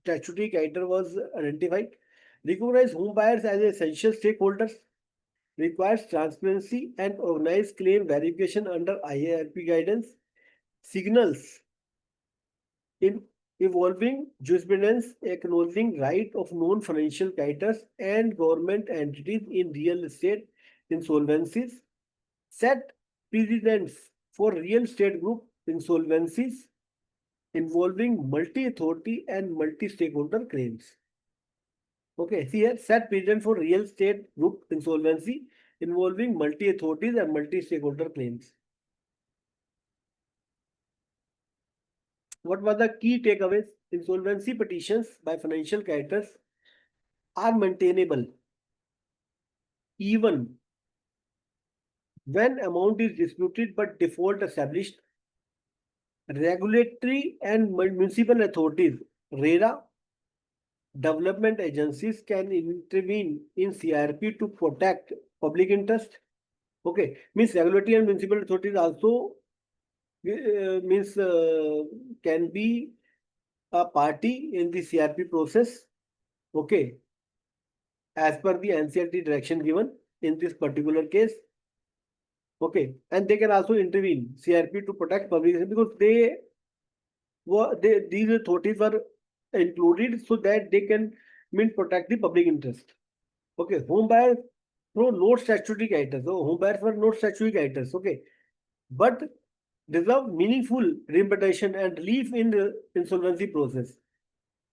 statutory character was identified. Recognize home buyers as essential stakeholders. Requires transparency and organized claim verification under IARP guidance. Signals in evolving jurisprudence acknowledging right of non-financial creditors and government entities in real estate insolvencies. Set precedents for real estate group insolvencies involving multi-authority and multi-stakeholder claims. Okay, see here, set precedent for real estate group insolvency involving multi-authorities and multi-stakeholder claims. What were the key takeaways? Insolvency petitions by financial creditors are maintainable even when amount is disputed but default established. Regulatory and municipal authorities, RERA, development agencies can intervene in CRP to protect public interest. Okay, means regulatory and municipal authorities also can be a party in the CRP process. Okay, as per the NCLT direction given in this particular case. Okay, and they can also intervene CRP to protect public interest because these authorities were included so that they can protect the public interest. Okay, home buyers no statutory creditors. So home buyers were not statutory creditors. Okay, but deserve meaningful representation and relief in the insolvency process.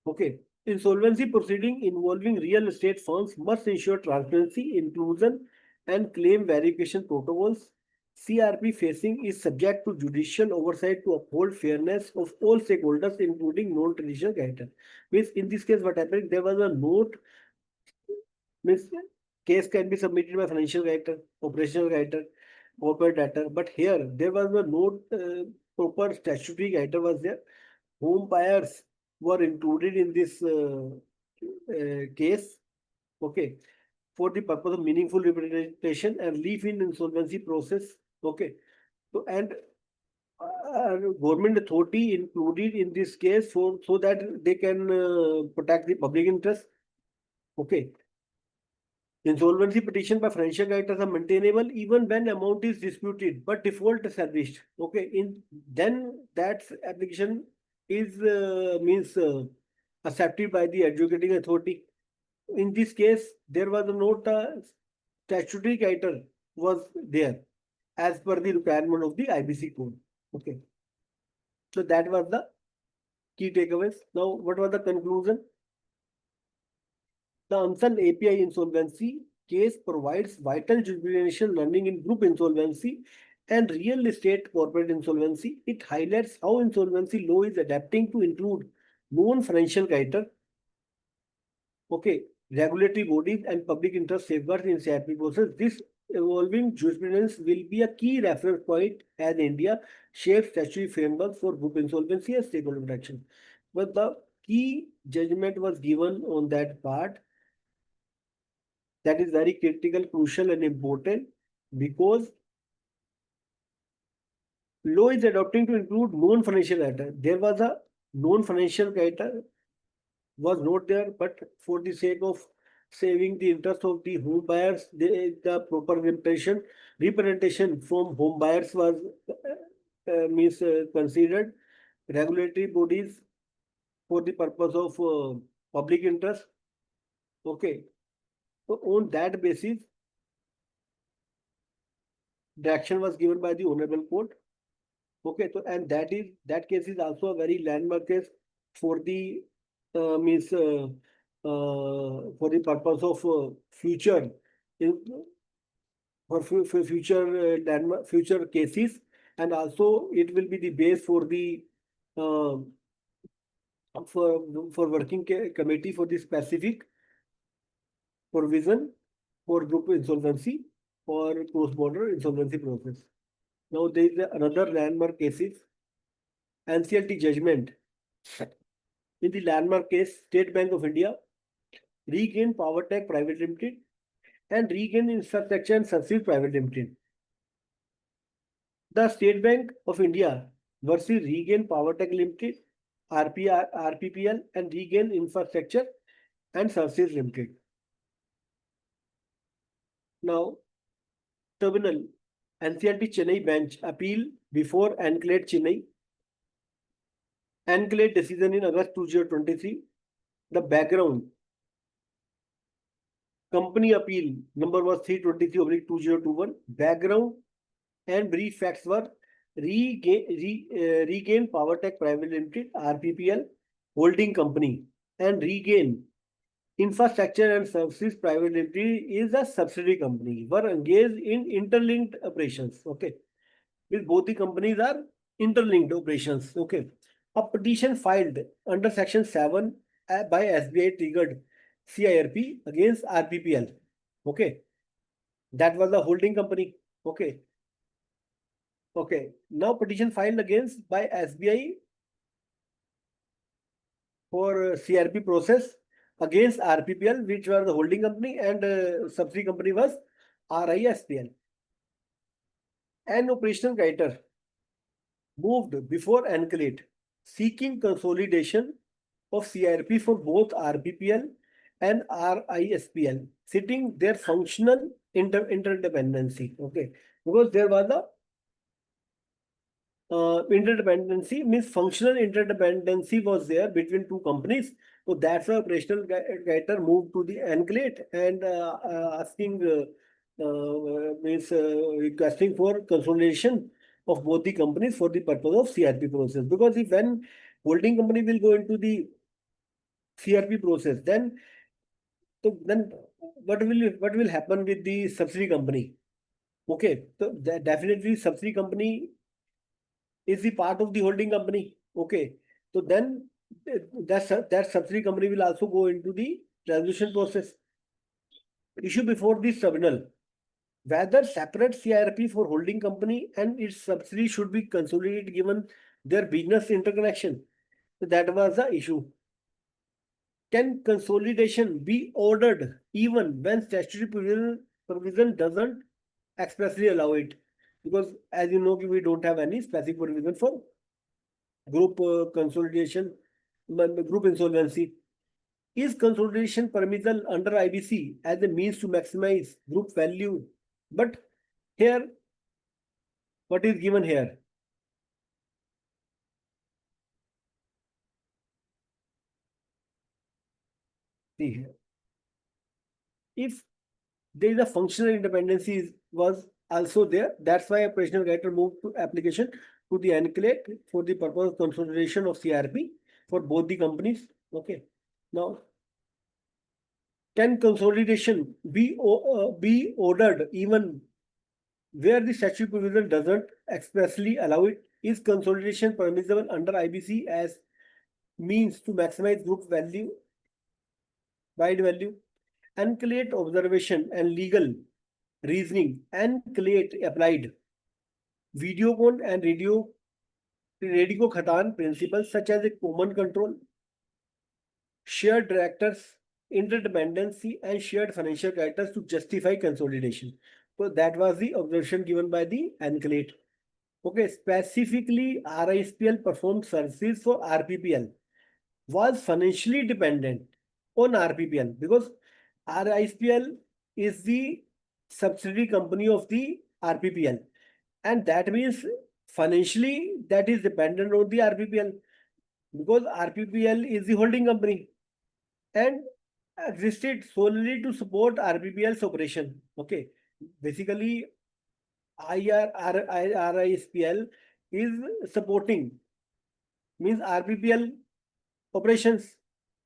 Okay, insolvency proceeding involving real estate firms must ensure transparency, inclusion, and claim verification protocols. CRP facing is subject to judicial oversight to uphold fairness of all stakeholders, including non-traditional creditors. Means in this case, what happened? There was a note. Means case can be submitted by financial creditor, operational creditor, corporate debtor. But here there was a note proper statutory creditor was there. home buyers were included in this case, okay, for the purpose of meaningful representation and relief in insolvency process, okay. So, and government authority included in this case so that they can protect the public interest, okay. Insolvency petition by financial guarantors are maintainable even when amount is disputed but default established. Okay, in then that application is means accepted by the adjudicating authority. In this case, there was a note statutory guarantor was there as per the requirement of the IBC code. Okay, so that was the key takeaways. Now, what was the conclusion? The Ansan API insolvency case provides vital jurisprudential learning in group insolvency and real estate corporate insolvency. It highlights how insolvency law is adapting to include non-financial guarantor, okay, regulatory bodies and public interest safeguards in CIP process. This evolving jurisprudence will be a key reference point as India shapes statutory framework for group insolvency and stakeholder protection. But the key judgment was given on that part. That is very critical, crucial, and important because law is adopting to include non-financial data. There was a non-financial data was not there, but for the sake of saving the interest of the home buyers, the proper representation from home buyers was means considered. Regulatory bodies for the purpose of public interest. Okay, so on that basis, the action was given by the honorable court. Okay, so and that case is also a very landmark case for the means for the purpose of future in, for future landmark future cases, and also it will be the base for the uh, for working committee for the specific provision for group insolvency or cross-border insolvency process. Now there is another landmark cases, NCLT judgment. In the landmark case, State Bank of India, Regain Power Tech Private Limited, and Regain Infrastructure and Services Private Limited. The State Bank of India versus Regain Power Tech Limited, RPPL, and Regain Infrastructure and Services Limited. Now, Terminal NCLT Chennai bench appeal before Anclate Chennai. Anclate decision in August 2023. The background. Company appeal number was 323/2021. Background and brief facts were Regain Power Tech Private Limited, RPPL, holding company, and Regain Infrastructure and Services Private Limited is a subsidiary company, were engaged in interlinked operations. Okay, with both the companies are interlinked operations. Okay, a petition filed under Section 7 by SBI triggered CIRP against RPPL. Okay, that was the holding company. Okay. Okay, now petition filed against by SBI for CRP process against RPPL, which were the holding company, and subsidiary company was RISPL. An operational guider moved before Anclate, seeking consolidation of CRP for both RPPL and RISPL, sitting their functional interdependency. Okay, because there was a interdependency, means functional interdependency was there between two companies. So that's why operational guider moved to the Anclate and asking means requesting for consolidation of both the companies for the purpose of CRP process. Because if when holding company will go into the CRP process, then what will happen with the subsidiary company? Okay, so definitely subsidiary company is the part of the holding company. Okay, so then that subsidiary company will also go into the resolution process. Issue before this tribunal, whether separate CIRP for holding company and its subsidiary should be consolidated given their business interconnection. That was the issue. Can consolidation be ordered even when statutory provision doesn't expressly allow it? Because as you know, we don't have any specific provision for group consolidation, group insolvency. Is consolidation permissible under IBC as a means to maximize group value? But here, what is given here? See here. If there is a functional independency was also there, that's why operational character moved to application to the enclave for the purpose of consolidation of CRP for both the companies. Okay. Now, can consolidation be ordered even where the statutory provision doesn't expressly allow it? Is consolidation permissible under IBC as means to maximize group value, wide value? Unclate observation and legal reasoning and Clayt applied Videocon and Radio Khatan principles such as a common control, shared directors, interdependency, and shared financial characters to justify consolidation. So that was the observation given by the Anclate. Okay, specifically RISPL performed services for RPPL, was financially dependent on RPPL because RISPL is the subsidiary company of the RPPL, and that means financially that is dependent on the RPPL because RPPL is the holding company and existed solely to support RPPL's operation. Okay, basically RISPL is supporting means RPPL operations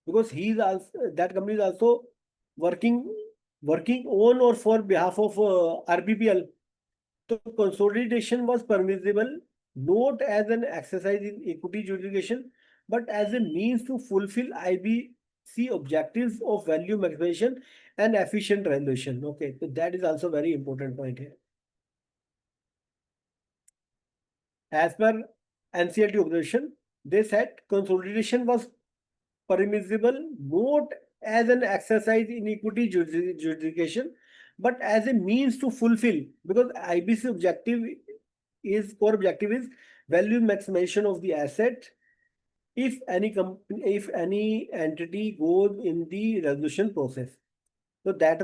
because he is also that company is also working on or for behalf of RPPL. So consolidation was permissible not as an exercise in equity jurisdiction but as a means to fulfill IBC objectives of value maximization and efficient resolution. Okay, so that is also very important point here. As per NCLT observation, they said consolidation was permissible not as an exercise in equity jurisdiction, but as a means to fulfill because IBC core objective is value maximization of the asset. If any entity goes in the resolution process, so that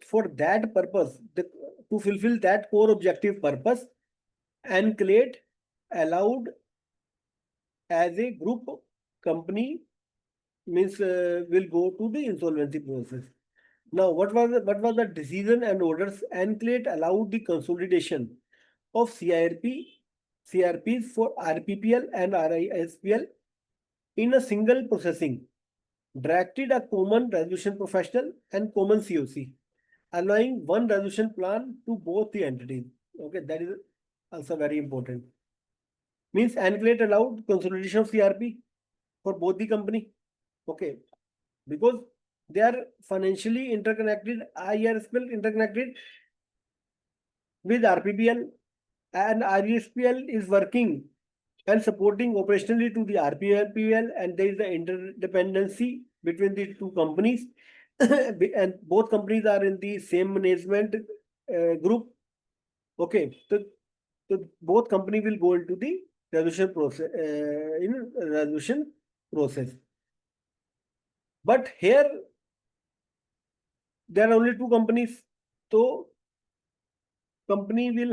for that purpose, to fulfill that core objective purpose, Enclate allowed as a group company means will go to the insolvency process. Now, what was the decision and orders? Enclate allowed the consolidation of CRPs for RPPL and RISPL in a single processing, directed a common resolution professional and common COC, allowing one resolution plan to both the entities. Okay, that is also very important. Means Enclate allowed consolidation of CRP for both the company. Okay, because they are financially interconnected, IRSPL interconnected with RPPL and RESPL is working and supporting operationally to the RPPL and there is the interdependency between the two companies and both companies are in the same management group. Okay, so both company will go into the resolution process. But here there are only two companies, so company can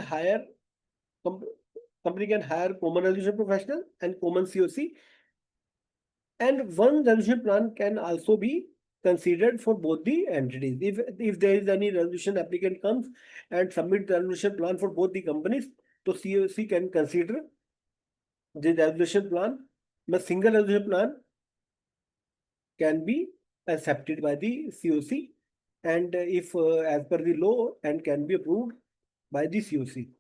hire common resolution professional and common COC, and one resolution plan can also be considered for both the entities. If there is any resolution applicant comes and submit the resolution plan for both the companies, so COC can consider the resolution plan. The single resolution plan can be accepted by the COC, and if as per the law and can be approved by the COC.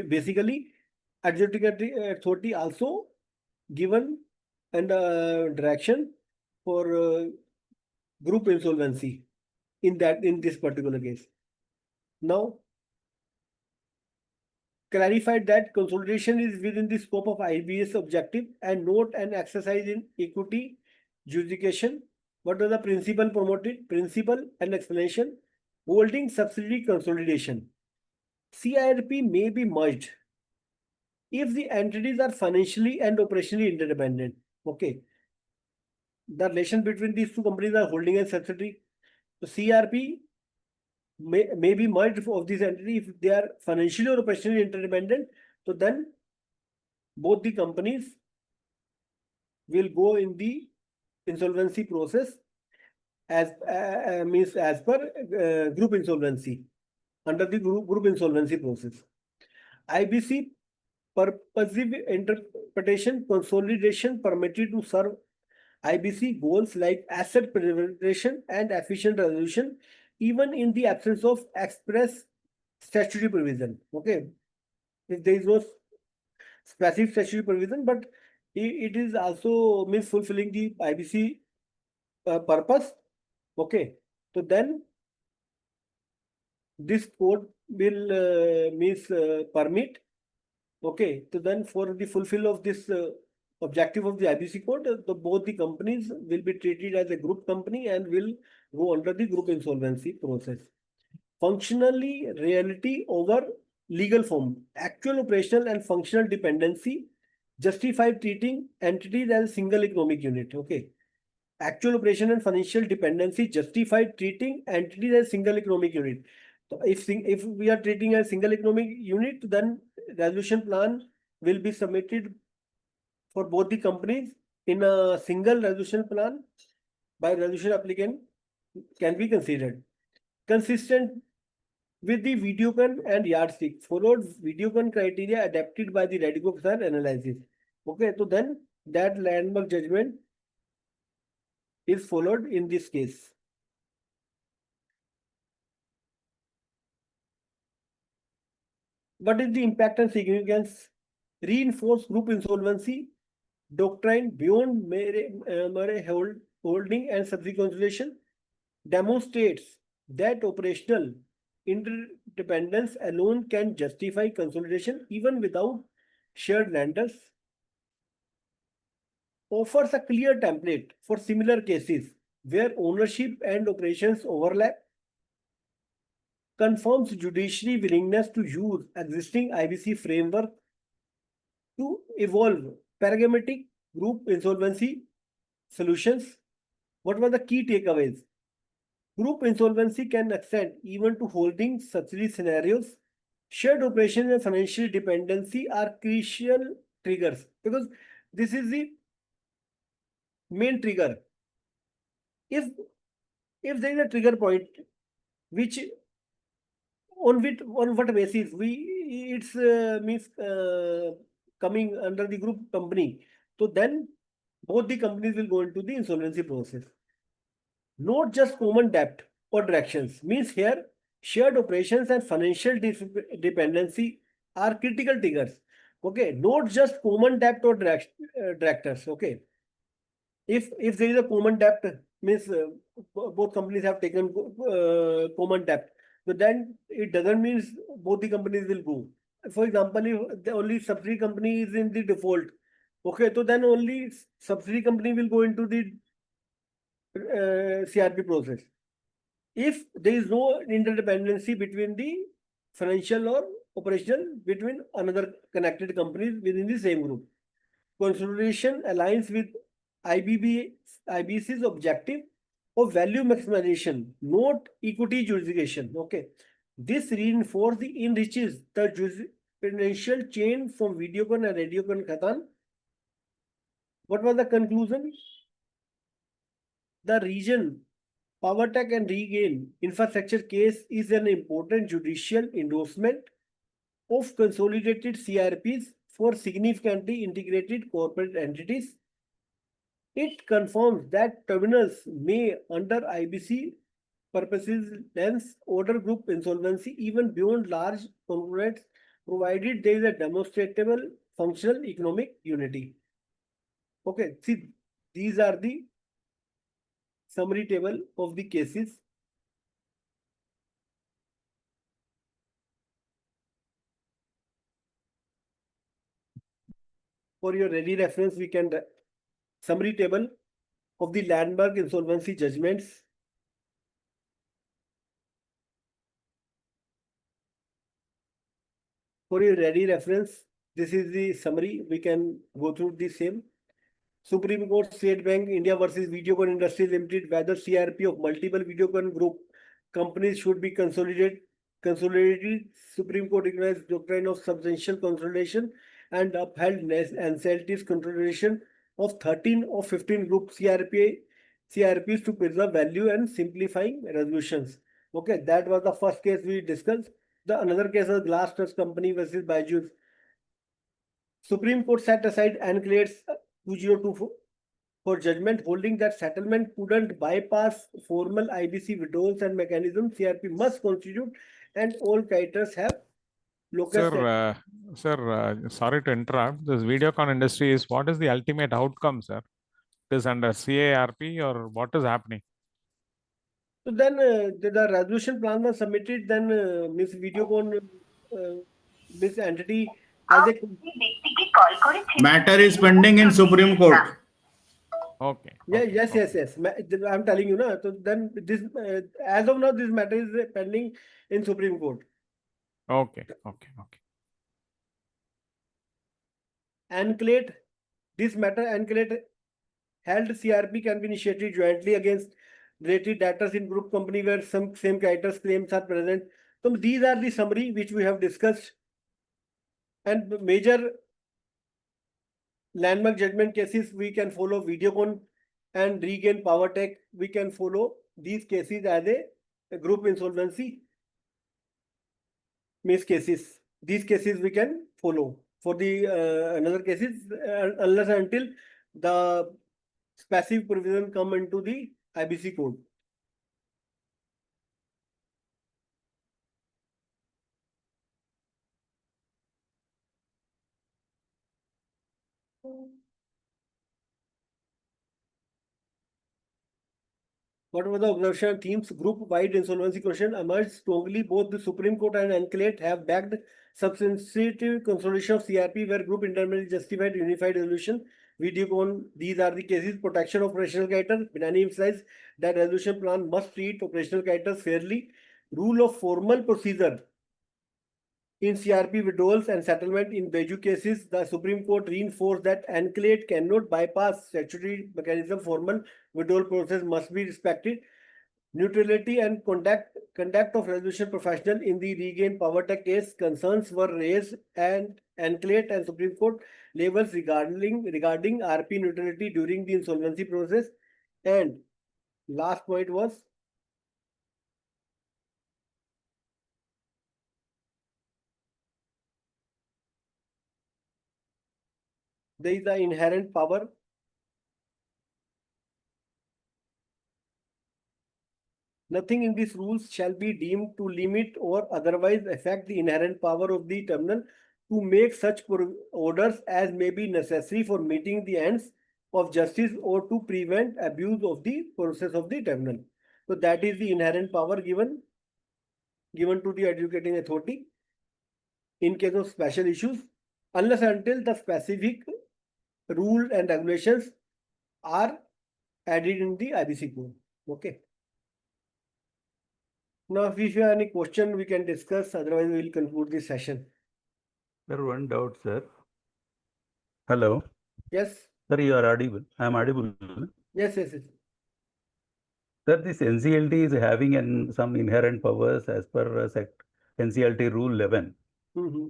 Basically, adjudicatory authority also given and direction for group insolvency in this particular case. Now, clarified that consolidation is within the scope of IBS objective and not an exercise in equity jurisdiction. What was the principle promoted? Principle and explanation. Holding subsidiary consolidation. CIRP may be merged if the entities are financially and operationally interdependent. Okay. The relation between these two companies are holding and subsidiary. So CRP may be merged of these entities if they are financially or operationally interdependent. So then both the companies will go in the insolvency process as means as per group insolvency, under the group insolvency process. IBC purposive interpretation consolidation permitted to serve IBC goals like asset preservation and efficient resolution, even in the absence of express statutory provision. Okay, if there is no specific statutory provision, but it is also means fulfilling the IBC purpose. Okay, so then this code will means permit. Okay, so then for the fulfill of this objective of the IBC code, both the companies will be treated as a group company and will go under the group insolvency process. Functionally, reality over legal form. Actual operational and functional dependency justify treating entities as a single economic unit. Okay. Actual operation and financial dependency justify treating entities as single economic unit. So if we are treating a single economic unit, then resolution plan will be submitted for both the companies in a single resolution plan by resolution applicant can be considered. Consistent with the Videocon and yardstick, followed Videocon criteria adapted by the Radico analysis. Okay, so then that landmark judgment is followed in this case. What is the impact and significance? Reinforce group insolvency doctrine beyond mere holding and subsidiary consolidation demonstrates that operational interdependence alone can justify consolidation even without shared lenders. Offers a clear template for similar cases where ownership and operations overlap. Confirms judiciary willingness to use existing IBC framework to evolve paradigmatic group insolvency solutions. What were the key takeaways? Group insolvency can extend even to holding subsidiary scenarios. Shared operations and financial dependency are crucial triggers because this is the main trigger. If there is a trigger point which on what basis it's means coming under the group company, so then both the companies will go into the insolvency process. Not just common debt or directions means here shared operations and financial dependency are critical triggers. Okay, not just common debt or directors. Okay, if there is a common debt means both companies have taken common debt, so then it doesn't mean both the companies will go. For example, if the only subsidiary company is in the default, okay, so then only subsidiary company will go into the CRP process. If there is no interdependency between the financial or operational between another connected companies within the same group. Consolidation aligns with IBC's objective of value maximization, not equity jurisdiction. Okay. This reinforces the enriches the jurisprudential chain from Videocon and Radiocon Khatan. What was the conclusion? The region PowerTech and Regain infrastructure case is an important judicial endorsement of consolidated CRPs for significantly integrated corporate entities. It confirms that terminals may, under IBC purposes, lens order group insolvency even beyond large conglomerates, provided there is a demonstrable functional economic unity. Okay, see, these are the summary table of the cases. for your ready reference, we can summary table of the landmark insolvency judgments. For your ready reference, this is the summary. We can go through the same. Supreme Court, State Bank India versus Videocon Industries Limited, whether CRP of multiple Videocon group companies should be consolidated. Supreme Court recognized doctrine of substantial consolidation and upheld NCLT's consolidation of 13 or 15 group CRPs to preserve value and simplifying resolutions. Okay, that was the first case we discussed. The another case was Glass Trust Company versus Byju's. Supreme Court set aside Anclates 2024 for judgment, holding that settlement couldn't bypass formal IBC withdrawals and mechanisms. CRP must constitute, and all creditors have locus. Sir, sorry to interrupt. This Videocon industry is what is the ultimate outcome, sir? It is under CARP or what is happening? So then the resolution plan was submitted. Then Miss Videocon, this entity as a Matter is pending in Supreme Court. Okay. yeah, okay, yes, okay. yes. I'm telling you, na. So then this as of now, this matter is pending in Supreme Court. Okay. Anclate, this matter Anclate held CRP can be initiated jointly against related debtors in group company where some same creditors claims are present. So these are the summary which we have discussed, and major landmark judgment cases we can follow Videocon and Regain Power Tech. We can follow these cases as a group insolvency cases. These cases we can follow. For the another cases, unless and until the specific provision come into the IBC code. What were the observation themes? Group-wide insolvency question emerged strongly. Both the Supreme Court and Anclate have backed substantive consolidation of CRP where group intermediate justified unified resolution. Videocon, these are the cases. Protection of operational creditors. Binani emphasized that resolution plan must treat operational creditors fairly. Rule of formal procedure in CRP withdrawals and settlement in Beju cases, the Supreme Court reinforced that Anclate cannot bypass statutory mechanism. Formal withdrawal process must be respected. Neutrality and conduct of resolution professional in the Regain Power Tech case, concerns were raised and Anclate and Supreme Court levels regarding RP neutrality during the insolvency process. And last point was there is the inherent power. Nothing in these rules shall be deemed to limit or otherwise affect the inherent power of the tribunal to make such orders as may be necessary for meeting the ends of justice or to prevent abuse of the process of the tribunal. So that is the inherent power given to the adjudicating authority in case of special issues, unless until the specific rule and regulations are added in the IBC code. Okay. Now, if you have any question, we can discuss. Otherwise, we will conclude this session. Sir, one doubt, sir. Hello. Yes. Sir, you are audible. I am audible. Yes. Sir, this NCLT is having some inherent powers as per NCLT Rule 11. Mm-hmm.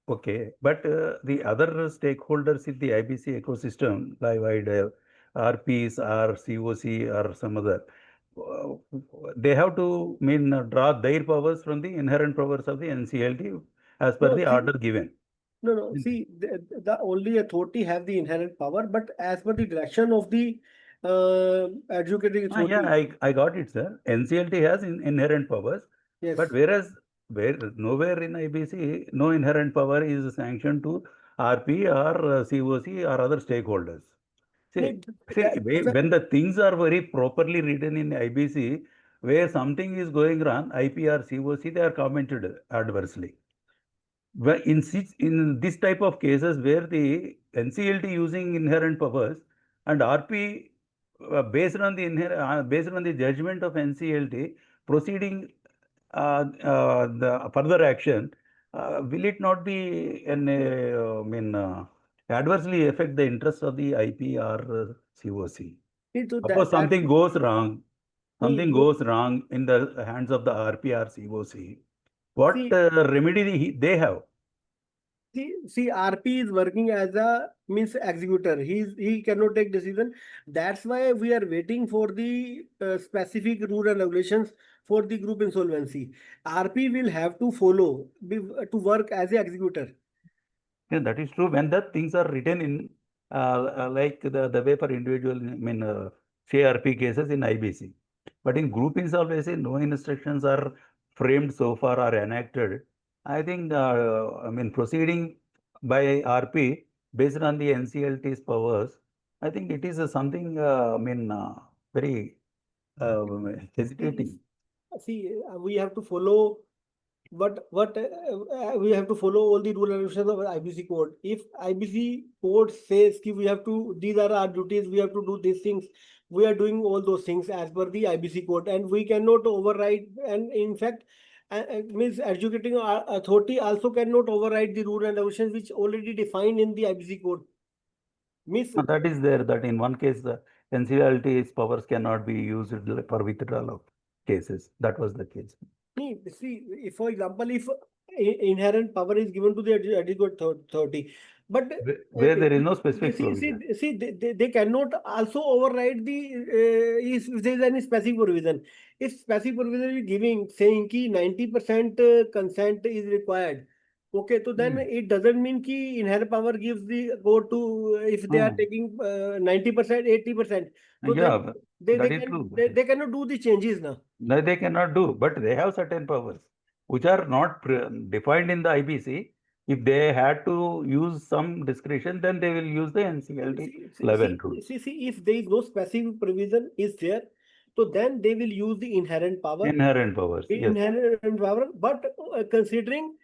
Okay, but the other stakeholders in the IBC ecosystem, like RPs or COC or some other, they have to draw their powers from the inherent powers of the NCLT as per the order given. No. See, the only authority have the inherent power, but as per the direction of the adjudicating authority. Yeah, I got it, sir. NCLT has inherent powers, Yes. but nowhere in IBC, no inherent power is sanctioned to RP or COC or other stakeholders. See, when the things are very properly written in IBC, where something is going wrong, IP or COC, they are commented adversely. In this type of cases where the NCLT using inherent powers and RP based on the judgment of NCLT proceeding the further action, will it not be adversely affect the interests of the IP or COC? So Suppose something goes wrong, in the hands of the RP or COC, what remedy they have? See, RP is working as a means executor. He cannot take decision. That's why we are waiting for the specific rule and regulations for the group insolvency. RP will have to follow to work as a executor. Yeah, that is true. When the things are written in like the way for individual, say RP cases in IBC. But in group insolvency, no instructions are framed so far or enacted. I think, proceeding by RP based on the NCLT's powers, I think it is something, very hesitating. See, we have to follow we have to follow all the rules and regulations of IBC code. If IBC code says that we have to, these are our duties, we have to do these things, we are doing all those things as per the IBC code, and we cannot override. And in fact, means adjudicating authority also cannot override the rule and regulations which already defined in the IBC code. That is there, that in one case the NCLT's powers cannot be used for withdrawal of cases. That was the case. See, if, for example, if inherent power is given to the adequate authority, but where there is no specific provision. See, they cannot also override the if there is any specific provision. If specific provision is giving saying ki 90% consent is required, okay, so then it doesn't mean ki inherent power gives the go to if they are taking 90%, 80%. So Yeah, they cannot do the changes now. No, they cannot do, but they have certain powers which are not defined in the IBC. If they had to use some discretion, then they will use the NCLT 11 rule. See, if there is no specific provision is there, so then they will use the inherent power. Inherent powers, yes. Inherent power, but considering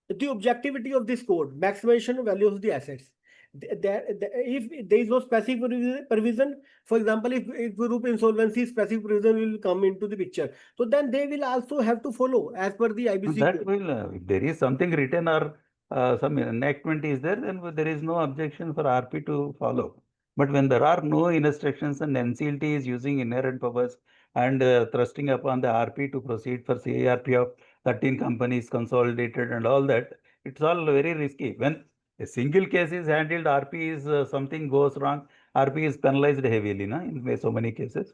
the objectivity of this code, maximization of value of the assets. If there is no specific provision, for example, if group insolvency specific provision will come into the picture, so then they will also have to follow as per the IBC That code. will, if there is something written or some enactment is there, then there is no objection for RP to follow. But when there are no instructions and NCLT is using inherent powers and thrusting upon the RP to proceed for CARP of 13 companies consolidated and all that, it's all very risky. When a single case is handled, RP is something goes wrong, RP is penalized heavily, in so many cases.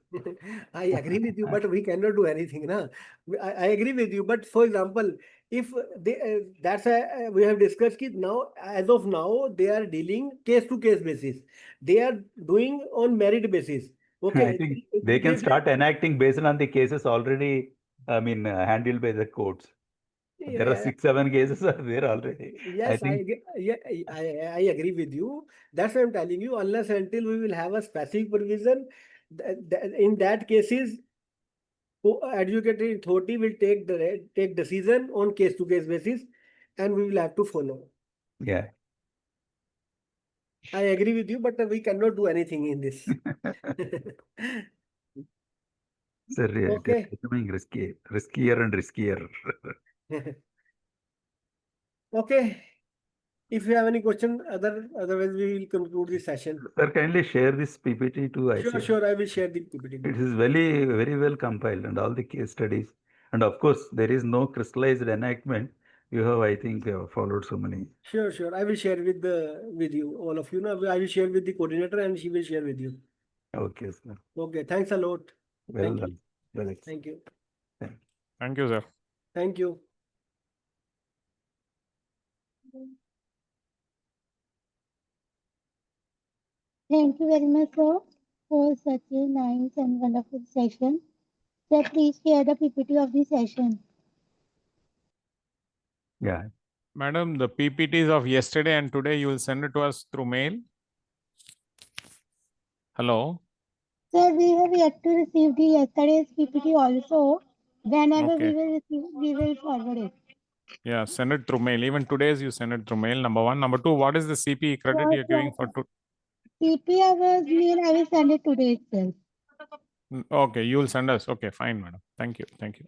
I agree with you, but we cannot do anything. I agree with you, but for example, if they that's we have discussed it now. As of now, they are dealing case to case basis. They are doing on merit basis. Okay, I think they can start enacting based on the cases already. Handled by the courts. There are 6-7 cases are there already. Yes, I agree with you. That's why I'm telling you. Unless until we will have a specific provision, in that cases, adjudicating authority will take decision on case to case basis, and we will have to follow. Yeah. I agree with you, but we cannot do anything in this. Sir, it is becoming riskier and riskier. Okay. If you have any question, otherwise we will conclude this session. Sir, kindly share this PPT to ICA. Sure, I will share the PPT. It is very, very well compiled and all the case studies. And of course, there is no crystallized enactment. You have, I think, followed so many. Sure. I will share with you, all of you. Now, I will share with the coordinator and she will share with you. Okay, sir. Okay, thanks a lot. Well done. Well, thank you. Thank you, sir. Thank you. Thank you very much, sir, for such a nice and wonderful session. Sir, please share the PPT of the session. Yeah. Madam, the PPTs of yesterday and today, you will send it to us through mail? Hello? Sir, we have yet to receive the yesterday's PPT also. Whenever we will receive, we will forward it. Yeah, send it through mail. Even today's you send it through mail, number one. Number two, what is the CP credit Sure, you're giving for sure. CP hours mail, I will send it today itself. Okay, you will send us. Okay, fine, madam. Thank you. Thank you.